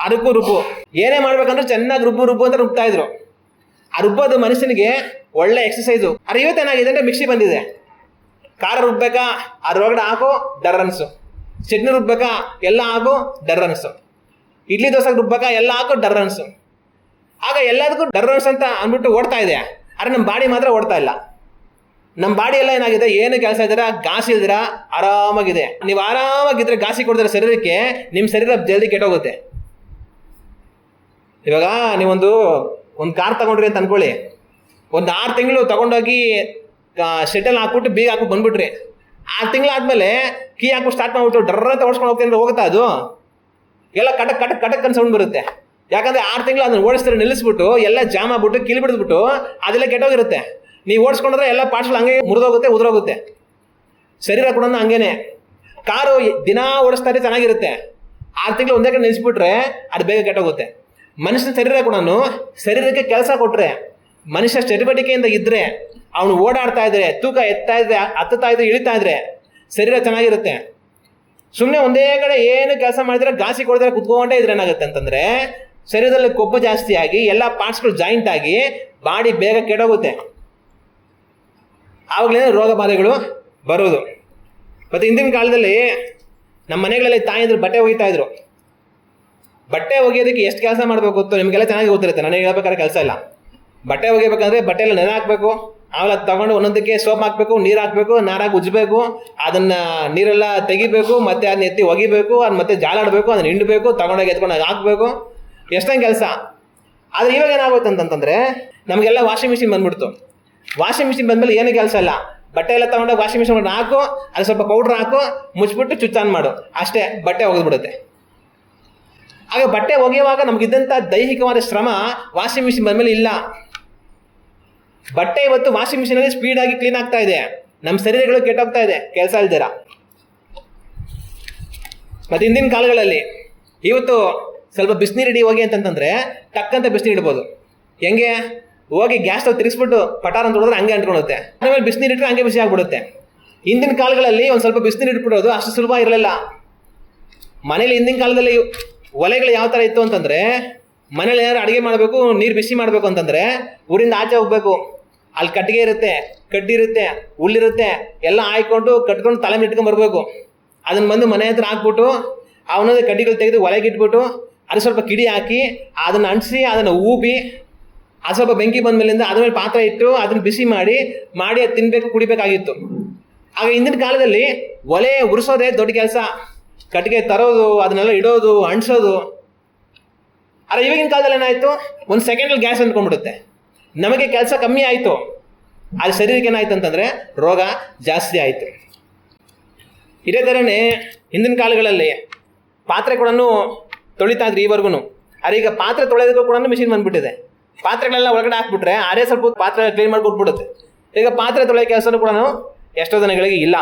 ಅದಕ್ಕೂ ರುಬ್ಬು. ಏನೇ ಮಾಡ್ಬೇಕಂದ್ರೆ ಚೆನ್ನಾಗಿ ರುಬ್ಬು ಅಂತ ರುಬ್ತಾಯಿದ್ರು. ಆ ರುಬ್ಬೋದು ಮನುಷ್ಯನಿಗೆ ಒಳ್ಳೆ ಎಕ್ಸಸೈಸು. ಆದರೆ ಇವತ್ತೇನಾಗಿದೆ ಅಂದರೆ ಮಿಕ್ಸಿ ಬಂದಿದೆ. ಖಾರ ರುಬ್ಬೇಕಾ ಅದ್ರೊಳಗಡೆ ಹಾಕೋ ಡರ್ರನ್ಸು, ಚಟ್ನಿ ರುಬ್ಬೇಕಾ ಎಲ್ಲ ಹಾಕೋ ಡರ್ರನ್ಸು, ಇಡ್ಲಿ ದೋಸೆಗೆ ರುಬ್ಬೇಕಾ ಎಲ್ಲ ಹಾಕೋ ಡರ್ರನ್ಸು. ಆಗ ಎಲ್ಲದಕ್ಕೂ ಡರ್ರನ್ಸ್ ಅಂತ ಅಂದ್ಬಿಟ್ಟು ಓಡ್ತಾ ಇದೆ. ಆದರೆ ನಮ್ಮ ಬಾಡಿ ಮಾತ್ರ ಓಡ್ತಾ ಇಲ್ಲ. ನಮ್ಮ ಬಾಡಿ ಎಲ್ಲ ಏನಾಗಿದೆ, ಏನು ಕೆಲಸ ಇದ್ದೀರಾ, ಗಾಸಿ ಇದ್ದೀರಾ, ಆರಾಮಾಗಿದೆ. ನೀವು ಆರಾಮಾಗಿದ್ದರೆ ಗಾಸಿ ಕೊಡ್ತೀರ ಶರೀರಕ್ಕೆ, ನಿಮ್ಮ ಶರೀರ ಜಲ್ದಿ ಕೆಟ್ಟೋಗುತ್ತೆ. ಇವಾಗ ನೀವೊಂದು ಕಾರ್ ತೊಗೊಂಡ್ರಿ ಅಂತ ಅಂದ್ಕೊಳ್ಳಿ, ಒಂದು 6 ತಿಂಗಳು ತೊಗೊಂಡೋಗಿ ಶೆಟ್ಟಲ್ಲಿ ಹಾಕ್ಬಿಟ್ಟು ಬೀಗ ಹಾಕ್ಬಿಟ್ಟು ಬಂದ್ಬಿಟ್ರಿ. 6 ತಿಂಗಳಾದಮೇಲೆ ಕೀ ಹಾಕ್ಬಿಟ್ಟು ಸ್ಟಾರ್ಟ್ ಮಾಡಿಬಿಟ್ಟು ಡರ್ರ ಅಂತ ಓಡಿಸ್ಕೊಂಡು ಹೋಗ್ತೀನಿ ಅಂದ್ರೆ ಹೋಗುತ್ತಾ? ಅದು ಎಲ್ಲ ಕಟಕ್ ಕಟಕ್ ಕಟಕ್ ಅಂತ ಸೌಂಡ್ ಬರುತ್ತೆ. ಯಾಕಂದರೆ 6 ತಿಂಗಳು ಅದನ್ನು ಓಡಿಸ್ತಾರೆ, ನಿಲ್ಲಿಸ್ಬಿಟ್ಟು ಎಲ್ಲ ಜಾಮ್ ಆಗ್ಬಿಟ್ಟು ಕಿಲ್ ಬಿಡಿದ್ಬಿಟ್ಟು ಅದೆಲ್ಲ ಕೆಟ್ಟೋಗಿರುತ್ತೆ. ನೀವು ಓಡಿಸ್ಕೊಂಡ್ರೆ ಎಲ್ಲ ಪಾರ್ಟ್ಸ್ಗಳು ಹಂಗೆ ಮುರಿದೋಗುತ್ತೆ, ಉದುರೋಗುತ್ತೆ. ಶರೀರ ಕೂಡ ಹಂಗೇನೆ. ಕಾರು ದಿನ ಓಡಿಸ್ತಾ ಇದ್ರೆ ಚೆನ್ನಾಗಿರುತ್ತೆ, 6 ತಿಂಗಳು ಒಂದೇ ಕಡೆ ನಿಲ್ಲಿಸ್ಬಿಟ್ರೆ ಅದು ಬೇಗ ಕೆಟ್ಟೋಗುತ್ತೆ. ಮನುಷ್ಯನ ಶರೀರ ಕೂಡ ಶರೀರಕ್ಕೆ ಕೆಲಸ ಕೊಟ್ಟರೆ, ಮನುಷ್ಯ ಚಟುವಟಿಕೆಯಿಂದ ಇದ್ದರೆ, ಅವನು ಓಡಾಡ್ತಾ ಇದ್ರೆ, ತೂಕ ಎತ್ತಾ ಇದ್ರೆ, ಹತ್ತುತ್ತಾ ಇದ್ರೆ, ಇಳಿತಾ ಇದ್ರೆ ಶರೀರ ಚೆನ್ನಾಗಿರುತ್ತೆ. ಸುಮ್ಮನೆ ಒಂದೇ ಕಡೆ ಏನು ಕೆಲಸ ಮಾಡಿದ್ರೆ ಗಾಸಿ ಕೊಡಿದ್ರೆ ಕುತ್ಕೊಂಡೇ ಇದ್ರೆ ಏನಾಗುತ್ತೆ ಅಂತಂದರೆ ಶರೀರದಲ್ಲಿ ಕೊಬ್ಬು ಜಾಸ್ತಿ ಆಗಿ ಎಲ್ಲ ಪಾರ್ಟ್ಸ್ಗಳು ಜಾಯಿಂಟ್ ಆಗಿ ಬಾಡಿ ಬೇಗ ಕೆಡೋಗುತ್ತೆ. ಆವಾಗಲೇ ರೋಗ ಬಾಧೆಗಳು ಬರೋದು. ಮತ್ತು ಹಿಂದಿನ ಕಾಲದಲ್ಲಿ ನಮ್ಮ ಮನೆಗಳಲ್ಲಿ ತಾಯಿದ್ರು ಬಟ್ಟೆ ಒಗಿತಾ ಇದ್ರು. ಬಟ್ಟೆ ಒಗೆಯೋದಕ್ಕೆ ಎಷ್ಟು ಕೆಲಸ ಮಾಡಬೇಕು ಗೊತ್ತು ನಿಮಗೆಲ್ಲ ಚೆನ್ನಾಗಿ ಗೊತ್ತಿರುತ್ತೆ, ನನಗೆ ಹೇಳ್ಬೇಕಾದ್ರೆ ಕೆಲಸ ಇಲ್ಲ. ಬಟ್ಟೆ ಒಗಿಬೇಕಂದ್ರೆ ಬಟ್ಟೆ ಎಲ್ಲ ನೆನೆ ಹಾಕಬೇಕು, ಆಮೇಲೆ ಅದು ತೊಗೊಂಡು ಒಂದೊಂದಕ್ಕೆ ಸೋಪ್ ಹಾಕಬೇಕು, ನೀರು ಹಾಕಬೇಕು, ನಾರಾಗಿ ಉಜ್ಜಬೇಕು, ಅದನ್ನು ನೀರೆಲ್ಲ ತೆಗಿಬೇಕು, ಮತ್ತು ಅದನ್ನ ಎತ್ತಿ ಒಗಿಬೇಕು, ಅದು ಮತ್ತೆ ಜಾಲಾಡಬೇಕು, ಅದನ್ನ ಹಿಂಡಬೇಕು, ತೊಗೊಂಡೋಗಿ ಎತ್ಕೊಂಡು ಹಾಕಬೇಕು, ಎಷ್ಟೊಂದು ಕೆಲಸ. ಆದರೆ ಇವಾಗ ಏನಾಗುತ್ತೆ ಅಂತಂತಂದರೆ ನಮಗೆಲ್ಲ ವಾಷಿಂಗ್ ಮಿಷಿನ್ ಬಂದ್ಬಿಡ್ತು. ವಾಷಿಂಗ್ ಮಿಷಿನ್ ಬಂದಮೇಲೆ ಏನು ಕೆಲಸ ಇಲ್ಲ, ಬಟ್ಟೆ ಎಲ್ಲ ತೊಗೊಂಡೋಗಿ ವಾಷಿಂಗ್ ಮಿಷಿನ್ ಹಾಕು, ಅದು ಸ್ವಲ್ಪ ಪೌಡ್ರ್ ಹಾಕು, ಮುಚ್ಚಿಬಿಟ್ಟು ಸ್ವಿಚ್ ಆನ್ ಮಾಡು, ಅಷ್ಟೇ ಬಟ್ಟೆ ಒಗೆದ್ಬಿಡುತ್ತೆ. ಆಗ ಬಟ್ಟೆ ಒಗೆಯುವಾಗ ನಮಗಿದ್ದಂಥ ದೈಹಿಕವಾದ ಶ್ರಮ ವಾಷಿಂಗ್ ಮಿಷಿನ್ ಬಂದಮೇಲೆ ಇಲ್ಲ. ಬಟ್ಟೆ ಇವತ್ತು ವಾಷಿಂಗ್ ಮಿಷಿನಲ್ಲಿ ಸ್ಪೀಡಾಗಿ ಕ್ಲೀನ್ ಆಗ್ತಾ ಇದೆ, ನಮ್ಮ ಶರೀರಗಳು ಕೆಟ್ಟೋಗ್ತಾ ಇದೆ ಕೆಲಸ ಇಲ್ದಿರ. ಮತ್ತು ಹಿಂದಿನ ಕಾಲಗಳಲ್ಲಿ ಇವತ್ತು ಸ್ವಲ್ಪ ಬಿಸಿನೀರು ಹಿಡಿ ಹೋಗಿ ಅಂತಂತಂದರೆ ಟಕ್ಕಂತ ಬಿಸಿನೀರು ಇಡ್ಬೋದು. ಹೆಂಗೆ ಹೋಗಿ ಗ್ಯಾಸ್ ಸ್ಟವ್ ತಿರುಗಿಸ್ಬಿಟ್ಟು ಪಟಾರ ಅಂತ ಹೊಡೆದ್ರೆ ಹಂಗೆ ಅಂಟ್ಕೊಳ್ಳುತ್ತೆ. ಆಮೇಲೆ ಬಿಸಿನೀರು ಇಟ್ಟರೆ ಹಂಗೆ ಬಿಸಿ ಆಗಿಬಿಡುತ್ತೆ. ಹಿಂದಿನ ಕಾಲಗಳಲ್ಲಿ ಒಂದು ಸ್ವಲ್ಪ ಬಿಸಿನೀರು ಇಟ್ಬಿಡೋದು ಅಷ್ಟು ಸುಲಭ ಇರಲಿಲ್ಲ. ಮನೇಲಿ ಹಿಂದಿನ ಕಾಲದಲ್ಲಿ ಒಲೆಗಳು ಯಾವ ಥರ ಇತ್ತು ಅಂತಂದರೆ, ಮನೇಲಿ ಏನಾದ್ರು ಅಡುಗೆ ಮಾಡಬೇಕು, ನೀರು ಬಿಸಿ ಮಾಡಬೇಕು ಅಂತಂದರೆ ಊರಿಂದ ಆಚೆ ಹೋಗಬೇಕು. ಅಲ್ಲಿ ಕಟ್ಟಿಗೆ ಇರುತ್ತೆ, ಕಡ್ಡಿ ಇರುತ್ತೆ, ಹುಲ್ಲಿರುತ್ತೆ, ಎಲ್ಲ ಹಾಯ್ಕೊಂಡು ಕಟ್ಕೊಂಡು ತಲೆ ಮೇಲೆ ಇಟ್ಕೊಂಡು ಬರಬೇಕು. ಅದನ್ನು ಬಂದು ಮನೆ ಹತ್ರ ಹಾಕ್ಬಿಟ್ಟು ಅವನದೇ ಕಡ್ಡಿಗಳು ತೆಗೆದು ಒಲೆಗೆ ಇಟ್ಬಿಟ್ಟು ಅದು ಸ್ವಲ್ಪ ಕಿಡಿ ಹಾಕಿ ಅದನ್ನು ಅಂಟಿಸಿ ಅದನ್ನು ಊಬಿ ಅದು ಸ್ವಲ್ಪ ಬೆಂಕಿ ಬಂದ ಮೇಲಿಂದ ಅದ್ರ ಮೇಲೆ ಪಾತ್ರೆ ಇಟ್ಟು ಅದನ್ನ ಬಿಸಿ ಮಾಡಿ ಅದು ತಿನ್ಬೇಕು, ಕುಡಿಬೇಕಾಗಿತ್ತು. ಆಗ ಹಿಂದಿನ ಕಾಲದಲ್ಲಿ ಒಲೆ ಉರಿಸೋದೇ ದೊಡ್ಡ ಕೆಲಸ. ಕಟ್ಟಿಗೆ ತರೋದು, ಅದನ್ನೆಲ್ಲ ಇಡೋದು, ಅಂಟಿಸೋದು. ಆದರೆ ಇವಾಗಿನ ಕಾಲದಲ್ಲಿ ಏನಾಯಿತು, ಒಂದು ಸೆಕೆಂಡಲ್ಲಿ ಗ್ಯಾಸ್ ಅಂದ್ಕೊಂಡ್ಬಿಡುತ್ತೆ. ನಮಗೆ ಕೆಲಸ ಕಮ್ಮಿ ಆಯಿತು, ಅದು ಶರೀರಕ್ಕೆ ಏನಾಯ್ತು ಅಂತಂದರೆ ರೋಗ ಜಾಸ್ತಿ ಆಯಿತು. ಇದೇ ಥರನೇ ಹಿಂದಿನ ಕಾಲಗಳಲ್ಲಿ ಪಾತ್ರೆ ಕೂಡ ತೊಳಿತಾ ಇದ್ರು ಈವರೆಗೂ. ಆದರೆ ಈಗ ಪಾತ್ರೆ ತೊಳೆಯೋದಕ್ಕೂ ಕೂಡ ಮಿಷಿನ್ ಬಂದುಬಿಟ್ಟಿದೆ. ಪಾತ್ರೆಗಳೆಲ್ಲ ಒಳಗಡೆ ಹಾಕ್ಬಿಟ್ರೆ ಅದೇ ಸ್ವಲ್ಪ ಪಾತ್ರೆ ಕ್ಲೀನ್ ಮಾಡಿ ಕೊಟ್ಬಿಡುತ್ತೆ. ಈಗ ಪಾತ್ರೆ ತೊಳೆಯೋ ಕೆಲಸನೂ ಕೂಡ ಎಷ್ಟೋ ಜನಗಳಿಗೆ ಇಲ್ಲ.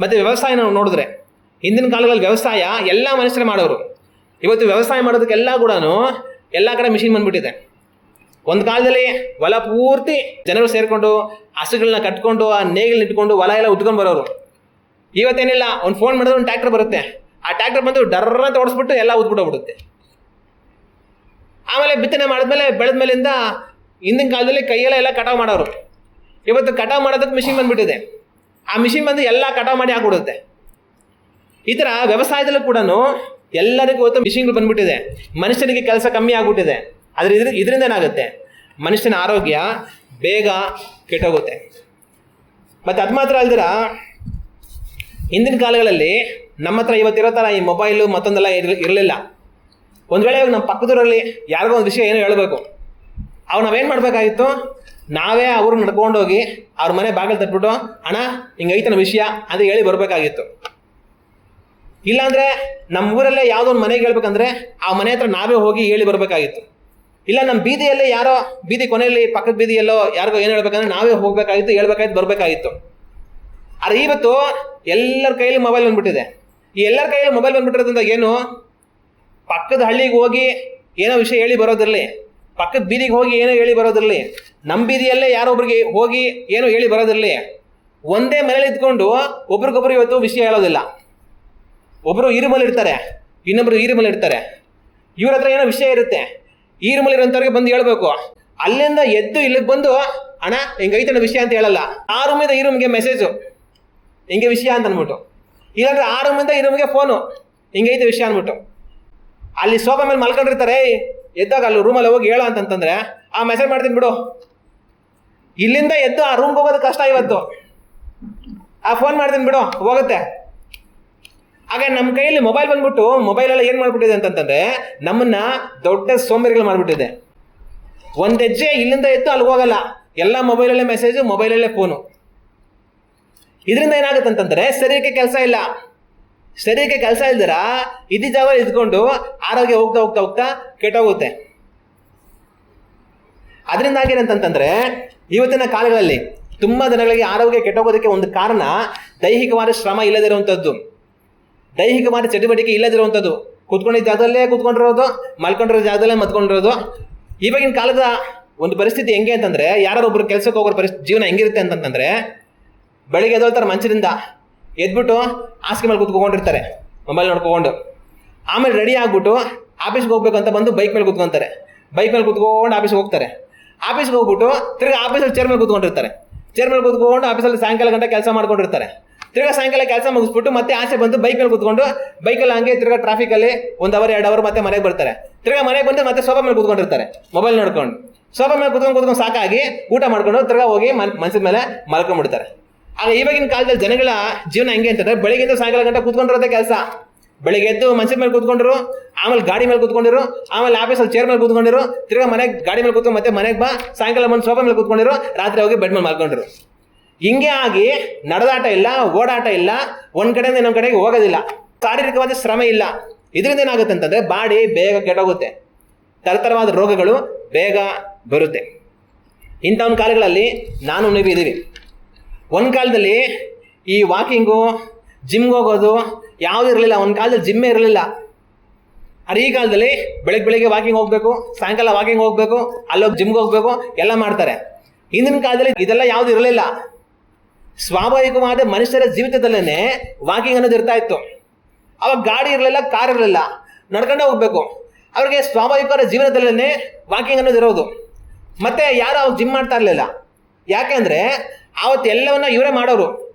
ಮತ್ತು ವ್ಯವಸಾಯ ನಾವು ನೋಡಿದ್ರೆ, ಹಿಂದಿನ ಕಾಲಗಳಲ್ಲಿ ವ್ಯವಸಾಯ ಎಲ್ಲ ಮನುಷ್ಯರೇ ಮಾಡೋರು. ಇವತ್ತು ವ್ಯವಸಾಯ ಮಾಡೋದಕ್ಕೆಲ್ಲ ಕೂಡ ಎಲ್ಲ ಕಡೆ ಮಿಷಿನ್ ಬಂದುಬಿಟ್ಟಿದೆ. ಒಂದು ಕಾಲದಲ್ಲಿ ಹೊಲ ಪೂರ್ತಿ ಜನರು ಸೇರಿಕೊಂಡು ಹಸುಗಳನ್ನ ಕಟ್ಕೊಂಡು ಆ ನೇಗಿಲು ಇಟ್ಕೊಂಡು ಹೊಲ ಎಲ್ಲ ಉತ್ಕೊಂಡು ಬರೋರು. ಇವತ್ತೇನಿಲ್ಲ, ಒಂದು ಫೋನ್ ಮಾಡಿದ್ರೆ ಒಂದು ಟ್ರ್ಯಾಕ್ಟರ್ ಬರುತ್ತೆ. ಆ ಟ್ರ್ಯಾಕ್ಟರ್ ಬಂದು ಡರ್ರ ಅಂತ ಓಡಿಸ್ಬಿಟ್ಟು ಎಲ್ಲ ಉದ್ಬಿಟ್ಟೋಗ್ಬಿಡುತ್ತೆ. ಆಮೇಲೆ ಬಿತ್ತನೆ ಮಾಡಿದ್ಮೇಲೆ ಬೆಳೆದ ಮೇಲಿಂದ ಹಿಂದಿನ ಕಾಲದಲ್ಲಿ ಕೈಯೆಲ್ಲ ಕಟಾವು ಮಾಡೋರು. ಇವತ್ತು ಕಟಾವು ಮಾಡೋದಕ್ಕೆ ಮಿಷಿನ್ ಬಂದುಬಿಟ್ಟಿದೆ. ಆ ಮಿಷಿನ್ ಬಂದು ಎಲ್ಲ ಕಟಾವು ಮಾಡಿ ಹಾಕ್ಬಿಡುತ್ತೆ. ಈ ಥರ ವ್ಯವಸಾಯದಲ್ಲೂ ಕೂಡ ಎಲ್ಲರಿಗೂ ಇವತ್ತು ಮಿಷಿನ್ಗಳು ಬಂದುಬಿಟ್ಟಿದೆ. ಮನುಷ್ಯನಿಗೆ ಕೆಲಸ ಕಮ್ಮಿ ಆಗಿಬಿಟ್ಟಿದೆ. ಆದರೆ ಇದರಿಂದ ಏನಾಗುತ್ತೆ, ಮನುಷ್ಯನ ಆರೋಗ್ಯ ಬೇಗ ಕೆಟ್ಟೋಗುತ್ತೆ. ಮತ್ತು ಅದು ಮಾತ್ರ ಅಲ್ದಿರ, ಹಿಂದಿನ ಕಾಲಗಳಲ್ಲಿ ನಮ್ಮ ಹತ್ರ ಇವತ್ತಿರೋ ಥರ ಈ ಮೊಬೈಲು ಮತ್ತೊಂದೆಲ್ಲ ಇರಲಿಲ್ಲ. ಒಂದು ವೇಳೆ ಇವಾಗ ನಮ್ಮ ಪಕ್ಕದೂರಲ್ಲಿ ಯಾರಿಗೋ ಒಂದು ವಿಷಯ ಏನೋ ಹೇಳಬೇಕು, ಅವು ನಾವೇನು ಮಾಡಬೇಕಾಗಿತ್ತು, ನಾವೇ ಅವ್ರನ್ನ ನಡ್ಕೊಂಡೋಗಿ ಅವ್ರ ಮನೆ ಬಾಗಿಲು ತಟ್ಬಿಟ್ಟು ಅಣ್ಣ ಹಿಂಗೈತನ ವಿಷಯ ಅಂತ ಹೇಳಿ ಬರಬೇಕಾಗಿತ್ತು. ಇಲ್ಲಾಂದರೆ ನಮ್ಮ ಊರಲ್ಲೇ ಯಾವುದೋ ಒಂದು ಮನೆಗೆ ಹೇಳ್ಬೇಕಂದ್ರೆ ಆ ಮನೆ ಹತ್ರ ನಾವೇ ಹೋಗಿ ಹೇಳಿ ಬರಬೇಕಾಗಿತ್ತು. ಇಲ್ಲ ನಮ್ಮ ಬೀದಿಯಲ್ಲೇ ಯಾರೋ ಬೀದಿ ಕೊನೆಯಲ್ಲಿ ಪಕ್ಕದ ಬೀದಿಯಲ್ಲೋ ಯಾರಿಗೋ ಏನು ಹೇಳ್ಬೇಕಂದ್ರೆ ನಾವೇ ಹೋಗಬೇಕಾಗಿತ್ತು, ಹೇಳ್ಬೇಕಾಗಿತ್ತು, ಬರಬೇಕಾಗಿತ್ತು. ಆದರೆ ಇವತ್ತು ಎಲ್ಲರ ಕೈಯಲ್ಲಿ ಮೊಬೈಲ್ ಬಂದ್ಬಿಟ್ಟಿದೆ. ಈ ಎಲ್ಲರ ಕೈಯಲ್ಲಿ ಮೊಬೈಲ್ ಬಂದ್ಬಿಟ್ಟಿರೋದ್ರಿಂದ ಏನು, ಪಕ್ಕದ ಹಳ್ಳಿಗೆ ಹೋಗಿ ಏನೋ ವಿಷಯ ಹೇಳಿ ಬರೋದಿರಲಿ, ಪಕ್ಕದ ಬೀದಿಗೆ ಹೋಗಿ ಏನೋ ಹೇಳಿ ಬರೋದಿರಲಿ, ನಮ್ಮ ಬೀದಿಯಲ್ಲೇ ಯಾರೊಬ್ರಿಗೆ ಹೋಗಿ ಏನೋ ಹೇಳಿ ಬರೋದಿರಲಿ, ಒಂದೇ ಮನೇಲಿ ಇದ್ಕೊಂಡು ಒಬ್ರಿಗೊಬ್ರು ಇವತ್ತು ವಿಷಯ ಹೇಳೋದಿಲ್ಲ. ಒಬ್ಬರು ಈರುಮಲ್ಲಿ ಇರ್ತಾರೆ, ಇನ್ನೊಬ್ರು ಈರುಮಲ್ಲಿ ಇರ್ತಾರೆ. ಇವ್ರ ಹತ್ರ ಏನೋ ವಿಷಯ ಇರುತ್ತೆ, ಈರುಮಲ್ಲಿ ಇರೋಂಥವ್ರಿಗೆ ಬಂದು ಹೇಳ್ಬೇಕು. ಅಲ್ಲಿಂದ ಎದ್ದು ಇಲ್ಲಿಗೆ ಬಂದು ಅಣ್ಣ ಹಿಂಗೈತನ ವಿಷಯ ಅಂತ ಹೇಳಲ್ಲ. ಆ ರೂಮಿಂದ ಈ ರೂಮ್ಗೆ ಮೆಸೇಜು ಹಿಂಗೆ ವಿಷಯ ಅಂತ ಅಂದ್ಬಿಟ್ಟು, ಇಲ್ಲಾಂದ್ರೆ ಆ ರೂಮಿಂದ ಈ ರೂಮ್ಗೆ ಫೋನು ಹಿಂಗೈತೆ ವಿಷಯ ಅಂದ್ಬಿಟ್ಟು. ಅಲ್ಲಿ ಸೋಫಾ ಮೇಲೆ ಮಲ್ಕೊಂಡಿರ್ತಾರೆ, ಎದ್ದಾಗ ಅಲ್ಲಿ ರೂಮಲ್ಲಿ ಹೋಗಿ ಹೇಳೋ ಅಂತಂತಂದ್ರೆ ಆ ಮೆಸೇಜ್ ಮಾಡ್ತೀನಿ ಬಿಡು. ಇಲ್ಲಿಂದ ಎದ್ದು ಆ ರೂಮ್ಗೆ ಹೋಗೋದು ಕಷ್ಟ ಇವತ್ತು. ಆ ಫೋನ್ ಮಾಡ್ತೀನಿ ಬಿಡು, ಹೋಗುತ್ತೆ. ಹಾಗೆ ನಮ್ಮ ಕೈಯಲ್ಲಿ ಮೊಬೈಲ್ ಬಂದ್ಬಿಟ್ಟು ಮೊಬೈಲೆಲ್ಲ ಏನು ಮಾಡಿಬಿಟ್ಟಿದೆ ಅಂತಂತಂದರೆ ನಮ್ಮನ್ನ ದೊಡ್ಡ ಸೋಂಬೇರಿಗಳು ಮಾಡಿಬಿಟ್ಟಿದೆ. ಒಂದು ಹೆಜ್ಜೆ ಇಲ್ಲಿಂದ ಎದ್ದು ಅಲ್ಲಿ ಹೋಗಲ್ಲ, ಎಲ್ಲ ಮೊಬೈಲಲ್ಲೇ ಮೆಸೇಜು, ಮೊಬೈಲಲ್ಲೇ ಫೋನು. ಇದರಿಂದ ಏನಾಗುತ್ತೆ ಅಂತಂದರೆ ಶರೀರಕ್ಕೆ ಕೆಲಸ ಇಲ್ಲ. ಶರೀರಕ್ಕೆ ಕೆಲಸ ಇಲ್ದಿರ ಇದ್ದ ಜಾಗ ಇದ್ಕೊಂಡು ಆರೋಗ್ಯ ಹೋಗ್ತಾ ಹೋಗ್ತಾ ಹೋಗ್ತಾ ಕೆಟ್ಟೋಗುತ್ತೆ. ಅದರಿಂದ ಏನಂತಂತಂದರೆ ಇವತ್ತಿನ ಕಾಲಗಳಲ್ಲಿ ತುಂಬ ಜನಗಳಿಗೆ ಆರೋಗ್ಯ ಕೆಟ್ಟೋಗೋದಕ್ಕೆ ಒಂದು ಕಾರಣ ದೈಹಿಕವಾದ ಶ್ರಮ ಇಲ್ಲದಿರುವಂಥದ್ದು, ದೈಹಿಕವಾದ ಚಟುವಟಿಕೆ ಇಲ್ಲದಿರುವಂಥದ್ದು. ಕೂತ್ಕೊಂಡಿದ್ದ ಜಾಗದಲ್ಲೇ ಕೂತ್ಕೊಂಡಿರೋದು, ಮಲ್ಕೊಂಡಿರೋ ಜಾಗದಲ್ಲೇ ಮತ್ಕೊಂಡಿರೋದು. ಇವಾಗಿನ ಕಾಲದ ಒಂದು ಪರಿಸ್ಥಿತಿ ಹೆಂಗೆ ಅಂತಂದರೆ, ಯಾರೊಬ್ಬರು ಕೆಲಸಕ್ಕೆ ಹೋಗೋರ ಜೀವನ ಹೆಂಗಿರುತ್ತೆ ಅಂತಂತಂದರೆ, ಬೆಳಿಗ್ಗೆ ಎದ್ದೋಳ್ತಾರೆ ಮಂಚದಿಂದ, ಎದ್ಬಿಟ್ಟು ಹಾಸಿಗೆ ಮೇಲೆ ಕೂತ್ಕೊಂಡಿರ್ತಾರೆ ಮೊಬೈಲ್ ನೋಡ್ಕೊಂಡು. ಆಮೇಲೆ ರೆಡಿ ಆಗಿಬಿಟ್ಟು ಆಫೀಸ್ಗೆ ಹೋಗ್ಬೇಕಂತ ಬಂದು ಬೈಕ್ ಮೇಲೆ ಕೂತ್ಕೊತಾರೆ. ಬೈಕ್ ಮೇಲೆ ಕೂತ್ಕೊಂಡು ಆಫೀಸ್ಗೆ ಹೋಗ್ತಾರೆ. ಆಫೀಸ್ಗೆ ಹೋಗ್ಬಿಟ್ಟು ತಿರ್ಗಿ ಆಫೀಸಲ್ಲಿ ಚೇರ್ ಮೇಲೆ ಕೂತ್ಕೊಂಡಿರ್ತಾರೆ. ಚೇರ್ ಮೇಲೆ ಕೂತ್ಕೊಂಡು ಆಫೀಸಲ್ಲಿ ಸಾಯಂಕಾಲ ಗಂಟೆ ಕೆಲಸ ಮಾಡ್ಕೊಂಡಿರ್ತಾರೆ. ತಿರ್ಗಾ ಸಾಯಂಕಾಲ ಕೆಲಸ ಮುಗಿಸ್ಬಿಟ್ಟು ಮತ್ತೆ ಆಚೆ ಬಂದು ಬೈಕ್ ಮೇಲೆ ಕೂತ್ಕೊಂಡು ಬೈಕಲ್ಲಿ ಹಂಗೆ ತಿರ್ಗಾ ಟ್ರಾಫಿಕಲ್ಲಿ 1 ಅವರ್ 2 ಅವರ್ ಮತ್ತೆ ಮನೆಗೆ ಬರ್ತಾರೆ. ತಿರ್ಗಾ ಮನೆಗೆ ಬಂದು ಮತ್ತೆ ಸೋಫಾ ಮೇಲೆ ಕೂತ್ಕೊಂಡಿರ್ತಾರೆ ಮೊಬೈಲ್ ನೋಡ್ಕೊಂಡು. ಸೋಫಾ ಮೇಲೆ ಕೂತ್ಕೊಂಡು ಸಾಕಾಗಿ ಊಟ ಮಾಡ್ಕೊಂಡು ತಿರ್ಗಾ ಹೋಗಿ ಮನಸ್ಸಿನ ಮೇಲೆ ಮಲ್ಕೊಂಡ್ಬಿಡ್ತಾರೆ. ಆಗ ಇವಾಗಿನ ಕಾಲದಲ್ಲಿ ಜನಗಳ ಜೀವನ ಹೆಂಗೆ ಅಂತಂದರೆ, ಬೆಳಿಗ್ಗೆಯಿಂದ ಸಾಯಂಕಾಲ ಗಂಟೆ ಕೂತ್ಕೊಂಡಿರೋದೇ ಕೆಲಸ. ಬೆಳಿಗ್ಗೆ ಎದ್ದು ಮನಸ್ಸಿನ ಮೇಲೆ ಕೂತ್ಕೊಂಡಿರು, ಆಮೇಲೆ ಗಾಡಿ ಮೇಲೆ ಕೂತ್ಕೊಂಡಿರು, ಆಮೇಲೆ ಆಫೀಸಲ್ಲಿ ಚೇರ್ ಮೇಲೆ ಕೂತ್ಕೊಂಡಿರು, ತಿರ್ಗಾ ಮನೆಗೆ ಗಾಡಿ ಮೇಲೆ ಕೂತ್ಕೊಂಡು ಮತ್ತೆ ಮನೆಗೆ ಬಾ, ಸಾಯಂಕಾಲ ಬಂದು ಸೋಫಾ ಮೇಲೆ ಕೂತ್ಕೊಂಡಿರು, ರಾತ್ರಿ ಹೋಗಿ ಬೆಡ್ ಮೇಲೆ ಮಲ್ಕೊಂಡಿರು. ಹಿಂಗೆ ಆಗಿ ನಡೆದಾಟ ಇಲ್ಲ, ಓಡಾಟ ಇಲ್ಲ, ಒಂದು ಕಡೆಯಿಂದ ಇನ್ನೊಂದು ಕಡೆಗೆ ಹೋಗೋದಿಲ್ಲ, ಶಾರೀರಿಕವಾದ ಶ್ರಮ ಇಲ್ಲ. ಇದರಿಂದ ಏನಾಗುತ್ತೆ ಅಂತಂದರೆ ಬಾಡಿ ಬೇಗ ಕೆಟ್ಟೋಗುತ್ತೆ, ತರತರವಾದ ರೋಗಗಳು ಬೇಗ ಬರುತ್ತೆ. ಇಂಥ ಒಂದು ಕಾಲಗಳಲ್ಲಿ ನಾನು ನೀವು ಇದ್ದೀವಿ. ಒಂದು ಕಾಲದಲ್ಲಿ ಈ ವಾಕಿಂಗು, ಜಿಮ್ಗೆ ಹೋಗೋದು ಯಾವುದೂ ಇರಲಿಲ್ಲ. ಒಂದು ಕಾಲದಲ್ಲಿ ಜಿಮ್ಮೇ ಇರಲಿಲ್ಲ. ಆದರೆ ಈ ಕಾಲದಲ್ಲಿ ಬೆಳಗ್ಗೆ ವಾಕಿಂಗ್ ಹೋಗಬೇಕು, ಸಾಯಂಕಾಲ ವಾಕಿಂಗ್ ಹೋಗಬೇಕು, ಅಲ್ಲೋಗಿ ಜಿಮ್ಗೆ ಹೋಗಬೇಕು, ಎಲ್ಲ ಮಾಡ್ತಾರೆ. ಹಿಂದಿನ ಕಾಲದಲ್ಲಿ ಇದೆಲ್ಲ ಯಾವುದೂ ಇರಲಿಲ್ಲ. ಸ್ವಾಭಾವಿಕವಾದ ಮನುಷ್ಯರ ಜೀವಿತದಲ್ಲೇ ವಾಕಿಂಗ್ ಅನ್ನೋದು ಇರ್ತಾ ಇತ್ತು. ಅವಾಗ ಗಾಡಿ ಇರಲಿಲ್ಲ, ಕಾರ್ ಇರಲಿಲ್ಲ, ನಡ್ಕೊಂಡೇ ಹೋಗಬೇಕು. ಅವ್ರಿಗೆ ಸ್ವಾಭಾವಿಕವಾದ ಜೀವನದಲ್ಲೇ ವಾಕಿಂಗ್ ಅನ್ನೋದು ಇರೋದು. ಮತ್ತು ಯಾರು ಅವ್ರು ಜಿಮ್ ಮಾಡ್ತಾ ಇರಲಿಲ್ಲ. ಯಾಕೆಂದರೆ ಆವತ್ತು ಎಲ್ಲವನ್ನ ಇವರೇ ಮಾಡೋರು.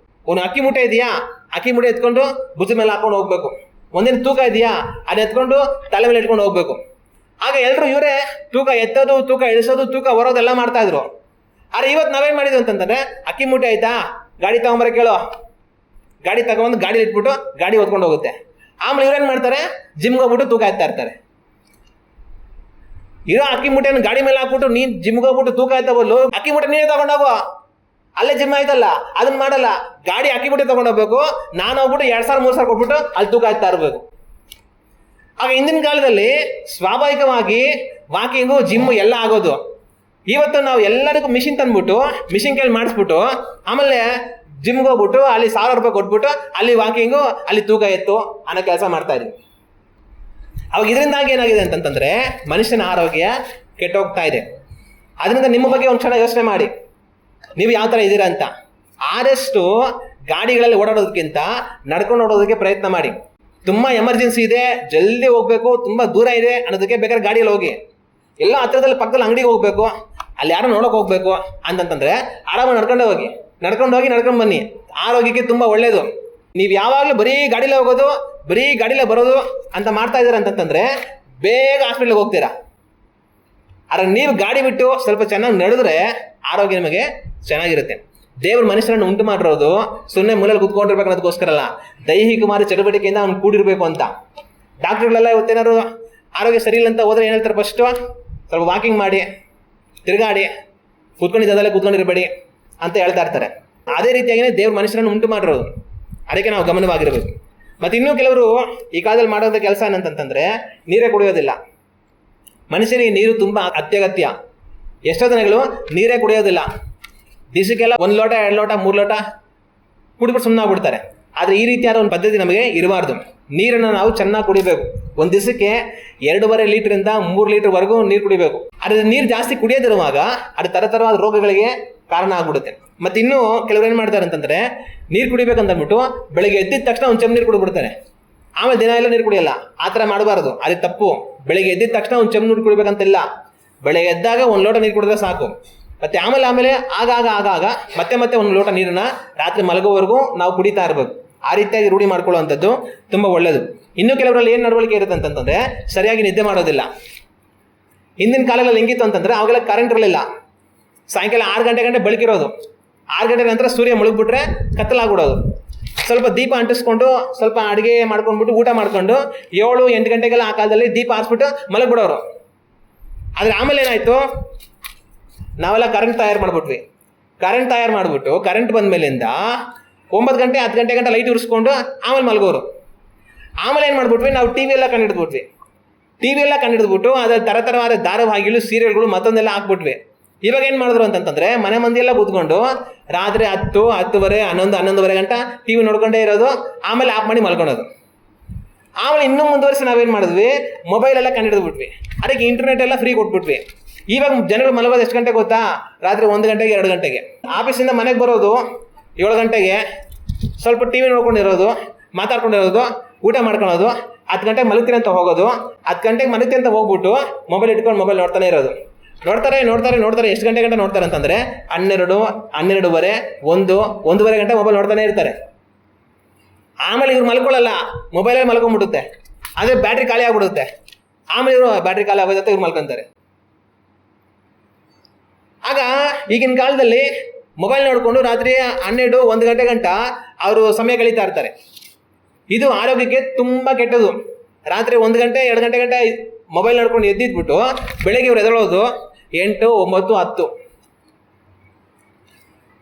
ಒಂದು ಅಕ್ಕಿ ಮೂಟೆ ಇದೆಯಾ, ಅಕ್ಕಿ ಮೂಟೆ ಎತ್ಕೊಂಡು ಭುಜದ ಮೇಲೆ ಹಾಕೊಂಡು ಹೋಗಬೇಕು. ಒಂದಿನ ತೂಕ ಇದೆಯಾ, ಅದನ್ನ ಎತ್ಕೊಂಡು ತಲೆ ಮೇಲೆ ಇಟ್ಕೊಂಡು ಹೋಗಬೇಕು. ಆಗ ಎಲ್ಲರೂ ಇವರೇ ತೂಕ ಎತ್ತೋದು, ತೂಕ ಇಳಿಸೋದು, ತೂಕ ಹೊರೋದೆಲ್ಲ ಮಾಡ್ತಾ ಇದ್ರು. ಆದರೆ ಇವತ್ತು ನಾವೇನು ಮಾಡಿದ್ವಿ ಅಂತಂದ್ರೆ, ಅಕ್ಕಿ ಮೂಟೆ ಆಯ್ತಾ, ಗಾಡಿ ತಗೊಂಬರ ಕೇಳೋ, ಗಾಡಿ ತಗೊಂಡು ಗಾಡಿ ಇಟ್ಬಿಟ್ಟು ಗಾಡಿ ಹೊತ್ಕೊಂಡು ಹೋಗುತ್ತೆ. ಆಮೇಲೆ ಇವ್ರೇನು ಮಾಡ್ತಾರೆ, ಜಿಮ್ಗೆ ಹೋಗ್ಬಿಟ್ಟು ತೂಕ ಎತ್ತಾ ಇರ್ತಾರೆ. ಇರೋ ಅಕ್ಕಿ ಮೂಟೆನ ಗಾಡಿ ಮೇಲೆ ಹಾಕ್ಬಿಟ್ಟು ನೀನು ಜಿಮ್ಗೆ ಹೋಗ್ಬಿಟ್ಟು ತೂಕ ಎತ್ತ ಬದಲು ಅಕ್ಕಿ ಮೂಟೆ ನೀನೇ ತಗೊಂಡೋಗು, ಅಲ್ಲೇ ಜಿಮ್ ಆಯ್ತಲ್ಲ. ಅದನ್ನ ಮಾಡಲ್ಲ, ಗಾಡಿ ಅಕ್ಕಿ ಮೂಟೆ ತಗೊಂಡೋಗ್ಬೇಕು, ನಾನು ಹೋಗ್ಬಿಟ್ಟು 2,000-3,000 ಕೊಟ್ಬಿಟ್ಟು ಅಲ್ಲಿ ತೂಕ ಎತ್ತಾ ಇರಬೇಕು. ಆಗ ಹಿಂದಿನ ಕಾಲದಲ್ಲಿ ಸ್ವಾಭಾವಿಕವಾಗಿ ವಾಕಿಂಗು, ಜಿಮ್ಮು ಎಲ್ಲ ಆಗೋದು. ಇವತ್ತು ನಾವು ಎಲ್ಲರಿಗೂ ಮಿಷಿನ್ ತಂದ್ಬಿಟ್ಟು ಮಿಷಿನ್ ಕೈಲಿ ಮಾಡಿಸ್ಬಿಟ್ಟು ಆಮೇಲೆ ಜಿಮ್ಗೆ ಹೋಗ್ಬಿಟ್ಟು ಅಲ್ಲಿ 1,000 ರೂಪಾಯಿ ಕೊಟ್ಬಿಟ್ಟು ಅಲ್ಲಿ ವಾಕಿಂಗು, ಅಲ್ಲಿ ತೂಕ ಎತ್ತು ಅನ್ನೋ ಕೆಲಸ ಮಾಡ್ತಾ ಇದೀವಿ. ಅವಾಗ ಇದರಿಂದಾಗಿ ಏನಾಗಿದೆ ಅಂತಂತಂದ್ರೆ ಮನುಷ್ಯನ ಆರೋಗ್ಯ ಕೆಟ್ಟೋಗ್ತಾ ಇದೆ. ಅದರಿಂದ ನಿಮ್ಮ ಬಗ್ಗೆ ಒಂದು ಕ್ಷಣ ಯೋಚನೆ ಮಾಡಿ, ನೀವು ಯಾವ ಥರ ಇದ್ದೀರಾ ಅಂತ. ಆದಷ್ಟು ಗಾಡಿಗಳಲ್ಲಿ ಓಡಾಡೋದಕ್ಕಿಂತ ನಡ್ಕೊಂಡು ಓಡೋದಕ್ಕೆ ಪ್ರಯತ್ನ ಮಾಡಿ. ತುಂಬ ಎಮರ್ಜೆನ್ಸಿ ಇದೆ, ಜಲ್ದಿ ಹೋಗ್ಬೇಕು, ತುಂಬ ದೂರ ಇದೆ ಅನ್ನೋದಕ್ಕೆ ಬೇಕಾದ್ರೆ ಗಾಡಿಯಲ್ಲಿ ಹೋಗಿ. ಎಲ್ಲ ಹತ್ತಿರದಲ್ಲಿ ಪಕ್ಕದಲ್ಲಿ ಅಂಗಡಿಗೆ ಹೋಗ್ಬೇಕು, ಅಲ್ಲಿ ಯಾರೋ ನೋಡೋಕೆ ಹೋಗ್ಬೇಕು ಅಂತಂತಂದ್ರೆ ಆರಾಮಾಗಿ ನಡ್ಕೊಂಡೇ ಹೋಗಿ, ನಡ್ಕೊಂಡು ಬನ್ನಿ. ಆರೋಗ್ಯಕ್ಕೆ ತುಂಬ ಒಳ್ಳೆಯದು. ನೀವು ಯಾವಾಗಲೂ ಬರೀ ಗಾಡಿಲೇ ಹೋಗೋದು, ಬರೀ ಗಾಡಿಲೇ ಬರೋದು ಅಂತ ಮಾಡ್ತಾ ಇದ್ದೀರಾ ಅಂತಂತಂದ್ರೆ ಬೇಗ ಹಾಸ್ಪಿಟ್ಲಿಗೆ ಹೋಗ್ತೀರಾ. ಆದರೆ ನೀವು ಗಾಡಿ ಬಿಟ್ಟು ಸ್ವಲ್ಪ ಚೆನ್ನಾಗಿ ನಡೆದ್ರೆ ಆರೋಗ್ಯ ನಿಮಗೆ ಚೆನ್ನಾಗಿರುತ್ತೆ. ದೇವ್ರ ಮನುಷ್ಯರನ್ನು ಉಂಟು ಮಾಡಿರೋದು ಸುಮ್ಮನೆ ಮೂಲೆಯಲ್ಲಿ ಕುತ್ಕೊಂಡಿರ್ಬೇಕು ಅನ್ನೋದಕ್ಕೋಸ್ಕರ ಅಲ್ಲ, ದೈಹಿಕವಾದ ಚಟುವಟಿಕೆಯಿಂದ ಅವ್ನು ಕೂಡಿರಬೇಕು ಅಂತ. ಡಾಕ್ಟ್ರುಗಳೆಲ್ಲ ಇವತ್ತೇನಾದ್ರು ಆರೋಗ್ಯ ಸರಿ ಇಲ್ಲ ಅಂತ ಹೋದ್ರೆ ಏನು ಹೇಳ್ತಾರೆ, ಫಸ್ಟು ಸ್ವಲ್ಪ ವಾಕಿಂಗ್ ಮಾಡಿ, ತಿರುಗಾಡಿ, ಕೂತ್ಕೊಂಡಿದ್ದಲ್ಲೇ ಕೂತ್ಕೊಂಡಿರಬೇಡಿ ಅಂತ ಹೇಳ್ತಾ ಇರ್ತಾರೆ. ಅದೇ ರೀತಿಯಾಗಿಯೇ ದೇವ್ರ ಮನುಷ್ಯರನ್ನು ಉಂಟು ಮಾಡಿರೋದು. ಅದಕ್ಕೆ ನಾವು ಗಮನವಾಗಿರಬೇಕು. ಮತ್ತು ಇನ್ನೂ ಕೆಲವರು ಈ ಕಾಲದಲ್ಲಿ ಮಾಡೋಂಥ ಕೆಲಸ ಏನಂತಂತಂದರೆ ನೀರೇ ಕುಡಿಯೋದಿಲ್ಲ. ಮನುಷ್ಯನಿಗೆ ನೀರು ತುಂಬ ಅತ್ಯಗತ್ಯ. ಎಷ್ಟೋ ಜನಗಳು ನೀರೇ ಕುಡಿಯೋದಿಲ್ಲ. ದಿವಸಕ್ಕೆಲ್ಲ 1 ಲೋಟ 2 ಲೋಟ 3 ಲೋಟ ಕುಡಿದ್ಬಿಟ್ಟು ಸುಮ್ಮನೆ ಆಗ್ಬಿಡ್ತಾರೆ. ಆದರೆ ಈ ರೀತಿಯಾದ ಒಂದು ಪದ್ಧತಿ ನಮಗೆ ಇರಬಾರ್ದು. ನೀರನ್ನು ನಾವು ಚೆನ್ನಾಗಿ ಕುಡಿಬೇಕು. ಒಂದು ದಿವಸಕ್ಕೆ 2.5 ಲೀಟ್ರಿಂದ 3 ಲೀಟರ್ವರೆಗೂ ನೀರು ಕುಡಿಬೇಕು. ಆದರೆ ನೀರು ಜಾಸ್ತಿ ಕುಡಿಯೋದಿರುವಾಗ ಅದು ಥರಥರವಾದ ರೋಗಗಳಿಗೆ ಕಾರಣ ಆಗ್ಬಿಡುತ್ತೆ. ಮತ್ತು ಇನ್ನೂ ಕೆಲವರು ಏನು ಮಾಡ್ತಾರೆ ಅಂತಂದರೆ, ನೀರು ಕುಡಿಬೇಕಂತ ಅಂದ್ಬಿಟ್ಟು ಬೆಳಗ್ಗೆ ಎದ್ದಿದ ತಕ್ಷಣ ಒಂದು ಚೆಂಬು ನೀರು ಕುಡಿದ್ಬಿಡ್ತಾರೆ, ಆಮೇಲೆ ದಿನ ಎಲ್ಲ ನೀರು ಕುಡಿಯಲ್ಲ. ಆ ಥರ ಮಾಡಬಾರ್ದು, ಅದು ತಪ್ಪು. ಬೆಳಗ್ಗೆ ಎದ್ದಿದ ತಕ್ಷಣ ಒಂದು ಚೆಂಬು ನೀರು ಕುಡಿಬೇಕಂತಿಲ್ಲ. ಬೆಳಗ್ಗೆ ಎದ್ದಾಗ 1 ಲೋಟ ನೀರು ಕುಡಿದ್ರೆ ಸಾಕು. ಮತ್ತು ಆಮೇಲೆ ಆಗಾಗ ಮತ್ತೆ 1 ಲೋಟ ನೀರನ್ನು ರಾತ್ರಿ ಮಲಗೋವರೆಗೂ ನಾವು ಕುಡಿತಾ ಇರಬೇಕು. ಆ ರೀತಿಯಾಗಿ ರೂಢಿ ಮಾಡ್ಕೊಳ್ಳುವಂಥದ್ದು ತುಂಬ ಒಳ್ಳೆಯದು. ಇನ್ನೂ ಕೆಲವರಲ್ಲಿ ಏನು ನಡವಳಿಕೆ ಇರುತ್ತೆ ಅಂತಂದರೆ ಸರಿಯಾಗಿ ನಿದ್ದೆ ಮಾಡೋದಿಲ್ಲ. ಹಿಂದಿನ ಕಾಲಗಳಲ್ಲಿ ಹೆಂಗಿತ್ತು ಅಂತಂದರೆ ಅವಾಗೆಲ್ಲ ಕರೆಂಟ್ ಇರಲಿಲ್ಲ. ಸಾಯಂಕಾಲ 6 ಗಂಟೆ ಬೆಳಕಿರೋದು. 6 ಗಂಟೆ ನಂತರ ಸೂರ್ಯ ಮುಳುಗ್ಬಿಟ್ರೆ ಕತ್ತಲಾಗ್ಬಿಡೋದು. ಸ್ವಲ್ಪ ದೀಪ ಅಂಟಿಸ್ಕೊಂಡು ಸ್ವಲ್ಪ ಅಡುಗೆ ಮಾಡ್ಕೊಂಡ್ಬಿಟ್ಟು ಊಟ ಮಾಡ್ಕೊಂಡು 7-8 ಗಂಟೆಗೆಲ್ಲ ಆ ಕಾಲದಲ್ಲಿ ದೀಪ ಹಾರಿಸ್ಬಿಟ್ಟು ಮಲಗಿಬಿಡೋರು. ಆದರೆ ಆಮೇಲೆ ಏನಾಯಿತು, ನಾವೆಲ್ಲ ಕರೆಂಟ್ ತಯಾರು ಮಾಡಿಬಿಟ್ವಿ. ಕರೆಂಟ್ ಬಂದ ಮೇಲಿಂದ 9 ಗಂಟೆ 10 ಗಂಟೆ ಗಂಟೆ ಲೈಟ್ ಉರಿಸ್ಕೊಂಡು ಆಮೇಲೆ ಮಲಗೋರು. ಆಮೇಲೆ ಏನು ಮಾಡಿಬಿಟ್ವಿ, ನಾವು ಟಿ ವಿ ಎಲ್ಲ ಕಂಡಿಡ್ಬಿಟ್ಟು ಅದ್ರಲ್ಲಿ ಥರಥರವಾದ ಧಾರಾವಾಹಿಗಳು, ಸೀರಿಯಲ್ಗಳು ಮತ್ತೊಂದೆಲ್ಲ ಹಾಕ್ಬಿಟ್ವಿ. ಇವಾಗ ಏನು ಮಾಡಿದ್ರು ಅಂತಂತಂದರೆ ಮನೆ ಮಂದಿಯೆಲ್ಲ ಕೂತ್ಕೊಂಡು ರಾತ್ರಿ 10, 10:30, 11, 11:30 ಗಂಟೆ ಟಿ ವಿ ನೋಡ್ಕೊಂಡೇ ಇರೋದು. ಆಮೇಲೆ ಆಫ್ ಮಾಡಿ ಮಲ್ಕೊಳೋದು. ಆಮೇಲೆ ಇನ್ನೂ ಮುಂದುವರಿಸಿ ನಾವೇನು ಮಾಡಿದ್ವಿ, ಮೊಬೈಲೆಲ್ಲ ಕಂಡಿಡ್ಬಿಟ್ವಿ. ಅದಕ್ಕೆ ಇಂಟರ್ನೆಟ್ ಎಲ್ಲ ಫ್ರೀ ಕೊಟ್ಬಿಟ್ವಿ. ಇವಾಗ ಜನಗಳು ಮಲಗೋದು ಎಷ್ಟು ಗಂಟೆಗೆ ಗೊತ್ತಾ, ರಾತ್ರಿ 1 ಗಂಟೆಗೆ 2 ಗಂಟೆಗೆ. ಆಫೀಸಿಂದ ಮನೆಗೆ ಬರೋದು 7 ಗಂಟೆಗೆ, ಸ್ವಲ್ಪ ಟಿ ವಿ ನೋಡ್ಕೊಂಡಿರೋದು, ಮಾತಾಡ್ಕೊಂಡಿರೋದು, ಊಟ ಮಾಡ್ಕೊಳೋದು, 10 ಗಂಟೆಗೆ ಮಲಗ್ತೀನಿ ಅಂತ ಹೋಗೋದು, 10 ಗಂಟೆಗೆ ಮಲಗ್ತೀನಿ ಅಂತ ಹೋಗ್ಬಿಟ್ಟು ಮೊಬೈಲ್ ಇಟ್ಕೊಂಡು ಮೊಬೈಲ್ ನೋಡ್ತಾನೆ ಇರೋದು. ನೋಡ್ತಾರೆ ಎಷ್ಟು ಗಂಟೆ ನೋಡ್ತಾರೆ ಅಂತಂದರೆ 12, 12:30, 1, 1:30 ಗಂಟೆ ಮೊಬೈಲ್ ನೋಡ್ತಾನೆ ಇರ್ತಾರೆ. ಆಮೇಲೆ ಇವ್ರು ಮಲ್ಕೊಳ್ಳಲ್ಲ, ಮೊಬೈಲಲ್ಲಿ ಮಲ್ಕೊಂಡ್ಬಿಡುತ್ತೆ. ಅಂದರೆ ಬ್ಯಾಟ್ರಿ ಖಾಲಿ ಆಗ್ಬಿಡುತ್ತೆ. ಆಮೇಲೆ ಇವರು ಬ್ಯಾಟ್ರಿ ಖಾಲಿ ಆಗೋದಂತ ಇವ್ರು ಮಲ್ಕೊತಾರೆ. ಆಗ ಈಗಿನ ಕಾಲದಲ್ಲಿ ಮೊಬೈಲ್ ನೋಡಿಕೊಂಡು ರಾತ್ರಿ 12, 1 ಗಂಟೆ ಗಂಟ ಅವರು ಸಮಯ ಕಳೀತಾ ಇರ್ತಾರೆ. ಇದು ಆರೋಗ್ಯಕ್ಕೆ ತುಂಬ ಕೆಟ್ಟದು. ರಾತ್ರಿ 1 ಗಂಟೆ 2 ಗಂಟೆ ಗಂಟೆ ಮೊಬೈಲ್ ನೋಡ್ಕೊಂಡು ಎದ್ದಿದ್ಬಿಟ್ಟು ಬೆಳಗ್ಗೆ ಇವ್ರು ಎದ್ದೇಳೋದು 8, 9, 10.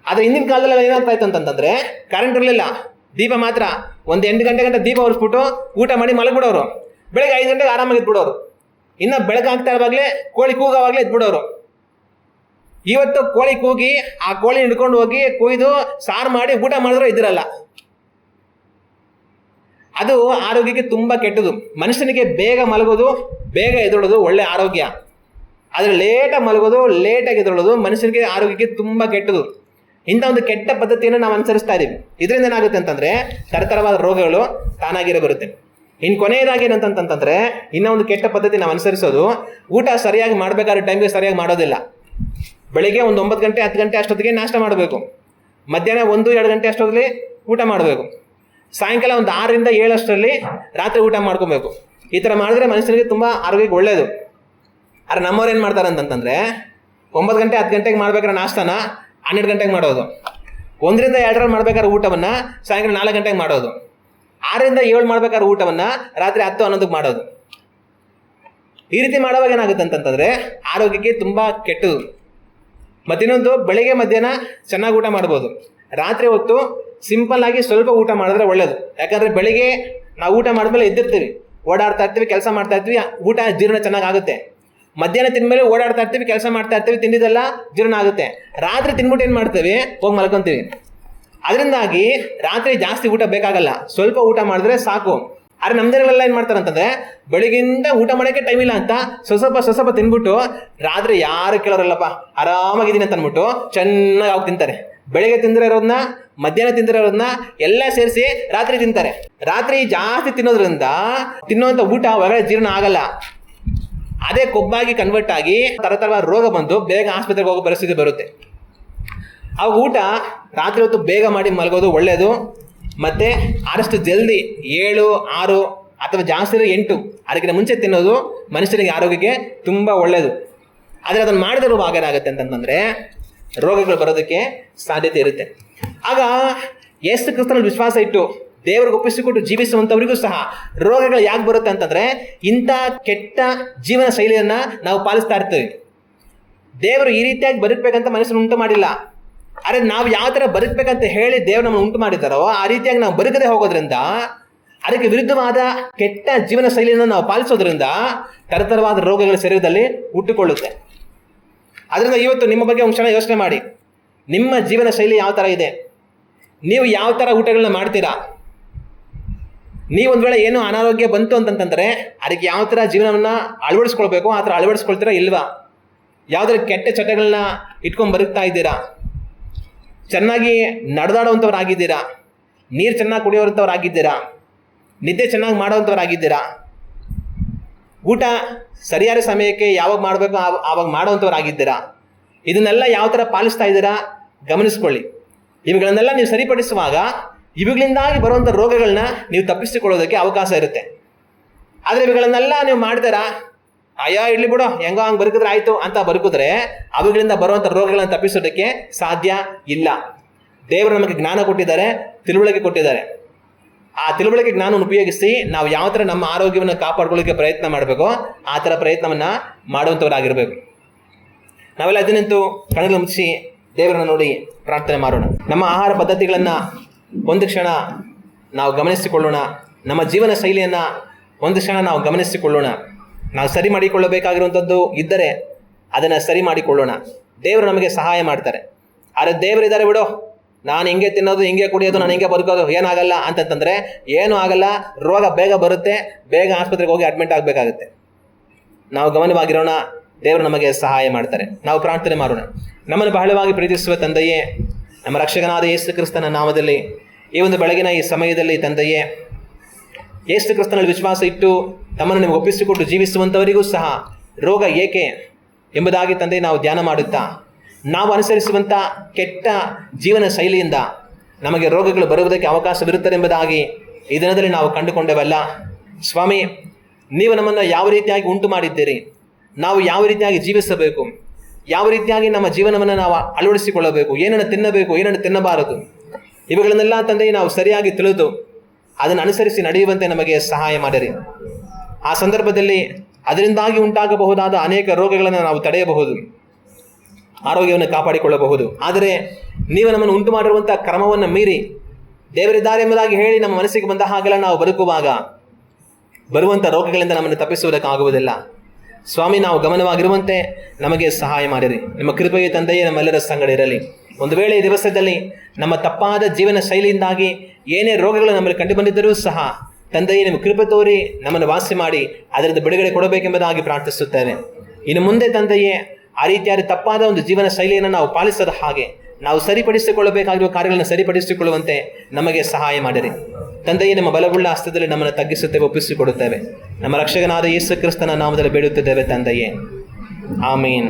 ಆದರೆ ಹಿಂದಿನ ಕಾಲದಲ್ಲಿ ಏನಾಗ್ತಾ ಇತ್ತು ಅಂತಂತಂದರೆ ಕರೆಂಟ್ ಇರಲಿಲ್ಲ, ದೀಪ ಮಾತ್ರ. 8 ಗಂಟೆ ಗಂಟೆ ದೀಪ ಹೊರಿಸ್ಬಿಟ್ಟು ಊಟ ಮಾಡಿ ಮಲಗಿಬಿಡೋರು. ಬೆಳಗ್ಗೆ 5 ಗಂಟೆಗೆ ಆರಾಮಾಗಿ ಎದ್ಬಿಡೋರು. ಇನ್ನು ಬೆಳಗಾಗ್ತಾ ಇರುವಾಗಲೇ ಕೋಳಿ ಕೂಗೋವಾಗಲೇ ಎದ್ಬಿಡೋರು. ಇವತ್ತು ಕೋಳಿ ಕೂಗಿ ಆ ಕೋಳಿ ಹಿಡ್ಕೊಂಡು ಹೋಗಿ ಕೊಯ್ದು ಸಾರು ಮಾಡಿ ಊಟ ಮಾಡಿದ್ರೂ ಇದ್ದಿರಲ್ಲ. ಅದು ಆರೋಗ್ಯಕ್ಕೆ ತುಂಬ ಕೆಟ್ಟದು. ಮನುಷ್ಯನಿಗೆ ಬೇಗ ಮಲಗೋದು, ಬೇಗ ಎದ್ದೇಳೋದು ಒಳ್ಳೆ ಆರೋಗ್ಯ. ಆದರೆ ಲೇಟಾಗಿ ಮಲಗೋದು, ಲೇಟಾಗಿ ಎದ್ದೇಳೋದು ಮನುಷ್ಯನಿಗೆ ಆರೋಗ್ಯಕ್ಕೆ ತುಂಬ ಕೆಟ್ಟದು. ಇಂಥ ಒಂದು ಕೆಟ್ಟ ಪದ್ಧತಿಯನ್ನು ನಾವು ಅನುಸರಿಸ್ತಾ ಇದ್ದೀವಿ. ಇದರಿಂದ ಏನಾಗುತ್ತೆ ಅಂತಂದರೆ ಥರಥರವಾದ ರೋಗಗಳು ತಾನಾಗಿರೇ ಬರುತ್ತೆ. ಇನ್ನು ಕೊನೆಯದಾಗಿ ಏನಂತಂತಂದರೆ ಇನ್ನೂ ಒಂದು ಕೆಟ್ಟ ಪದ್ಧತಿ ನಾವು ಅನುಸರಿಸೋದು, ಊಟ ಸರಿಯಾಗಿ ಮಾಡಬೇಕಾದ್ರೆ ಟೈಮ್ಗೆ ಸರಿಯಾಗಿ ಮಾಡೋದಿಲ್ಲ. ಬೆಳಿಗ್ಗೆ ಒಂದು 9 ಗಂಟೆ 10 ಗಂಟೆ ಅಷ್ಟೊತ್ತಿಗೆ ನಾಷ್ಟ ಮಾಡಬೇಕು. ಮಧ್ಯಾಹ್ನ 1, 2 ಗಂಟೆ ಅಷ್ಟೊತ್ತಿಗೆ ಊಟ ಮಾಡಬೇಕು. ಸಾಯಂಕಾಲ ಒಂದು 6ರಿಂದ 7 ಅಷ್ಟರಲ್ಲಿ ರಾತ್ರಿ ಊಟ ಮಾಡ್ಕೊಬೇಕು. ಈ ಥರ ಮಾಡಿದ್ರೆ ಮನುಷ್ಯನಿಗೆ ತುಂಬ ಆರೋಗ್ಯಕ್ಕೆ ಒಳ್ಳೆಯದು. ಆದ್ರೆ ನಮ್ಮವ್ರು ಏನು ಮಾಡ್ತಾರೆ ಅಂತಂತಂದರೆ 9 ಗಂಟೆ 10 ಗಂಟೆಗೆ ಮಾಡ್ಬೇಕಾದ್ರೆ ನಾಷ್ಟಾನ 12 ಗಂಟೆಗೆ ಮಾಡೋದು, 1 ರಿಂದ 2 ಮಾಡ್ಬೇಕಾದ್ರೆ ಊಟವನ್ನು ಸಾಯಂಕಾಲ 4 ಗಂಟೆಗೆ ಮಾಡೋದು, 6 ರಿಂದ 7 ಮಾಡ್ಬೇಕಾದ್ರೆ ಊಟವನ್ನು ರಾತ್ರಿ 10 11ಕ್ಕೆ ಮಾಡೋದು. ಈ ರೀತಿ ಮಾಡುವಾಗ ಏನಾಗುತ್ತೆ ಅಂತಂತಂದರೆ ಆರೋಗ್ಯಕ್ಕೆ ತುಂಬ ಕೆಟ್ಟದು. ಮತ್ತಿನ್ನೊಂದು, ಬೆಳಿಗ್ಗೆ ಮಧ್ಯಾಹ್ನ ಚೆನ್ನಾಗಿ ಊಟ ಮಾಡ್ಬೋದು, ರಾತ್ರಿ ಹೊತ್ತು ಸಿಂಪಲ್ ಆಗಿ ಸ್ವಲ್ಪ ಊಟ ಮಾಡಿದ್ರೆ ಒಳ್ಳೇದು. ಯಾಕಂದರೆ ಬೆಳಿಗ್ಗೆ ನಾವು ಊಟ ಮಾಡಿದ್ಮೇಲೆ ಎದ್ದಿರ್ತೀವಿ, ಓಡಾಡ್ತಾ ಇರ್ತೀವಿ, ಕೆಲಸ ಮಾಡ್ತಾ ಇರ್ತೀವಿ, ಊಟ ಜೀರ್ಣ ಚೆನ್ನಾಗುತ್ತೆ. ಮಧ್ಯಾಹ್ನ ತಿಂದಮೇಲೆ ಓಡಾಡ್ತಾ ಇರ್ತೀವಿ, ಕೆಲಸ ಮಾಡ್ತಾ ಇರ್ತೀವಿ, ತಿಂದಿದ್ದೆಲ್ಲ ಜೀರ್ಣ ಆಗುತ್ತೆ. ರಾತ್ರಿ ತಿಂದ್ಬಿಟ್ಟು ಏನು ಮಾಡ್ತೀವಿ, ಹೋಗಿ ಮಲ್ಕೊತೀವಿ. ಅದರಿಂದಾಗಿ ರಾತ್ರಿ ಜಾಸ್ತಿ ಊಟ ಬೇಕಾಗಲ್ಲ, ಸ್ವಲ್ಪ ಊಟ ಮಾಡಿದ್ರೆ ಸಾಕು. ಆದರೆ ನಮ್ಮ ಜನಗಳೆಲ್ಲ ಏನು ಮಾಡ್ತಾರೆ ಅಂತಂದರೆ ಬೆಳಗ್ಗಿಂದ ಊಟ ಮಾಡೋಕ್ಕೆ ಟೈಮ್ ಇಲ್ಲ ಅಂತ ಸ್ವಲ್ಪ ತಿನ್ಬಿಟ್ಟು ರಾತ್ರಿ ಯಾರು ಕೇಳೋರಲ್ಲಪ್ಪ ಆರಾಮಾಗಿದ್ದೀನಿ ಅಂತ ಅಂದ್ಬಿಟ್ಟು ಚೆನ್ನಾಗಿ ಆಗಿ ತಿಂತಾರೆ. ಬೆಳಗ್ಗೆ ತಿಂದಿರೋದನ್ನ ಮಧ್ಯಾಹ್ನ ತಿಂದಿರೋದನ್ನ ಎಲ್ಲ ಸೇರಿಸಿ ರಾತ್ರಿ ತಿಂತಾರೆ. ರಾತ್ರಿ ಜಾಸ್ತಿ ತಿನ್ನೋದ್ರಿಂದ ತಿನ್ನುವಂಥ ಊಟ ಹೊರಗಡೆ ಜೀರ್ಣ ಆಗಲ್ಲ, ಅದೇ ಕೊಬ್ಬಾಗಿ ಕನ್ವರ್ಟ್ ಆಗಿ ತರತರವಾದ ರೋಗ ಬಂದು ಬೇಗ ಆಸ್ಪತ್ರೆಗೆ ಹೋಗೋ ಪರಿಸ್ಥಿತಿ ಬರುತ್ತೆ. ಅವಾಗ ಊಟ ರಾತ್ರಿ ಹೊತ್ತು ಬೇಗ ಮಾಡಿ ಮಲಗೋದು ಒಳ್ಳೆಯದು. ಮತ್ತು ಆದಷ್ಟು ಜಲ್ದಿ 7, 6 ಅಥವಾ ಜಾಸ್ತಿ 8 ಅದಕ್ಕಿಂತ ಮುಂಚೆ ತಿನ್ನೋದು ಮನುಷ್ಯನಿಗೆ ಆರೋಗ್ಯಕ್ಕೆ ತುಂಬ ಒಳ್ಳೆಯದು. ಆದರೆ ಅದನ್ನು ಮಾಡದಿರುವಾಗ ಏನಾಗುತ್ತೆ ಅಂತಂತಂದರೆ ರೋಗಗಳು ಬರೋದಕ್ಕೆ ಸಾಧ್ಯತೆ ಇರುತ್ತೆ. ಆಗ ಯೇಸು ಕ್ರಿಸ್ತನಲ್ಲಿ ವಿಶ್ವಾಸ ಇಟ್ಟು ದೇವರಿಗೆ ಒಪ್ಪಿಸಿಕೊಟ್ಟು ಜೀವಿಸುವಂಥವರಿಗೂ ಸಹ ರೋಗಗಳು ಯಾಕೆ ಬರುತ್ತೆ ಅಂತಂದರೆ ಇಂಥ ಕೆಟ್ಟ ಜೀವನ ಶೈಲಿಯನ್ನು ನಾವು ಪಾಲಿಸ್ತಾ ಇರ್ತೀವಿ. ದೇವರು ಈ ರೀತಿಯಾಗಿ ಬದುಕಬೇಕಂತ ಮನುಷ್ಯನ ಉಂಟು ಮಾಡಿಲ್ಲ. ಆದರೆ ನಾವು ಯಾವ ಥರ ಬದುಕಬೇಕಂತ ಹೇಳಿ ದೇವರು ನಮ್ಮನ್ನು ಉಂಟು ಮಾಡಿದ್ದಾರೋ ಆ ರೀತಿಯಾಗಿ ನಾವು ಬದುಕದೆ ಹೋಗೋದ್ರಿಂದ, ಅದಕ್ಕೆ ವಿರುದ್ಧವಾದ ಕೆಟ್ಟ ಜೀವನ ಶೈಲಿಯನ್ನು ನಾವು ಪಾಲಿಸೋದ್ರಿಂದ ತರತರವಾದ ರೋಗಗಳ ಶರೀರದಲ್ಲಿ ಹುಟ್ಟಿಕೊಳ್ಳುತ್ತೆ. ಅದರಿಂದ ಇವತ್ತು ನಿಮ್ಮ ಬಗ್ಗೆ ಒಂದು ಕ್ಷಣ ಯೋಚನೆ ಮಾಡಿ, ನಿಮ್ಮ ಜೀವನ ಶೈಲಿ ಯಾವ ಥರ ಇದೆ, ನೀವು ಯಾವ ಥರ ಊಟಗಳನ್ನ ಮಾಡ್ತೀರಾ. ನೀವೊಂದು ವೇಳೆ ಏನೋ ಅನಾರೋಗ್ಯ ಬಂತು ಅಂತಂತಂದರೆ ಅದಕ್ಕೆ ಯಾವ ಥರ ಜೀವನವನ್ನು ಅಳವಡಿಸ್ಕೊಳ್ಬೇಕು ಆ ಥರ ಅಳವಡಿಸ್ಕೊಳ್ತೀರಾ ಇಲ್ವಾ? ಯಾವುದಾದ್ರು ಕೆಟ್ಟ ಚಟಗಳನ್ನ ಇಟ್ಕೊಂಡು ಬದುಕ್ತಾ ಇದ್ದೀರಾ? ಚೆನ್ನಾಗಿ ನಡೆದಾಡುವಂಥವ್ರಾಗಿದ್ದೀರಾ? ನೀರು ಚೆನ್ನಾಗಿ ಕುಡಿಯೋವಂಥವ್ರಾಗಿದ್ದೀರಾ? ನಿದ್ದೆ ಚೆನ್ನಾಗಿ ಮಾಡೋವಂಥವ್ರಾಗಿದ್ದೀರಾ? ಊಟ ಸರಿಯಾದ ಸಮಯಕ್ಕೆ ಯಾವಾಗ ಮಾಡಬೇಕು ಆವಾಗ ಮಾಡೋವಂಥವ್ರಾಗಿದ್ದೀರಾ? ಇದನ್ನೆಲ್ಲ ಯಾವ ಥರ ಪಾಲಿಸ್ತಾ ಇದ್ದೀರಾ ಗಮನಿಸ್ಕೊಳ್ಳಿ. ಇವುಗಳನ್ನೆಲ್ಲ ನೀವು ಸರಿಪಡಿಸುವಾಗ ಇವುಗಳಿಂದಾಗಿ ಬರುವಂಥ ರೋಗಗಳನ್ನ ನೀವು ತಪ್ಪಿಸಿಕೊಳ್ಳೋದಕ್ಕೆ ಅವಕಾಶ ಇರುತ್ತೆ. ಆದರೆ ಇವುಗಳನ್ನೆಲ್ಲ ನೀವು ಮಾಡ್ತೀರಾ, ಅಯ್ಯೋ ಇಡ್ಲಿ ಬಿಡು ಹೆಂಗೋ ಹಂಗೆ ಬದುಕಿದ್ರೆ ಆಯಿತು ಅಂತ ಬದುಕಿದ್ರೆ ಅವುಗಳಿಂದ ಬರುವಂಥ ರೋಗಗಳನ್ನು ತಪ್ಪಿಸೋದಕ್ಕೆ ಸಾಧ್ಯ ಇಲ್ಲ. ದೇವರು ನಮಗೆ ಜ್ಞಾನ ಕೊಟ್ಟಿದ್ದಾರೆ, ತಿಳುವಳಿಕೆ ಕೊಟ್ಟಿದ್ದಾರೆ. ಆ ತಿಳುವಳಿಕೆ ಜ್ಞಾನವನ್ನು ಉಪಯೋಗಿಸಿ ನಾವು ಯಾವ ಥರ ನಮ್ಮ ಆರೋಗ್ಯವನ್ನು ಕಾಪಾಡ್ಕೊಳ್ಳೋಕ್ಕೆ ಪ್ರಯತ್ನ ಮಾಡಬೇಕೋ ಆ ಥರ ಪ್ರಯತ್ನವನ್ನು ಮಾಡುವಂಥವರಾಗಿರಬೇಕು. ನಾವೆಲ್ಲ ಅದನ್ನಂತೂ ಕಣ್ಣಲ್ಲಿ ಮುಚ್ಚಿ ದೇವರನ್ನು ನೋಡಿ ಪ್ರಾರ್ಥನೆ ಮಾಡೋಣ. ನಮ್ಮ ಆಹಾರ ಪದ್ಧತಿಗಳನ್ನು ಒಂದು ಕ್ಷಣ ನಾವು ಗಮನಿಸಿಕೊಳ್ಳೋಣ. ನಮ್ಮ ಜೀವನ ಶೈಲಿಯನ್ನು ಒಂದು ಕ್ಷಣ ನಾವು ಗಮನಿಸಿಕೊಳ್ಳೋಣ. ನಾವು ಸರಿ ಮಾಡಿಕೊಳ್ಳಬೇಕಾಗಿರುವಂಥದ್ದು ಇದ್ದರೆ ಅದನ್ನು ಸರಿ ಮಾಡಿಕೊಳ್ಳೋಣ. ದೇವರು ನಮಗೆ ಸಹಾಯ ಮಾಡ್ತಾರೆ. ಆದರೆ ದೇವರಿದ್ದಾರೆ ಬಿಡು, ನಾನು ಹಿಂಗೆ ತಿನ್ನೋದು, ಹಿಂಗೆ ಕುಡಿಯೋದು, ನಾನು ಹಿಂಗೆ ಬದುಕೋದು, ಏನಾಗಲ್ಲ ಅಂತಂತಂದರೆ ಏನೂ ಆಗಲ್ಲ. ರೋಗ ಬೇಗ ಬರುತ್ತೆ, ಬೇಗ ಆಸ್ಪತ್ರೆಗೆ ಹೋಗಿ ಅಡ್ಮಿಟ್ ಆಗಬೇಕಾಗುತ್ತೆ. ನಾವು ಗಮನವಾಗಿರೋಣ, ದೇವರು ನಮಗೆ ಸಹಾಯ ಮಾಡ್ತಾರೆ. ನಾವು ಪ್ರಾರ್ಥನೆ ಮಾಡೋಣ. ನಮ್ಮನ್ನು ಬಹಳವಾಗಿ ಪ್ರೀತಿಸುವ ತಂದೆಯೇ, ನಮ್ಮ ರಕ್ಷಕನಾದ ಯೇಸು ಕ್ರಿಸ್ತನ ನಾಮದಲ್ಲಿ ಈ ಒಂದು ಬೆಳಗಿನ ಈ ಸಮಯದಲ್ಲಿ ತಂದೆಯೇ, ಯೇಸು ಕ್ರಿಸ್ತನಲ್ಲಿ ವಿಶ್ವಾಸ ಇಟ್ಟು ತಮ್ಮನ್ನು ನಿಮಗೆ ಒಪ್ಪಿಸಿಕೊಟ್ಟು ಜೀವಿಸುವಂಥವರಿಗೂ ಸಹ ರೋಗ ಏಕೆ ಎಂಬುದಾಗಿ ತಂದೆ ನಾವು ಧ್ಯಾನ ಮಾಡುತ್ತಾ, ನಾವು ಅನುಸರಿಸುವಂಥ ಕೆಟ್ಟ ಜೀವನ ಶೈಲಿಯಿಂದ ನಮಗೆ ರೋಗಗಳು ಬರುವುದಕ್ಕೆ ಅವಕಾಶವಿರುತ್ತದೆ ಎಂಬುದಾಗಿ ಈ ದಿನದಲ್ಲಿ ನಾವು ಕಂಡುಕೊಂಡೆವಲ್ಲ. ಸ್ವಾಮಿ, ನೀವು ನಮ್ಮನ್ನು ಯಾವ ರೀತಿಯಾಗಿ ಉಂಟು ಮಾಡಿದ್ದೀರಿ, ನಾವು ಯಾವ ರೀತಿಯಾಗಿ ಜೀವಿಸಬೇಕು, ಯಾವ ರೀತಿಯಾಗಿ ನಮ್ಮ ಜೀವನವನ್ನು ನಾವು ಅಳವಡಿಸಿಕೊಳ್ಳಬೇಕು, ಏನನ್ನು ತಿನ್ನಬೇಕು, ಏನನ್ನು ತಿನ್ನಬಾರದು, ಇವುಗಳನ್ನೆಲ್ಲ ತಂದೆ ನಾವು ಸರಿಯಾಗಿ ತಿಳಿದು ಅದನ್ನು ಅನುಸರಿಸಿ ನಡೆಯುವಂತೆ ನಮಗೆ ಸಹಾಯ ಮಾಡಿರಿ. ಆ ಸಂದರ್ಭದಲ್ಲಿ ಅದರಿಂದಾಗಿ ಉಂಟಾಗಬಹುದಾದ ಅನೇಕ ರೋಗಗಳನ್ನು ನಾವು ತಡೆಯಬಹುದು, ಆರೋಗ್ಯವನ್ನು ಕಾಪಾಡಿಕೊಳ್ಳಬಹುದು. ಆದರೆ ನೀವು ನಮ್ಮನ್ನು ಉಂಟು ಮಾಡಿರುವಂಥ ಕ್ರಮವನ್ನು ಮೀರಿ ದೇವರಿದ್ದಾರೆ ಎಂಬುದಾಗಿ ಹೇಳಿ ನಮ್ಮ ಮನಸ್ಸಿಗೆ ಬಂದ ಹಾಗೆಲ್ಲ ನಾವು ಬದುಕುವಾಗ ಬರುವಂಥ ರೋಗಗಳಿಂದ ನಮ್ಮನ್ನು ತಪ್ಪಿಸುವುದಕ್ಕಾಗುವುದಿಲ್ಲ. ಸ್ವಾಮಿ, ನಾವು ಗಮನವಾಗಿರುವಂತೆ ನಮಗೆ ಸಹಾಯ ಮಾಡಿರಿ. ನಿಮ್ಮ ಕೃಪೆಯ ತಂದೆಯೇ ನಮ್ಮೆಲ್ಲರ ಸಂಗಡ ಇರಲಿ. ಒಂದು ವೇಳೆ ಈ ದಿವಸದಲ್ಲಿ ನಮ್ಮ ತಪ್ಪಾದ ಜೀವನ ಶೈಲಿಯಿಂದಾಗಿ ಏನೇ ರೋಗಗಳು ನಮ್ಮಲ್ಲಿ ಕಂಡು ಬಂದಿದ್ದರೂ ಸಹ ತಂದೆಯೇ ನಿಮ್ಮ ಕೃಪೆ ತೋರಿ ನಮ್ಮನ್ನು ವಾಸಿ ಮಾಡಿ ಅದರಿಂದ ಬಿಡುಗಡೆ ಕೊಡಬೇಕೆಂಬುದಾಗಿ ಪ್ರಾರ್ಥಿಸುತ್ತೇವೆ. ಇನ್ನು ಮುಂದೆ ತಂದೆಯೇ ಆ ರೀತಿಯಾದ ತಪ್ಪಾದ ಒಂದು ಜೀವನ ಶೈಲಿಯನ್ನು ನಾವು ಪಾಲಿಸದ ಹಾಗೆ ನಾವು ಸರಿಪಡಿಸಿಕೊಳ್ಳಬೇಕಾಗಿರುವ ಕಾರ್ಯಗಳನ್ನು ಸರಿಪಡಿಸಿಕೊಳ್ಳುವಂತೆ ನಮಗೆ ಸಹಾಯ ಮಾಡಿರಿ. ತಂದೆಯೇ, ನಮ್ಮ ಬಲವುಳ್ಳ ಹಸ್ತದಲ್ಲಿ ನಮ್ಮನ್ನು ತಗ್ಗಿಸುತ್ತೇವೆ, ಒಪ್ಪಿಸಿಕೊಡುತ್ತೇವೆ. ನಮ್ಮ ರಕ್ಷಕನಾದ ಯೇಸು ಕ್ರಿಸ್ತನ ನಾಮದಲ್ಲಿ ಬೇಡುತ್ತಿದ್ದೇವೆ ತಂದೆಯೇ, ಆಮೀನ್.